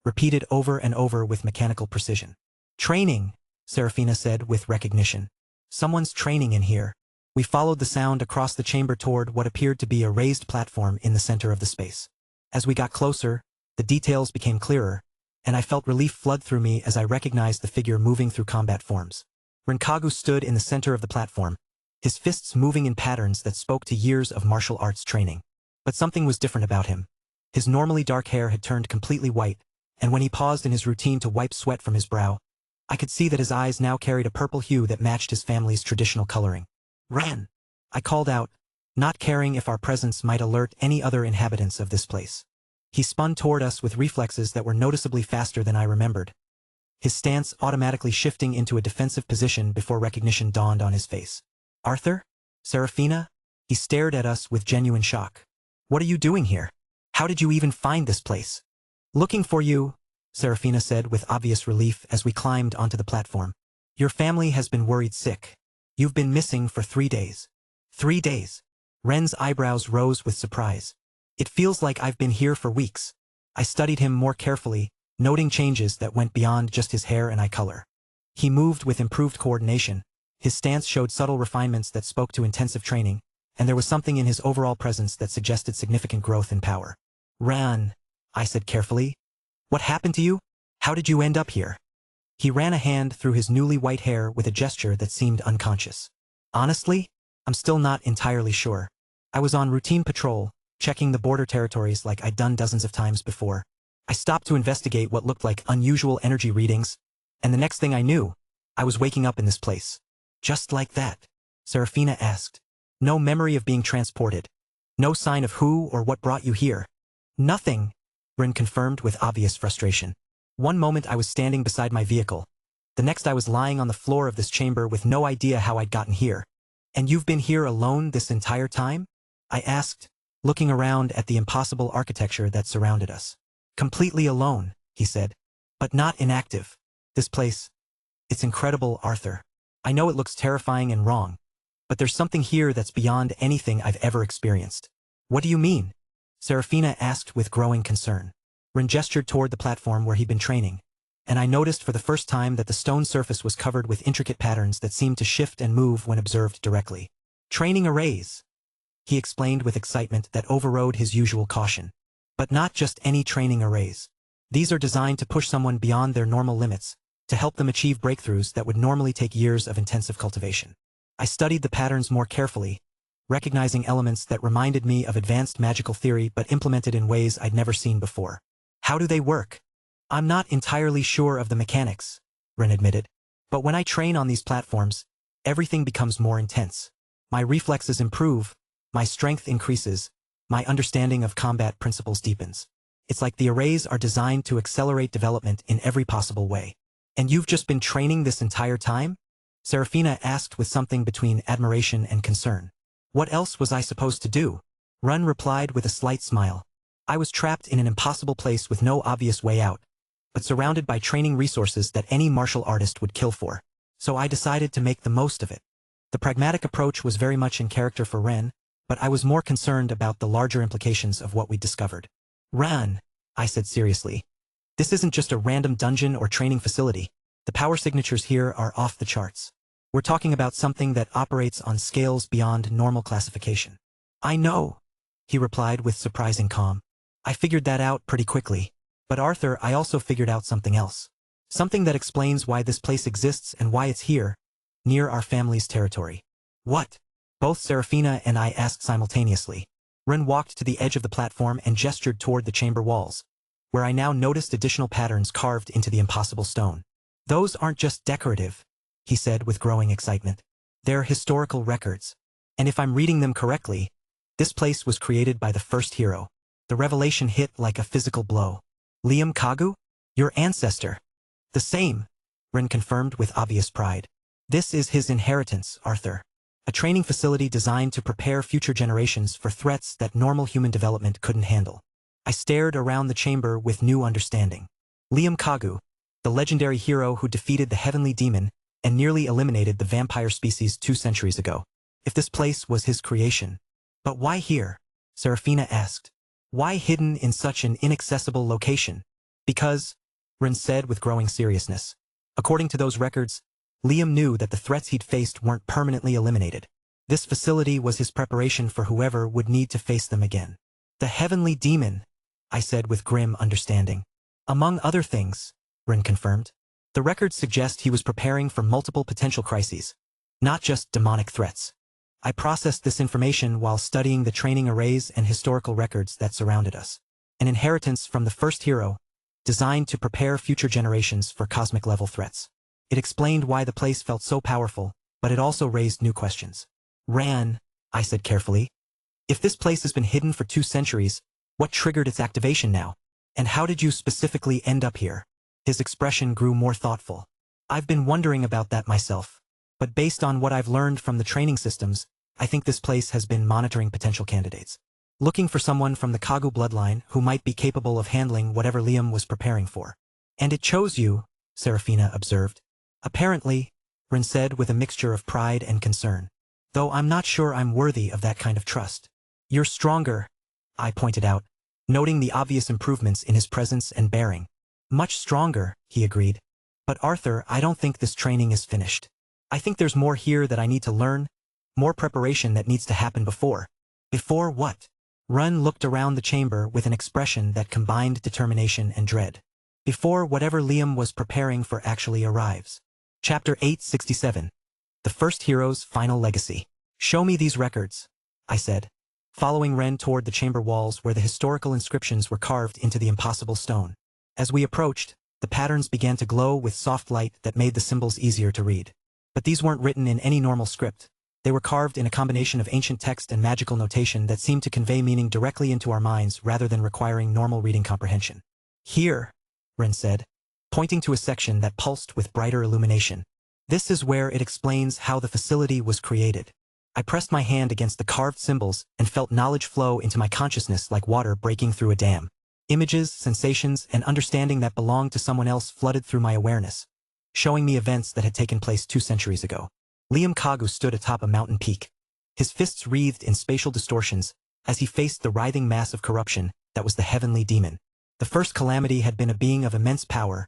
repeated over and over with mechanical precision. "Training," Seraphina said with recognition. "Someone's training in here." We followed the sound across the chamber toward what appeared to be a raised platform in the center of the space. As we got closer, the details became clearer, and I felt relief flood through me as I recognized the figure moving through combat forms. Renkagu stood in the center of the platform, his fists moving in patterns that spoke to years of martial arts training. But something was different about him. His normally dark hair had turned completely white, and when he paused in his routine to wipe sweat from his brow, I could see that his eyes now carried a purple hue that matched his family's traditional coloring. "Ran!" I called out, not caring if our presence might alert any other inhabitants of this place. He spun toward us with reflexes that were noticeably faster than I remembered, his stance automatically shifting into a defensive position before recognition dawned on his face. "Arthur? Serafina?" He stared at us with genuine shock. "What are you doing here? How did you even find this place?" "Looking for you," Serafina said with obvious relief as we climbed onto the platform. "Your family has been worried sick. You've been missing for 3 days." 3 days. Ren's eyebrows rose with surprise. "It feels like I've been here for weeks." I studied him more carefully, noting changes that went beyond just his hair and eye color. He moved with improved coordination, his stance showed subtle refinements that spoke to intensive training, and there was something in his overall presence that suggested significant growth in power. "Ran," I said carefully. "What happened to you? How did you end up here?" He ran a hand through his newly white hair with a gesture that seemed unconscious. "Honestly, I'm still not entirely sure. I was on routine patrol, checking the border territories like I'd done dozens of times before. I stopped to investigate what looked like unusual energy readings, and the next thing I knew, I was waking up in this place." "Just like that?" Serafina asked. "No memory of being transported? No sign of who or what brought you here?" "Nothing," Rin confirmed with obvious frustration. "One moment I was standing beside my vehicle. The next I was lying on the floor of this chamber with no idea how I'd gotten here." "And you've been here alone this entire time?" I asked, looking around at the impossible architecture that surrounded us. "Completely alone," he said. "But not inactive. This place, it's incredible, Arthur. I know it looks terrifying and wrong, but there's something here that's beyond anything I've ever experienced." "What do you mean?" Serafina asked with growing concern. Rin gestured toward the platform where he'd been training, and I noticed for the first time that the stone surface was covered with intricate patterns that seemed to shift and move when observed directly. "Training arrays," he explained with excitement that overrode his usual caution. "But not just any training arrays. These are designed to push someone beyond their normal limits, to help them achieve breakthroughs that would normally take years of intensive cultivation." I studied the patterns more carefully, recognizing elements that reminded me of advanced magical theory but implemented in ways I'd never seen before. "How do they work?" "I'm not entirely sure of the mechanics," Rin admitted. "But when I train on these platforms, everything becomes more intense. My reflexes improve, my strength increases, my understanding of combat principles deepens. It's like the arrays are designed to accelerate development in every possible way." "And you've just been training this entire time?" Serafina asked with something between admiration and concern. "What else was I supposed to do?" Run replied with a slight smile. "I was trapped in an impossible place with no obvious way out, but surrounded by training resources that any martial artist would kill for. So I decided to make the most of it." The pragmatic approach was very much in character for Ren, but I was more concerned about the larger implications of what we'd discovered. "Ran," I said seriously. "This isn't just a random dungeon or training facility. The power signatures here are off the charts. We're talking about something that operates on scales beyond normal classification." "I know," he replied with surprising calm. "I figured that out pretty quickly. But Arthur, I also figured out something else. Something that explains why this place exists and why it's here, near our family's territory." "What?" both Serafina and I asked simultaneously. Ren walked to the edge of the platform and gestured toward the chamber walls, where I now noticed additional patterns carved into the impossible stone. "Those aren't just decorative," he said with growing excitement. "They're historical records. And if I'm reading them correctly, this place was created by the first hero." The revelation hit like a physical blow. "Liam Kagu? Your ancestor?" "The same," Ren confirmed with obvious pride. "This is his inheritance, Arthur. A training facility designed to prepare future generations for threats that normal human development couldn't handle." I stared around the chamber with new understanding. Liam Kagu, the legendary hero who defeated the heavenly demon and nearly eliminated the vampire species 2 centuries ago. If this place was his creation. "But why here?" Serafina asked. "Why hidden in such an inaccessible location?" "Because," Rin said with growing seriousness, "according to those records, Liam knew that the threats he'd faced weren't permanently eliminated. This facility was his preparation for whoever would need to face them again." "The heavenly demon," I said with grim understanding. Among other things, Rin confirmed. The records suggest he was preparing for multiple potential crises, not just demonic threats. I processed this information while studying the training arrays and historical records that surrounded us. An inheritance from the first hero, designed to prepare future generations for cosmic-level threats. It explained why the place felt so powerful, but it also raised new questions. Ran, I said carefully. If this place has been hidden for 2 centuries, what triggered its activation now? And how did you specifically end up here? His expression grew more thoughtful. I've been wondering about that myself. But based on what I've learned from the training systems, I think this place has been monitoring potential candidates. Looking for someone from the Kagu bloodline who might be capable of handling whatever Liam was preparing for. And it chose you, Serafina observed. Apparently, Rin said with a mixture of pride and concern. Though I'm not sure I'm worthy of that kind of trust. You're stronger, I pointed out, noting the obvious improvements in his presence and bearing. Much stronger, he agreed. But Arthur, I don't think this training is finished. I think there's more here that I need to learn, more preparation that needs to happen before. Before what? Run looked around the chamber with an expression that combined determination and dread. Before whatever Liam was preparing for actually arrives. Chapter 867. The First Hero's Final Legacy. Show me these records, I said, following Ren toward the chamber walls where the historical inscriptions were carved into the impossible stone. As we approached, the patterns began to glow with soft light that made the symbols easier to read. But these weren't written in any normal script. They were carved in a combination of ancient text and magical notation that seemed to convey meaning directly into our minds rather than requiring normal reading comprehension. Here, Ren said, pointing to a section that pulsed with brighter illumination. This is where it explains how the facility was created. I pressed my hand against the carved symbols and felt knowledge flow into my consciousness like water breaking through a dam. Images, sensations, and understanding that belonged to someone else flooded through my awareness, showing me events that had taken place 2 centuries ago. Liam Kagu stood atop a mountain peak, his fists wreathed in spatial distortions as he faced the writhing mass of corruption that was the heavenly demon. The first calamity had been a being of immense power,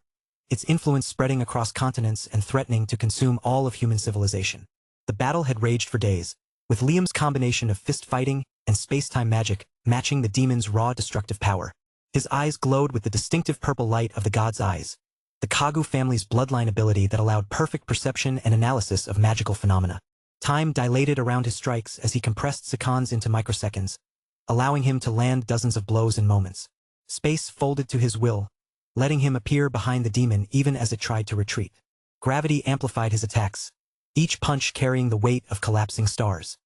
its influence spreading across continents and threatening to consume all of human civilization. The battle had raged for days, with Liam's combination of fist-fighting and space-time magic matching the demon's raw destructive power. His eyes glowed with the distinctive purple light of the god's eyes, the Kagu family's bloodline ability that allowed perfect perception and analysis of magical phenomena. Time dilated around his strikes as he compressed seconds into microseconds, allowing him to land dozens of blows in moments. Space folded to his will, letting him appear behind the demon even as it tried to retreat. Gravity amplified his attacks, each punch carrying the weight of collapsing stars.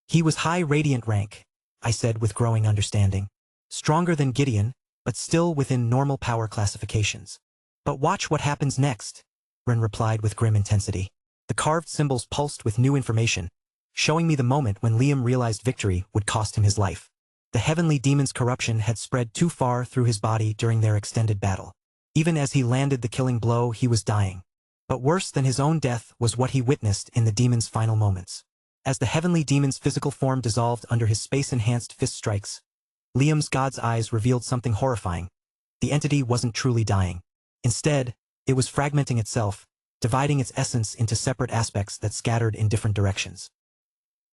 He was high radiant rank, I said with growing understanding. Stronger than Gideon, but still within normal power classifications. But watch what happens next, Ren replied with grim intensity. The carved symbols pulsed with new information, showing me the moment when Liam realized victory would cost him his life. The heavenly demon's corruption had spread too far through his body during their extended battle. Even as he landed the killing blow, he was dying. But worse than his own death was what he witnessed in the demon's final moments. As the heavenly demon's physical form dissolved under his space-enhanced fist strikes, Liam's god's eyes revealed something horrifying. The entity wasn't truly dying. Instead, it was fragmenting itself, dividing its essence into separate aspects that scattered in different directions.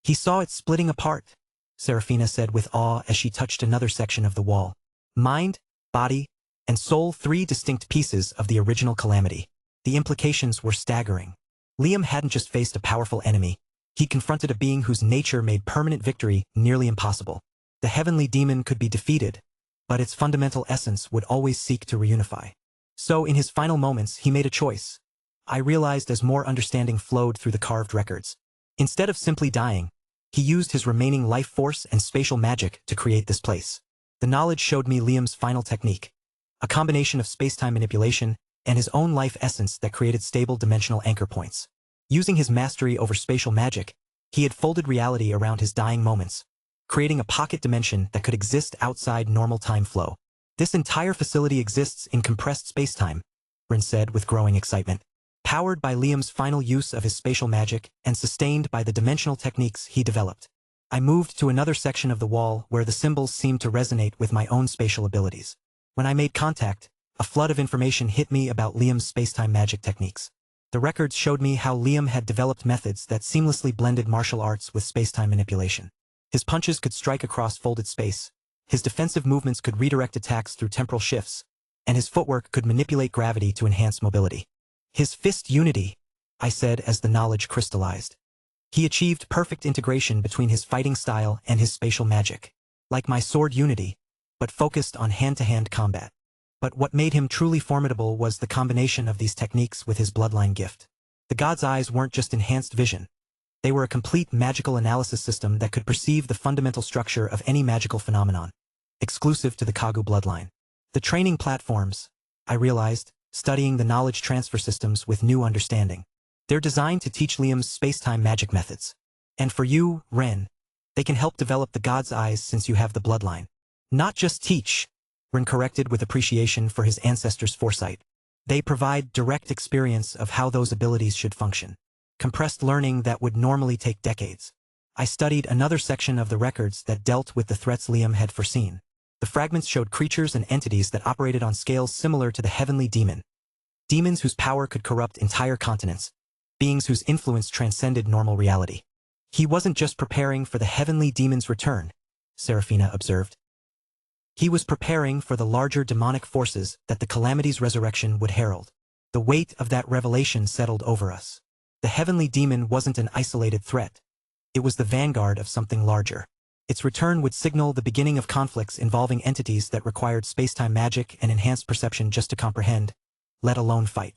He saw it splitting apart, Serafina said with awe as she touched another section of the wall. Mind, body, and soul, 3 distinct pieces of the original calamity. The implications were staggering. Liam hadn't just faced a powerful enemy. He confronted a being whose nature made permanent victory nearly impossible. The heavenly demon could be defeated, but its fundamental essence would always seek to reunify. So in his final moments, he made a choice. I realized as more understanding flowed through the carved records. Instead of simply dying, he used his remaining life force and spatial magic to create this place. The knowledge showed me Liam's final technique, a combination of space-time manipulation and his own life essence that created stable dimensional anchor points. Using his mastery over spatial magic, he had folded reality around his dying moments, creating a pocket dimension that could exist outside normal time flow. This entire facility exists in compressed space-time, Rin said with growing excitement. Powered by Liam's final use of his spatial magic and sustained by the dimensional techniques he developed. I moved to another section of the wall where the symbols seemed to resonate with my own spatial abilities. When I made contact, a flood of information hit me about Liam's spacetime magic techniques. The records showed me how Liam had developed methods that seamlessly blended martial arts with spacetime manipulation. His punches could strike across folded space, His defensive movements could redirect attacks through temporal shifts, and his footwork could manipulate gravity to enhance mobility. His fist unity, I said as the knowledge crystallized. He achieved perfect integration between his fighting style and his spatial magic. Like my sword unity, but focused on hand-to-hand combat. But what made him truly formidable was the combination of these techniques with his bloodline gift. The god's eyes weren't just enhanced vision. They were a complete magical analysis system that could perceive the fundamental structure of any magical phenomenon, exclusive to the Kagu bloodline. The training platforms, I realized, studying the knowledge transfer systems with new understanding. They're designed to teach Liam's space-time magic methods. And for you, Ren, they can help develop the god's eyes since you have the bloodline. Not just teach, Ren corrected with appreciation for his ancestors' foresight. They provide direct experience of how those abilities should function. Compressed learning that would normally take decades. I studied another section of the records that dealt with the threats Liam had foreseen. The fragments showed creatures and entities that operated on scales similar to the heavenly demon. Demons whose power could corrupt entire continents. Beings whose influence transcended normal reality. He wasn't just preparing for the heavenly demon's return, Seraphina observed. He was preparing for the larger demonic forces that the calamity's resurrection would herald. The weight of that revelation settled over us. The heavenly demon wasn't an isolated threat. It was the vanguard of something larger. Its return would signal the beginning of conflicts involving entities that required space-time magic and enhanced perception just to comprehend, let alone fight.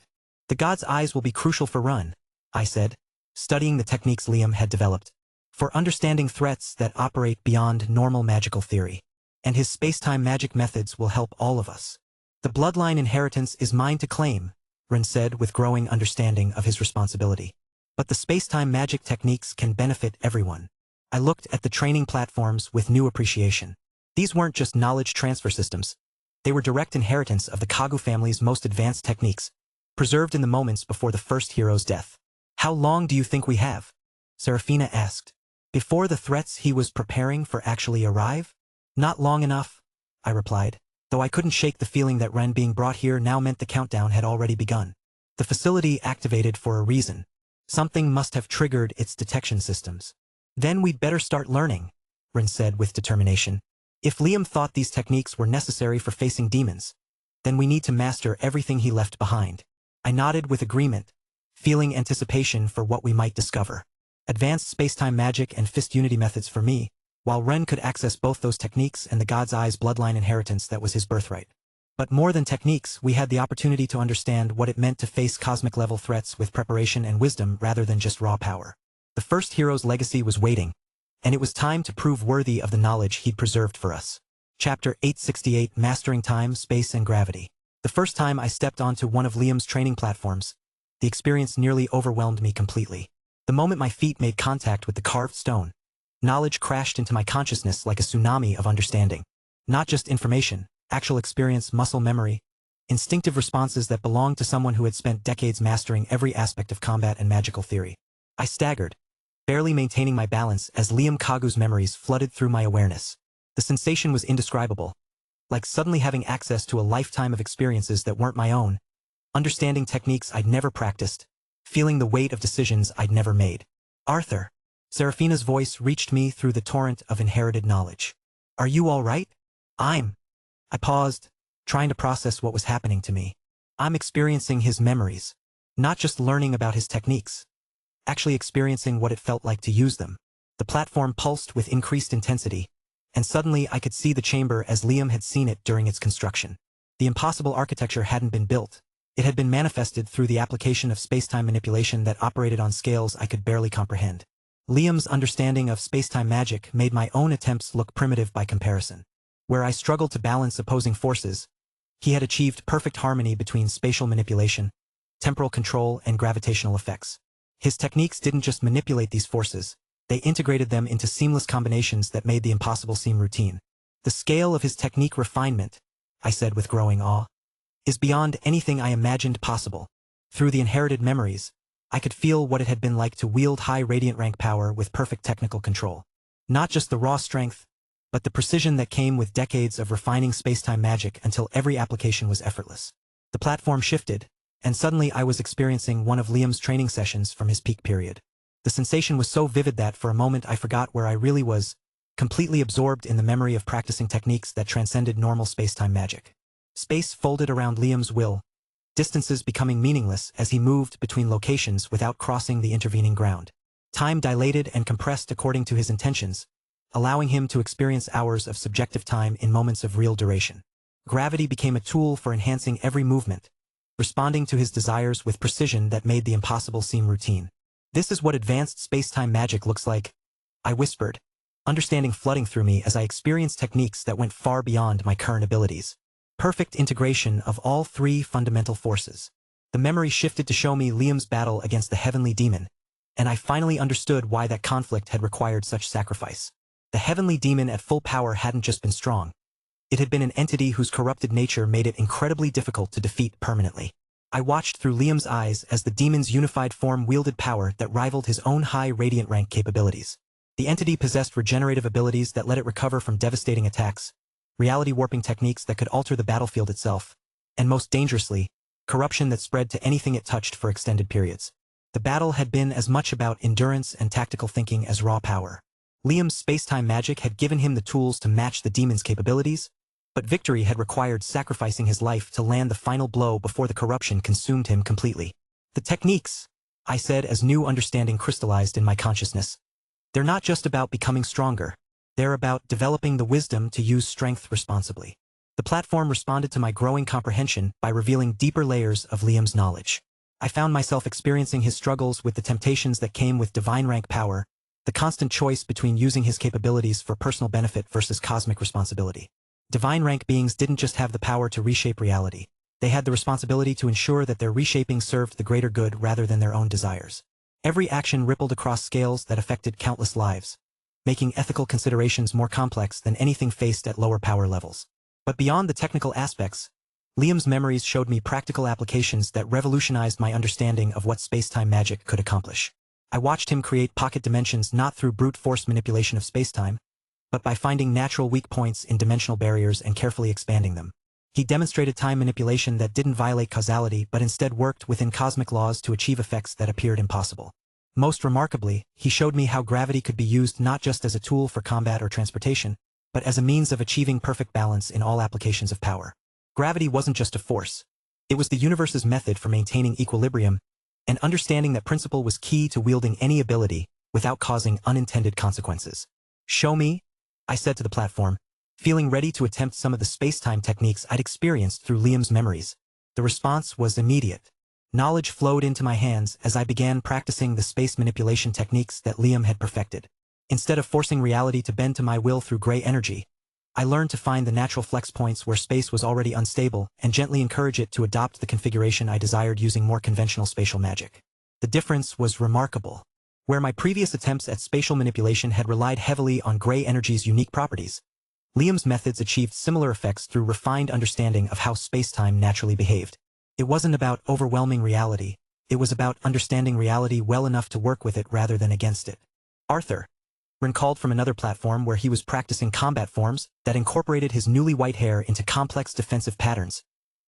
The god's eyes will be crucial for Run, I said, studying the techniques Liam had developed, for understanding threats that operate beyond normal magical theory. And his space-time magic methods will help all of us. The bloodline inheritance is mine to claim, Ren said with growing understanding of his responsibility. But the space-time magic techniques can benefit everyone. I looked at the training platforms with new appreciation. These weren't just knowledge transfer systems. They were direct inheritance of the Kagu family's most advanced techniques, preserved in the moments before the first hero's death. How long do you think we have? Seraphina asked. Before the threats he was preparing for actually arrive? Not long enough, I replied, though I couldn't shake the feeling that Ren being brought here now meant the countdown had already begun. The facility activated for a reason. Something must have triggered its detection systems. Then we'd better start learning, Ren said with determination. If Liam thought these techniques were necessary for facing demons, then we need to master everything he left behind. I nodded with agreement, feeling anticipation for what we might discover. Advanced space-time magic and fist unity methods for me, while Ren could access both those techniques and the god's eyes bloodline inheritance that was his birthright. But more than techniques, we had the opportunity to understand what it meant to face cosmic-level threats with preparation and wisdom rather than just raw power. The first hero's legacy was waiting, and it was time to prove worthy of the knowledge he'd preserved for us. Chapter 868, Mastering Time, Space and Gravity. The first time I stepped onto one of Liam's training platforms, the experience nearly overwhelmed me completely. The moment my feet made contact with the carved stone, knowledge crashed into my consciousness like a tsunami of understanding. Not just information, actual experience, muscle memory, instinctive responses that belonged to someone who had spent decades mastering every aspect of combat and magical theory. I staggered, barely maintaining my balance as Liam Kagu's memories flooded through my awareness. The sensation was indescribable, like suddenly having access to a lifetime of experiences that weren't my own, understanding techniques I'd never practiced, feeling the weight of decisions I'd never made. Arthur. Seraphina's voice reached me through the torrent of inherited knowledge. Are you all right? I paused, trying to process what was happening to me. I'm experiencing his memories, not just learning about his techniques, actually experiencing what it felt like to use them. The platform pulsed with increased intensity, and suddenly I could see the chamber as Liam had seen it during its construction. The impossible architecture hadn't been built. It had been manifested through the application of space-time manipulation that operated on scales I could barely comprehend. Liam's understanding of space-time magic made my own attempts look primitive by comparison. Where I struggled to balance opposing forces, he had achieved perfect harmony between spatial manipulation, temporal control, and gravitational effects. His techniques didn't just manipulate these forces, they integrated them into seamless combinations that made the impossible seem routine. The scale of his technique refinement, I said with growing awe, is beyond anything I imagined possible. Through the inherited memories, I could feel what it had been like to wield high radiant rank power with perfect technical control. Not just the raw strength, but the precision that came with decades of refining space-time magic until every application was effortless. The platform shifted, and suddenly I was experiencing one of Liam's training sessions from his peak period. The sensation was so vivid that for a moment I forgot where I really was, completely absorbed in the memory of practicing techniques that transcended normal space-time magic. Space folded around Liam's will, distances becoming meaningless as he moved between locations without crossing the intervening ground. Time dilated and compressed according to his intentions, allowing him to experience hours of subjective time in moments of real duration. Gravity became a tool for enhancing every movement, responding to his desires with precision that made the impossible seem routine. "This is what advanced space-time magic looks like," I whispered, understanding flooding through me as I experienced techniques that went far beyond my current abilities. Perfect integration of all three fundamental forces. The memory shifted to show me Liam's battle against the heavenly demon, and I finally understood why that conflict had required such sacrifice. The heavenly demon at full power hadn't just been strong. It had been an entity whose corrupted nature made it incredibly difficult to defeat permanently. I watched through Liam's eyes as the demon's unified form wielded power that rivaled his own high radiant rank capabilities. The entity possessed regenerative abilities that let it recover from devastating attacks, reality-warping techniques that could alter the battlefield itself, and most dangerously, corruption that spread to anything it touched for extended periods. The battle had been as much about endurance and tactical thinking as raw power. Liam's space-time magic had given him the tools to match the demon's capabilities, but victory had required sacrificing his life to land the final blow before the corruption consumed him completely. "The techniques," I said as new understanding crystallized in my consciousness. "They're not just about becoming stronger. They're about developing the wisdom to use strength responsibly." The platform responded to my growing comprehension by revealing deeper layers of Liam's knowledge. I found myself experiencing his struggles with the temptations that came with divine rank power, the constant choice between using his capabilities for personal benefit versus cosmic responsibility. Divine rank beings didn't just have the power to reshape reality. They had the responsibility to ensure that their reshaping served the greater good rather than their own desires. Every action rippled across scales that affected countless lives, making ethical considerations more complex than anything faced at lower power levels. But beyond the technical aspects, Liam's memories showed me practical applications that revolutionized my understanding of what space-time magic could accomplish. I watched him create pocket dimensions not through brute force manipulation of space-time, but by finding natural weak points in dimensional barriers and carefully expanding them. He demonstrated time manipulation that didn't violate causality but instead worked within cosmic laws to achieve effects that appeared impossible. Most remarkably, he showed me how gravity could be used not just as a tool for combat or transportation, but as a means of achieving perfect balance in all applications of power. Gravity wasn't just a force. It was the universe's method for maintaining equilibrium, and understanding that principle was key to wielding any ability without causing unintended consequences. "Show me," I said to the platform, feeling ready to attempt some of the space-time techniques I'd experienced through Liam's memories. The response was immediate. Knowledge flowed into my hands as I began practicing the space manipulation techniques that Liam had perfected. Instead of forcing reality to bend to my will through gray energy, I learned to find the natural flex points where space was already unstable and gently encourage it to adopt the configuration I desired using more conventional spatial magic. The difference was remarkable. Where my previous attempts at spatial manipulation had relied heavily on gray energy's unique properties, Liam's methods achieved similar effects through refined understanding of how space-time naturally behaved. It wasn't about overwhelming reality. It was about understanding reality well enough to work with it rather than against it. "Arthur," Ren called from another platform where he was practicing combat forms that incorporated his newly white hair into complex defensive patterns.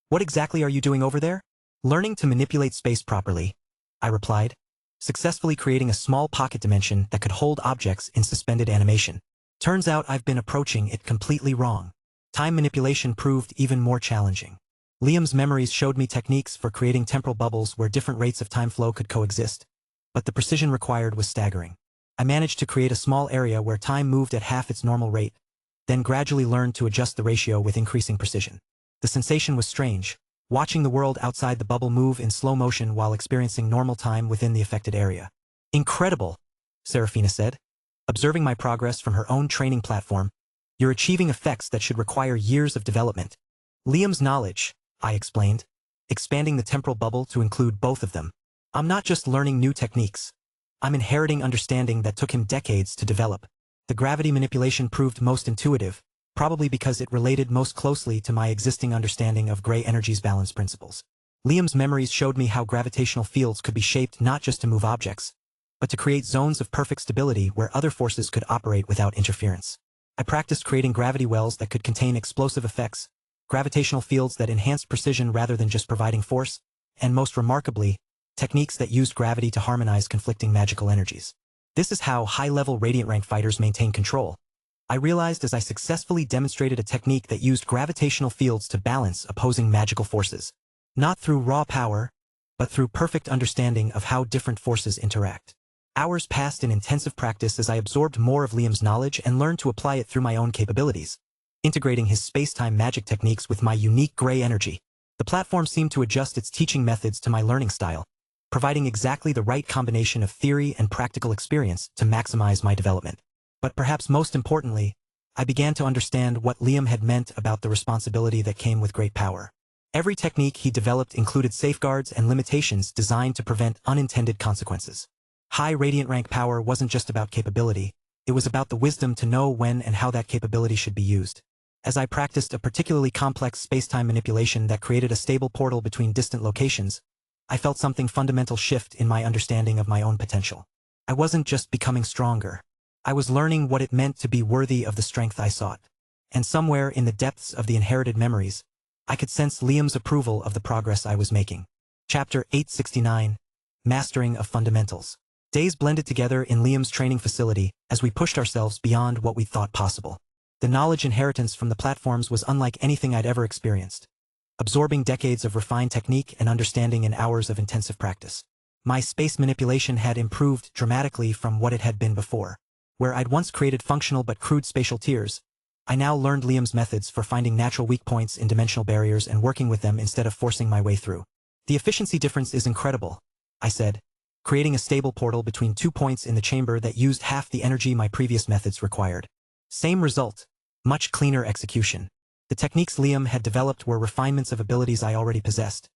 "What exactly are you doing over there?" "Learning to manipulate space properly," I replied, successfully creating a small pocket dimension that could hold objects in suspended animation. Turns out I've been approaching it completely wrong. Time manipulation proved even more challenging. Liam's memories showed me techniques for creating temporal bubbles where different rates of time flow could coexist, but the precision required was staggering. I managed to create a small area where time moved at half its normal rate, then gradually learned to adjust the ratio with increasing precision. The sensation was strange, watching the world outside the bubble move in slow motion while experiencing normal time within the affected area. "Incredible," Serafina said, observing my progress from her own training platform. "You're achieving effects that should require years of development." "Liam's knowledge," I explained, expanding the temporal bubble to include both of them. "I'm not just learning new techniques. I'm inheriting understanding that took him decades to develop." The gravity manipulation proved most intuitive, probably because it related most closely to my existing understanding of gray energy's balance principles. Liam's memories showed me how gravitational fields could be shaped not just to move objects, but to create zones of perfect stability where other forces could operate without interference. I practiced creating gravity wells that could contain explosive effects, gravitational fields that enhanced precision rather than just providing force, and most remarkably, techniques that used gravity to harmonize conflicting magical energies. This is how high-level radiant rank fighters maintain control. I realized as I successfully demonstrated a technique that used gravitational fields to balance opposing magical forces. Not through raw power, but through perfect understanding of how different forces interact. Hours passed in intensive practice as I absorbed more of Liam's knowledge and learned to apply it through my own capabilities, integrating his space-time magic techniques with my unique gray energy. The platform seemed to adjust its teaching methods to my learning style, providing exactly the right combination of theory and practical experience to maximize my development. But perhaps most importantly, I began to understand what Liam had meant about the responsibility that came with great power. Every technique he developed included safeguards and limitations designed to prevent unintended consequences. High Radiant rank power wasn't just about capability, it was about the wisdom to know when and how that capability should be used. As I practiced a particularly complex space-time manipulation that created a stable portal between distant locations, I felt something fundamental shift in my understanding of my own potential. I wasn't just becoming stronger. I was learning what it meant to be worthy of the strength I sought. And somewhere in the depths of the inherited memories, I could sense Liam's approval of the progress I was making. Chapter 869, Mastering of Fundamentals. Days blended together in Liam's training facility as we pushed ourselves beyond what we thought possible. The knowledge inheritance from the platforms was unlike anything I'd ever experienced, absorbing decades of refined technique and understanding in hours of intensive practice. My space manipulation had improved dramatically from what it had been before. Where I'd once created functional but crude spatial tiers, I now learned Liam's methods for finding natural weak points in dimensional barriers and working with them instead of forcing my way through. The efficiency difference is incredible, I said, creating a stable portal between 2 points in the chamber that used half the energy my previous methods required. Same result, much cleaner execution. The techniques Liam had developed were refinements of abilities I already possessed,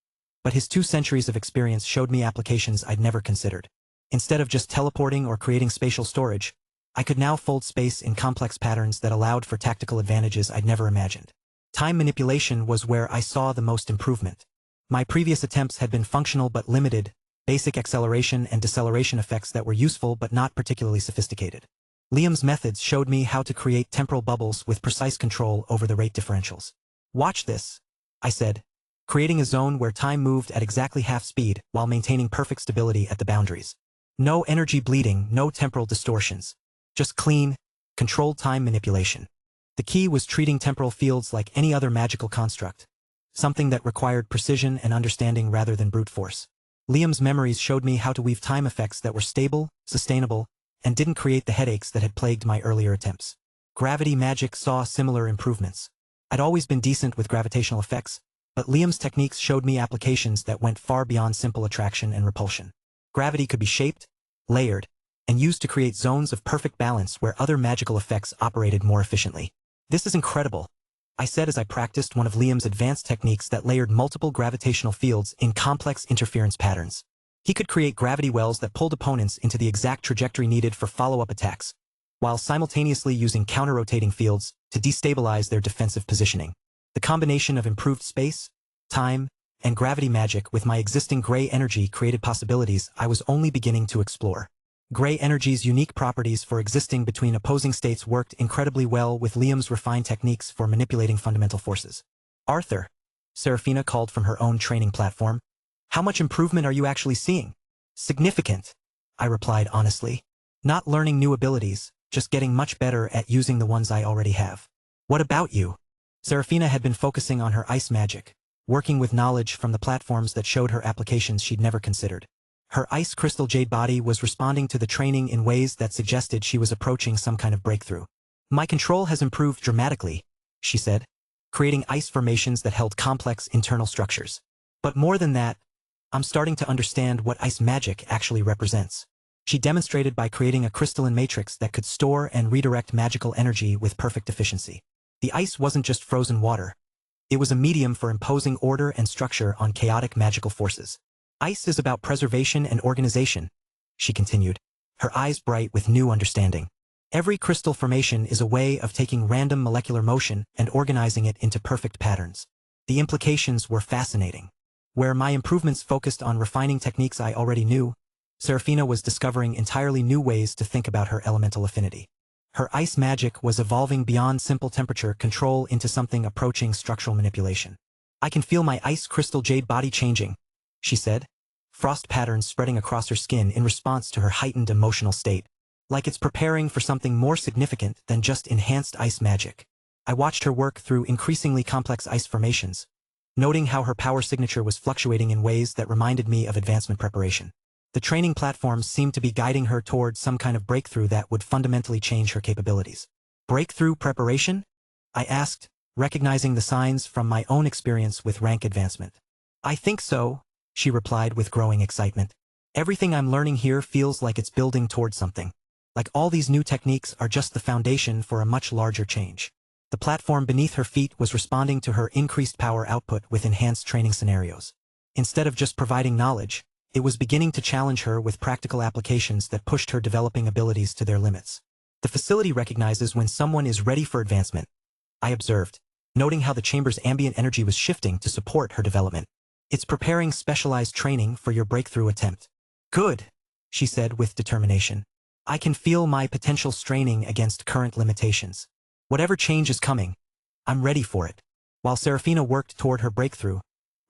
but his 2 centuries of experience showed me applications I'd never considered. Instead of just teleporting or creating spatial storage, I could now fold space in complex patterns that allowed for tactical advantages I'd never imagined. Time manipulation was where I saw the most improvement. My previous attempts had been functional but limited, basic acceleration and deceleration effects that were useful but not particularly sophisticated. Liam's methods showed me how to create temporal bubbles with precise control over the rate differentials. Watch this, I said, creating a zone where time moved at exactly half speed while maintaining perfect stability at the boundaries. No energy bleeding, no temporal distortions. Just clean, controlled time manipulation. The key was treating temporal fields like any other magical construct, something that required precision and understanding rather than brute force. Liam's memories showed me how to weave time effects that were stable, sustainable, and didn't create the headaches that had plagued my earlier attempts. Gravity magic saw similar improvements. I'd always been decent with gravitational effects, but Liam's techniques showed me applications that went far beyond simple attraction and repulsion. Gravity could be shaped, layered, and used to create zones of perfect balance where other magical effects operated more efficiently. This is incredible, I said as I practiced one of Liam's advanced techniques that layered multiple gravitational fields in complex interference patterns. He could create gravity wells that pulled opponents into the exact trajectory needed for follow-up attacks, while simultaneously using counter-rotating fields to destabilize their defensive positioning. The combination of improved space, time, and gravity magic with my existing gray energy created possibilities I was only beginning to explore. Gray energy's unique properties for existing between opposing states worked incredibly well with Liam's refined techniques for manipulating fundamental forces. Arthur, Serafina called from her own training platform, how much improvement are you actually seeing? Significant, I replied honestly. Not learning new abilities, just getting much better at using the ones I already have. What about you? Serafina had been focusing on her ice magic, working with knowledge from the platforms that showed her applications she'd never considered. Her ice crystal jade body was responding to the training in ways that suggested she was approaching some kind of breakthrough. My control has improved dramatically, she said, creating ice formations that held complex internal structures. But more than that, I'm starting to understand what ice magic actually represents. She demonstrated by creating a crystalline matrix that could store and redirect magical energy with perfect efficiency. The ice wasn't just frozen water. It was a medium for imposing order and structure on chaotic magical forces. Ice is about preservation and organization, she continued, her eyes bright with new understanding. Every crystal formation is a way of taking random molecular motion and organizing it into perfect patterns. The implications were fascinating. Where my improvements focused on refining techniques I already knew, Serafina was discovering entirely new ways to think about her elemental affinity. Her ice magic was evolving beyond simple temperature control into something approaching structural manipulation. I can feel my ice crystal jade body changing, she said, frost patterns spreading across her skin in response to her heightened emotional state. like it's preparing for something more significant than just enhanced ice magic. I watched her work through increasingly complex ice formations, noting how her power signature was fluctuating in ways that reminded me of advancement preparation. The training platforms seemed to be guiding her toward some kind of breakthrough that would fundamentally change her capabilities. Breakthrough preparation? I asked, recognizing the signs from my own experience with rank advancement. I think so, she replied with growing excitement. Everything I'm learning here feels like it's building toward something. Like all these new techniques are just the foundation for a much larger change. The platform beneath her feet was responding to her increased power output with enhanced training scenarios. Instead of just providing knowledge, it was beginning to challenge her with practical applications that pushed her developing abilities to their limits. The facility recognizes when someone is ready for advancement, I observed, noting how the chamber's ambient energy was shifting to support her development. It's preparing specialized training for your breakthrough attempt. Good, she said with determination. I can feel my potential straining against current limitations. Whatever change is coming, I'm ready for it. While Serafina worked toward her breakthrough,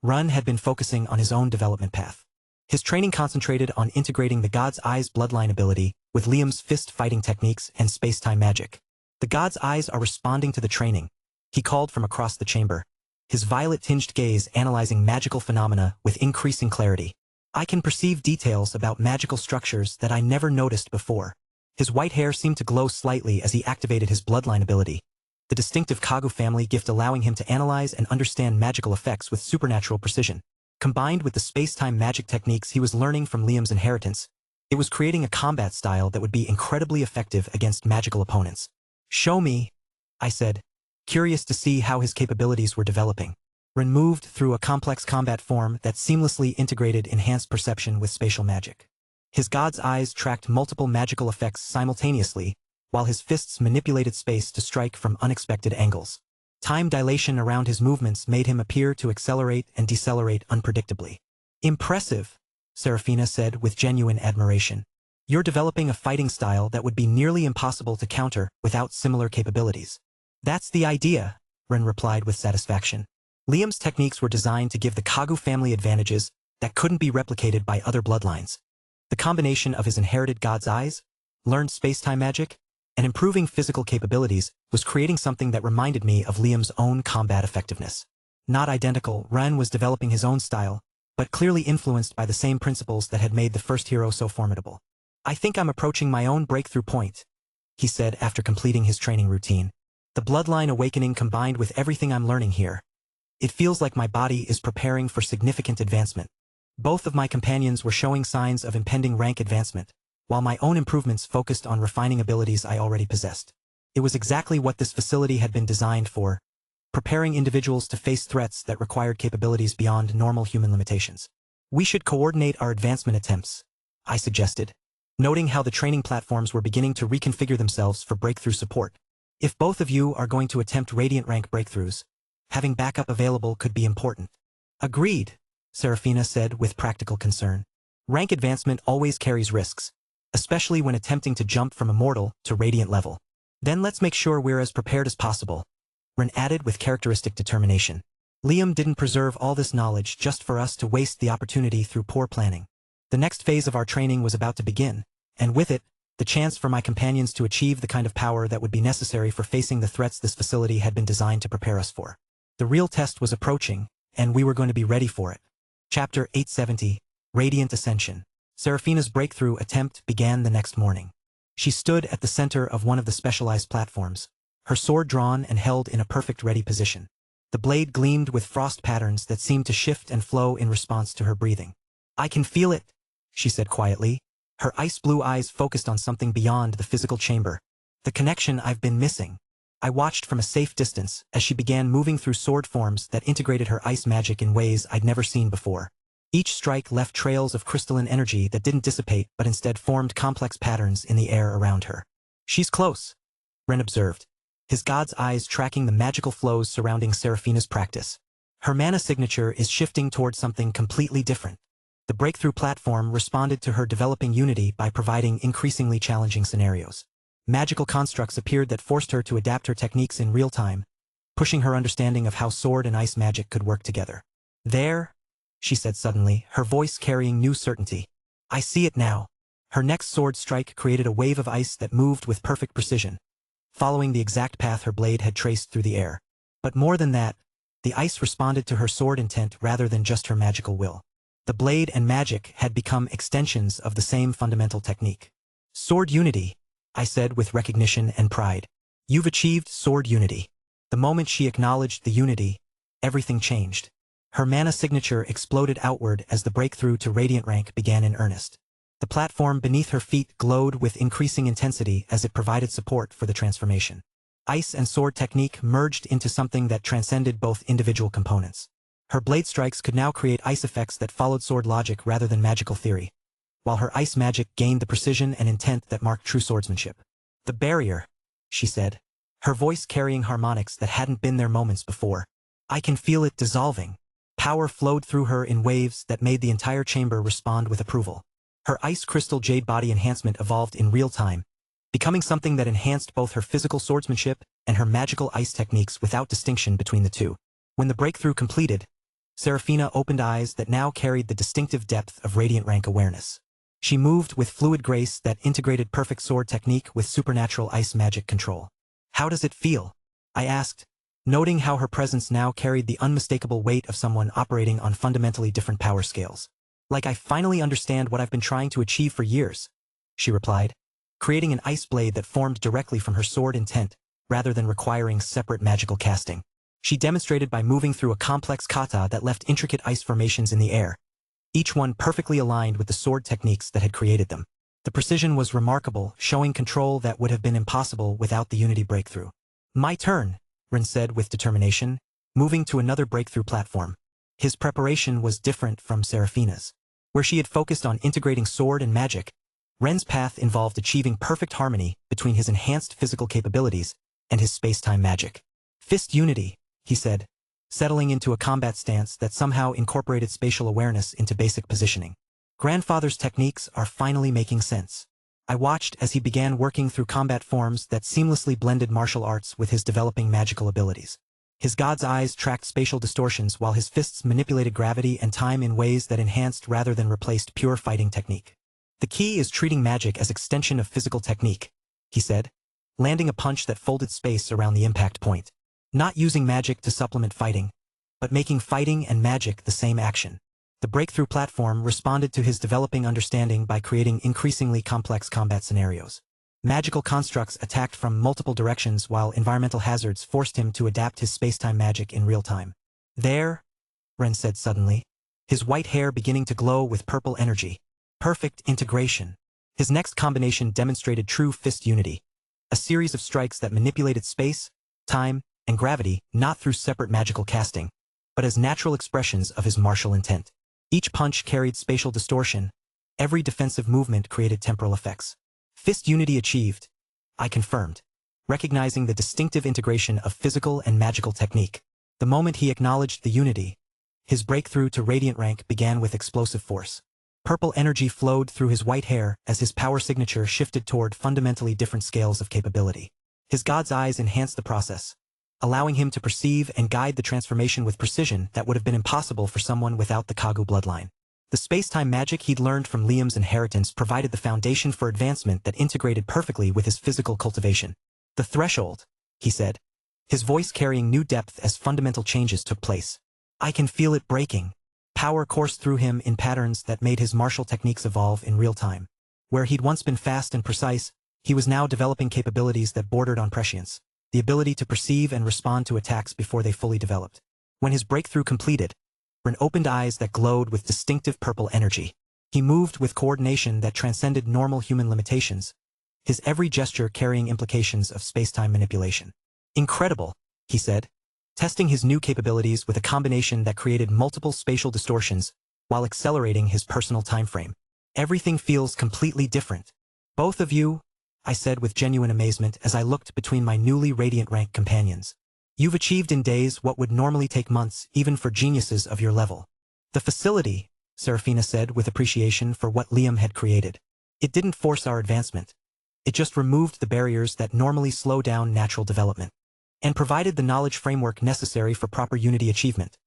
Run had been focusing on his own development path. His training concentrated on integrating the God's Eyes bloodline ability with Liam's fist fighting techniques and space-time magic. The God's Eyes are responding to the training, he called from across the chamber, his violet-tinged gaze analyzing magical phenomena with increasing clarity. I can perceive details about magical structures that I never noticed before. His white hair seemed to glow slightly as he activated his bloodline ability, the distinctive Kagu family gift allowing him to analyze and understand magical effects with supernatural precision. Combined with the space-time magic techniques he was learning from Liam's inheritance, it was creating a combat style that would be incredibly effective against magical opponents. Show me, I said, curious to see how his capabilities were developing. Ren moved through a complex combat form that seamlessly integrated enhanced perception with spatial magic. His God's Eyes tracked multiple magical effects simultaneously, while his fists manipulated space to strike from unexpected angles. Time dilation around his movements made him appear to accelerate and decelerate unpredictably. Impressive, Serafina said with genuine admiration. You're developing a fighting style that would be nearly impossible to counter without similar capabilities. That's the idea, Ren replied with satisfaction. Liam's techniques were designed to give the Kagu family advantages that couldn't be replicated by other bloodlines. The combination of his inherited God's Eyes, learned space-time magic, and improving physical capabilities was creating something that reminded me of Liam's own combat effectiveness. Not identical, Ren was developing his own style, but clearly influenced by the same principles that had made the first hero so formidable. I think I'm approaching my own breakthrough point, he said after completing his training routine. The bloodline awakening combined with everything I'm learning here. It feels like my body is preparing for significant advancement. Both of my companions were showing signs of impending rank advancement, while my own improvements focused on refining abilities I already possessed. It was exactly what this facility had been designed for, preparing individuals to face threats that required capabilities beyond normal human limitations. We should coordinate our advancement attempts, I suggested, noting how the training platforms were beginning to reconfigure themselves for breakthrough support. If both of you are going to attempt Radiant rank breakthroughs, having backup available could be important. Agreed, Serafina said with practical concern. Rank advancement always carries risks, especially when attempting to jump from Immortal to Radiant level. Then let's make sure we're as prepared as possible, Ren added with characteristic determination. Liam didn't preserve all this knowledge just for us to waste the opportunity through poor planning. The next phase of our training was about to begin, and with it, the chance for my companions to achieve the kind of power that would be necessary for facing the threats this facility had been designed to prepare us for. The real test was approaching, and we were going to be ready for it. Chapter 870, Radiant Ascension. Serafina's breakthrough attempt began the next morning. She stood at the center of one of the specialized platforms, her sword drawn and held in a perfect ready position. The blade gleamed with frost patterns that seemed to shift and flow in response to her breathing. I can feel it, she said quietly, her ice-blue eyes focused on something beyond the physical chamber. The connection I've been missing. I watched from a safe distance as she began moving through sword forms that integrated her ice magic in ways I'd never seen before. Each strike left trails of crystalline energy that didn't dissipate but instead formed complex patterns in the air around her. She's close, Ren observed, his God's Eyes tracking the magical flows surrounding Serafina's practice. Her mana signature is shifting toward something completely different. The breakthrough platform responded to her developing unity by providing increasingly challenging scenarios. Magical constructs appeared that forced her to adapt her techniques in real time, pushing her understanding of how sword and ice magic could work together. There, she said suddenly, her voice carrying new certainty. I see it now. Her next sword strike created a wave of ice that moved with perfect precision, following the exact path her blade had traced through the air. But more than that, the ice responded to her sword intent rather than just her magical will. The blade and magic had become extensions of the same fundamental technique. Sword unity, I said with recognition and pride. You've achieved sword unity. The moment she acknowledged the unity, everything changed. Her mana signature exploded outward as the breakthrough to Radiant rank began in earnest. The platform beneath her feet glowed with increasing intensity as it provided support for the transformation. Ice and sword technique merged into something that transcended both individual components. Her blade strikes could now create ice effects that followed sword logic rather than magical theory, while her ice magic gained the precision and intent that marked true swordsmanship. The barrier, she said, her voice carrying harmonics that hadn't been there moments before. I can feel it dissolving. Power flowed through her in waves that made the entire chamber respond with approval. Her ice crystal jade body enhancement evolved in real time, becoming something that enhanced both her physical swordsmanship and her magical ice techniques without distinction between the two. When the breakthrough completed, Seraphina opened eyes that now carried the distinctive depth of Radiant rank awareness. She moved with fluid grace that integrated perfect sword technique with supernatural ice magic control. How does it feel? I asked, noting how her presence now carried the unmistakable weight of someone operating on fundamentally different power scales. Like I finally understand what I've been trying to achieve for years, she replied, creating an ice blade that formed directly from her sword intent, rather than requiring separate magical casting. She demonstrated by moving through a complex kata that left intricate ice formations in the air, each one perfectly aligned with the sword techniques that had created them. The precision was remarkable, showing control that would have been impossible without the unity breakthrough. My turn, Ren said with determination, moving to another breakthrough platform. His preparation was different from Seraphina's. Where she had focused on integrating sword and magic, Ren's path involved achieving perfect harmony between his enhanced physical capabilities and his space-time magic. Fist unity, he said, settling into a combat stance that somehow incorporated spatial awareness into basic positioning. Grandfather's techniques are finally making sense. I watched as he began working through combat forms that seamlessly blended martial arts with his developing magical abilities. His god's eyes tracked spatial distortions while his fists manipulated gravity and time in ways that enhanced rather than replaced pure fighting technique. The key is treating magic as extension of physical technique, he said, landing a punch that folded space around the impact point. Not using magic to supplement fighting, but making fighting and magic the same action. The breakthrough platform responded to his developing understanding by creating increasingly complex combat scenarios. Magical constructs attacked from multiple directions while environmental hazards forced him to adapt his space-time magic in real time. There, Ren said suddenly, his white hair beginning to glow with purple energy. Perfect integration. His next combination demonstrated true fist unity, a series of strikes that manipulated space, time, and gravity not through separate magical casting, but as natural expressions of his martial intent. Each punch carried spatial distortion. Every defensive movement created temporal effects. Fist unity achieved, I confirmed, recognizing the distinctive integration of physical and magical technique. The moment he acknowledged the unity, his breakthrough to Radiant rank began with explosive force. Purple energy flowed through his white hair as his power signature shifted toward fundamentally different scales of capability. His god's eyes enhanced the process, allowing him to perceive and guide the transformation with precision that would have been impossible for someone without the Kagu bloodline. The space-time magic he'd learned from Liam's inheritance provided the foundation for advancement that integrated perfectly with his physical cultivation. The threshold, he said, his voice carrying new depth as fundamental changes took place. I can feel it breaking. Power coursed through him in patterns that made his martial techniques evolve in real time. Where he'd once been fast and precise, he was now developing capabilities that bordered on prescience, the ability to perceive and respond to attacks before they fully developed. When his breakthrough completed, Ren opened eyes that glowed with distinctive purple energy. He moved with coordination that transcended normal human limitations, his every gesture carrying implications of space-time manipulation. Incredible, he said, testing his new capabilities with a combination that created multiple spatial distortions while accelerating his personal time frame. Everything feels completely different. Both of you, I said with genuine amazement as I looked between my newly Radiant rank companions. You've achieved in days what would normally take months even for geniuses of your level. The facility, Seraphina said with appreciation for what Liam had created. It didn't force our advancement. It just removed the barriers that normally slow down natural development, and provided the knowledge framework necessary for proper unity achievement.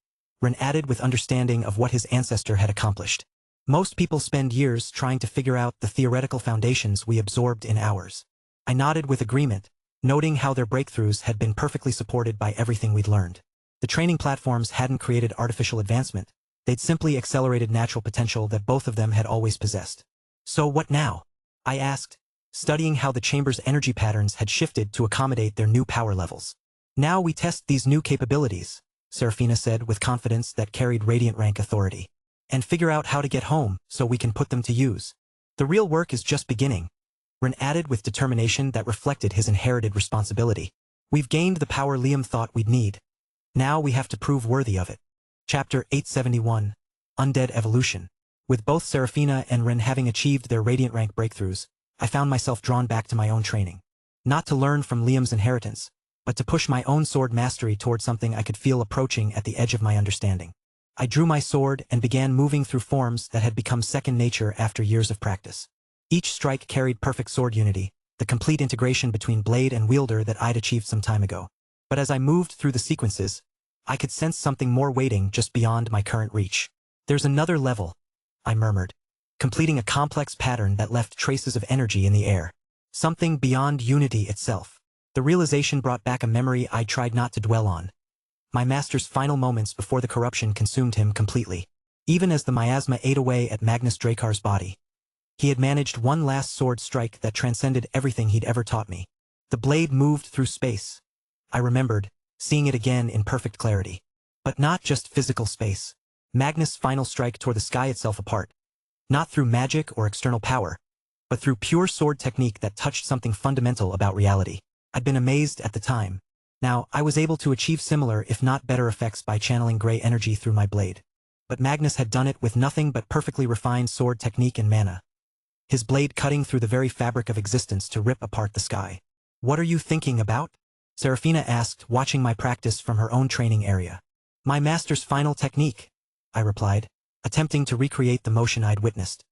Ren added with understanding of what his ancestor had accomplished. Most people spend years trying to figure out the theoretical foundations we absorbed in hours. I nodded with agreement, noting how their breakthroughs had been perfectly supported by everything we'd learned. The training platforms hadn't created artificial advancement, they'd simply accelerated natural potential that both of them had always possessed. So what now? I asked, studying how the chamber's energy patterns had shifted to accommodate their new power levels. Now we test these new capabilities, Serafina said with confidence that carried radiant rank authority. And figure out how to get home so we can put them to use. The real work is just beginning, Ren added with determination that reflected his inherited responsibility. We've gained the power Liam thought we'd need. Now we have to prove worthy of it. Chapter 871, Undead Evolution. With both Serafina and Ren having achieved their radiant rank breakthroughs, I found myself drawn back to my own training. Not to learn from Liam's inheritance, but to push my own sword mastery toward something I could feel approaching at the edge of my understanding. I drew my sword and began moving through forms that had become second nature after years of practice. Each strike carried perfect sword unity, the complete integration between blade and wielder that I'd achieved some time ago. But as I moved through the sequences, I could sense something more waiting just beyond my current reach. There's another level, I murmured, completing a complex pattern that left traces of energy in the air. Something beyond unity itself. The realization brought back a memory I tried not to dwell on. My master's final moments before the corruption consumed him completely. Even as the miasma ate away at Magnus Drakar's body, he had managed one last sword strike that transcended everything he'd ever taught me. The blade moved through space. I remembered, seeing it again in perfect clarity. But not just physical space. Magnus' final strike tore the sky itself apart. Not through magic or external power, but through pure sword technique that touched something fundamental about reality. I'd been amazed at the time. Now, I was able to achieve similar if not better effects by channeling gray energy through my blade. But Magnus had done it with nothing but perfectly refined sword technique and mana. His blade cutting through the very fabric of existence to rip apart the sky. What are you thinking about? Serafina asked, watching my practice from her own training area. My master's final technique, I replied, attempting to recreate the motion I'd witnessed.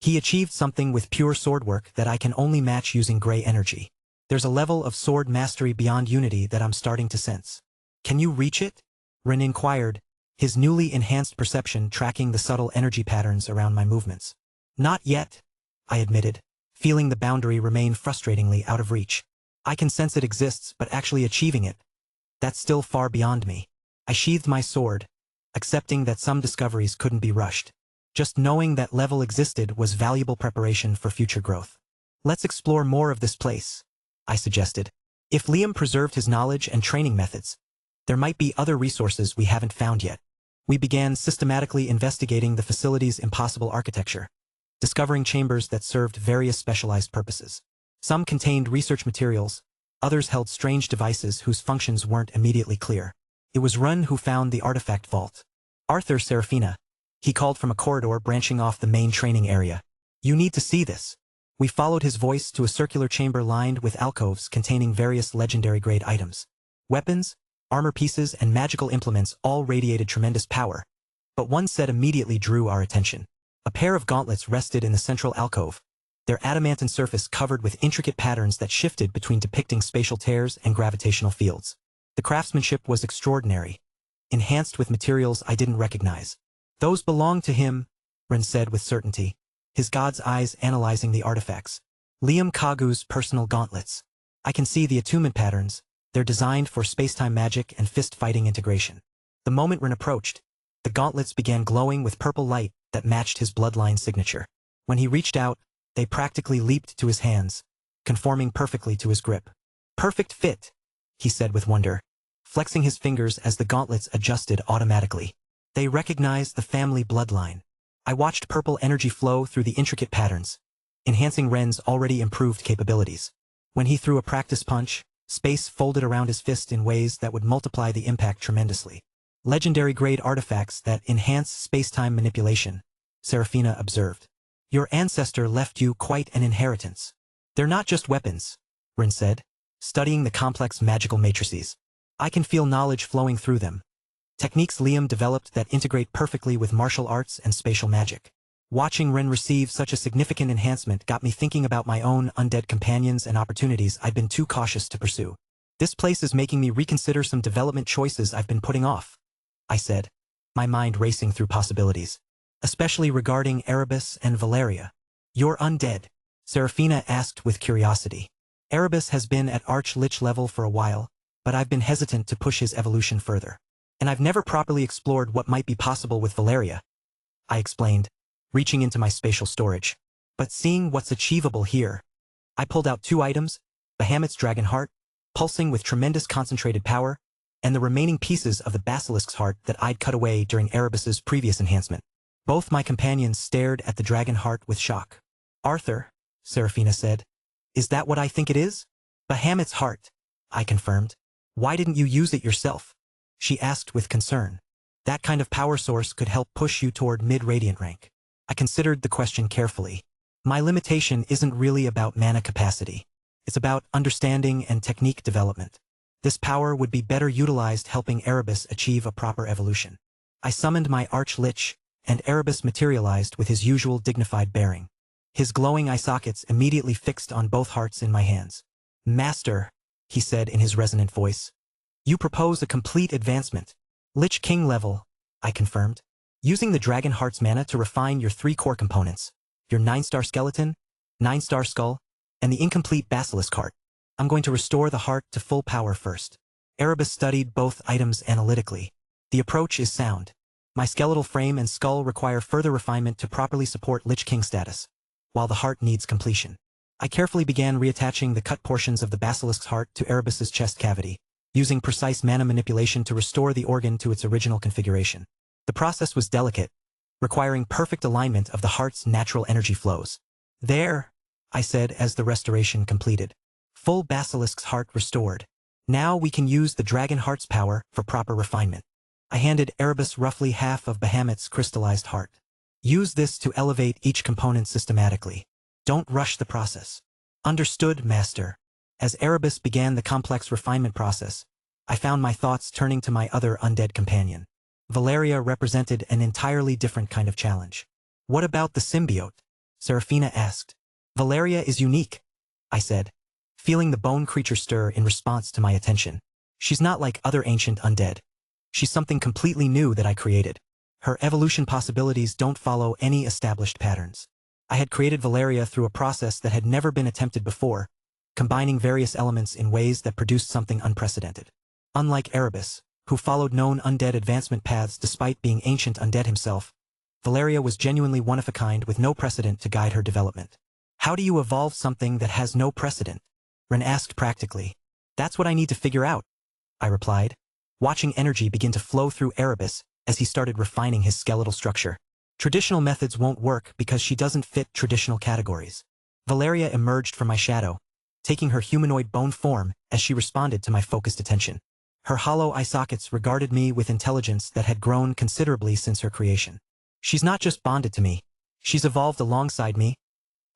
He achieved something with pure sword work that I can only match using gray energy. There's a level of sword mastery beyond unity that I'm starting to sense. Can you reach it? Ren inquired, his newly enhanced perception tracking the subtle energy patterns around my movements. Not yet, I admitted, feeling the boundary remain frustratingly out of reach. I can sense it exists, but actually achieving it, that's still far beyond me. I sheathed my sword, accepting that some discoveries couldn't be rushed. Just knowing that level existed was valuable preparation for future growth. Let's explore more of this place, I suggested. If Liam preserved his knowledge and training methods, there might be other resources we haven't found yet. We began systematically investigating the facility's impossible architecture, discovering chambers that served various specialized purposes. Some contained research materials, others held strange devices whose functions weren't immediately clear. It was Run who found the artifact vault. Arthur Serafina, he called from a corridor branching off the main training area. You need to see this. We followed his voice to a circular chamber lined with alcoves containing various legendary-grade items. Weapons, armor pieces, and magical implements all radiated tremendous power. But one set immediately drew our attention. A pair of gauntlets rested in the central alcove, their adamantine surface covered with intricate patterns that shifted between depicting spatial tears and gravitational fields. The craftsmanship was extraordinary, enhanced with materials I didn't recognize. Those belonged to him, Ren said with certainty, his god's eyes analyzing the artifacts. Liam Kagu's personal gauntlets. I can see the attunement patterns. They're designed for space-time magic and fist-fighting integration. The moment Ren approached, the gauntlets began glowing with purple light that matched his bloodline signature. When he reached out, they practically leaped to his hands, conforming perfectly to his grip. Perfect fit, he said with wonder, flexing his fingers as the gauntlets adjusted automatically. They recognized the family bloodline. I watched purple energy flow through the intricate patterns, enhancing Ren's already improved capabilities. When he threw a practice punch, space folded around his fist in ways that would multiply the impact tremendously. Legendary-grade artifacts that enhance space-time manipulation, Serafina observed. Your ancestor left you quite an inheritance. They're not just weapons, Ren said, studying the complex magical matrices. I can feel knowledge flowing through them. Techniques Liam developed that integrate perfectly with martial arts and spatial magic. Watching Ren receive such a significant enhancement got me thinking about my own undead companions and opportunities I'd been too cautious to pursue. This place is making me reconsider some development choices I've been putting off, I said, my mind racing through possibilities. especially regarding Erebus and Valeria. You're undead? Serafina asked with curiosity. Erebus has been at Arch-Lich level for a while, but I've been hesitant to push his evolution further. And I've never properly explored what might be possible with Valeria, I explained, reaching into my spatial storage. But seeing what's achievable here, I pulled out 2 items, Bahamut's Dragon Heart, pulsing with tremendous concentrated power, and the remaining pieces of the Basilisk's Heart that I'd cut away during Erebus's previous enhancement. Both my companions stared at the Dragon Heart with shock. Arthur, Serafina said, is that what I think it is? Bahamut's Heart, I confirmed. Why didn't you use it yourself? She asked with concern. That kind of power source could help push you toward mid-radiant rank. I considered the question carefully. My limitation isn't really about mana capacity. It's about understanding and technique development. This power would be better utilized helping Erebus achieve a proper evolution. I summoned my Arch-Lich, and Erebus materialized with his usual dignified bearing. His glowing eye sockets immediately fixed on both hearts in my hands. Master, he said in his resonant voice. You propose a complete advancement. Lich King level, I confirmed. Using the Dragon Heart's mana to refine your 3 core components, your 9-star skeleton, 9-star skull, and the incomplete Basilisk Heart. I'm going to restore the heart to full power first. Erebus studied both items analytically. The approach is sound. My skeletal frame and skull require further refinement to properly support Lich King status, while the heart needs completion. I carefully began reattaching the cut portions of the Basilisk's heart to Erebus's chest cavity, using precise mana manipulation to restore the organ to its original configuration. The process was delicate, requiring perfect alignment of the heart's natural energy flows. There, I said as the restoration completed. Full Basilisk's heart restored. Now we can use the Dragon Heart's power for proper refinement. I handed Erebus roughly half of Bahamut's crystallized heart. Use this to elevate each component systematically. Don't rush the process. Understood, Master. As Erebus began the complex refinement process, I found my thoughts turning to my other undead companion. Valeria represented an entirely different kind of challenge. What about the symbiote? Serafina asked. Valeria is unique, I said, feeling the bone creature stir in response to my attention. She's not like other ancient undead. She's something completely new that I created. Her evolution possibilities don't follow any established patterns. I had created Valeria through a process that had never been attempted before, combining various elements in ways that produced something unprecedented. Unlike Erebus, who followed known undead advancement paths despite being ancient undead himself, Valeria was genuinely one of a kind with no precedent to guide her development. How do you evolve something that has no precedent? Ren asked practically. That's what I need to figure out, I replied, watching energy begin to flow through Erebus as he started refining his skeletal structure. Traditional methods won't work because she doesn't fit traditional categories. Valeria emerged from my shadow, taking her humanoid bone form as she responded to my focused attention. Her hollow eye sockets regarded me with intelligence that had grown considerably since her creation. She's not just bonded to me, she's evolved alongside me,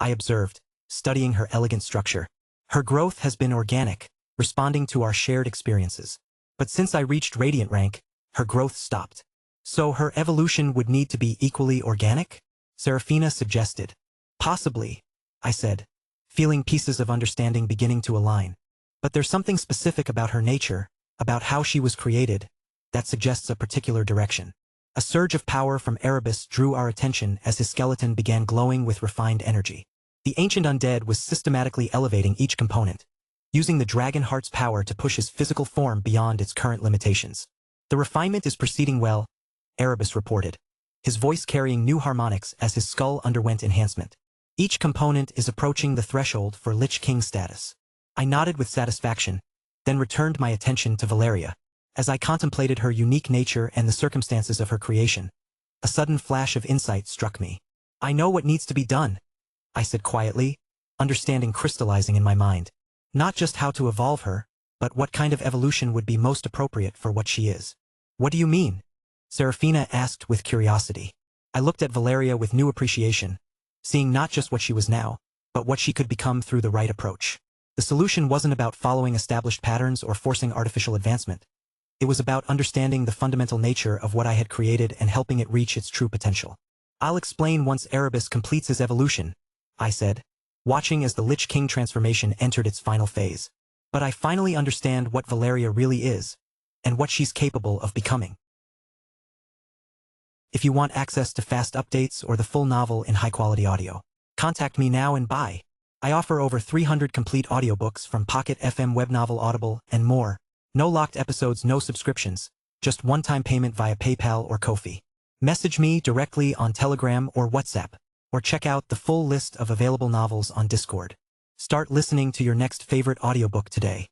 I observed, studying her elegant structure. Her growth has been organic, responding to our shared experiences. But since I reached Radiant rank, her growth stopped. So her evolution would need to be equally organic? Serafina suggested. Possibly, I said, feeling pieces of understanding beginning to align. But there's something specific about her nature, about how she was created, that suggests a particular direction. A surge of power from Erebus drew our attention as his skeleton began glowing with refined energy. The ancient undead was systematically elevating each component, using the Dragon Heart's power to push his physical form beyond its current limitations. The refinement is proceeding well, Erebus reported, his voice carrying new harmonics as his skull underwent enhancement. Each component is approaching the threshold for Lich King status. I nodded with satisfaction, then returned my attention to Valeria. As I contemplated her unique nature and the circumstances of her creation, a sudden flash of insight struck me. I know what needs to be done, I said quietly, understanding crystallizing in my mind. Not just how to evolve her, but what kind of evolution would be most appropriate for what she is. What do you mean? Serafina asked with curiosity. I looked at Valeria with new appreciation, seeing not just what she was now, but what she could become through the right approach. The solution wasn't about following established patterns or forcing artificial advancement. It was about understanding the fundamental nature of what I had created and helping it reach its true potential. I'll explain once Erebus completes his evolution, I said, watching as the Lich King transformation entered its final phase. But I finally understand what Valeria really is, and what she's capable of becoming. If you want access to fast updates or the full novel in high-quality audio, contact me now and buy. I offer over 300 complete audiobooks from Pocket FM, Webnovel, Audible, and more. No locked episodes, no subscriptions, just one-time payment via PayPal or Ko-fi. Message me directly on Telegram or WhatsApp, or check out the full list of available novels on Discord. Start listening to your next favorite audiobook today.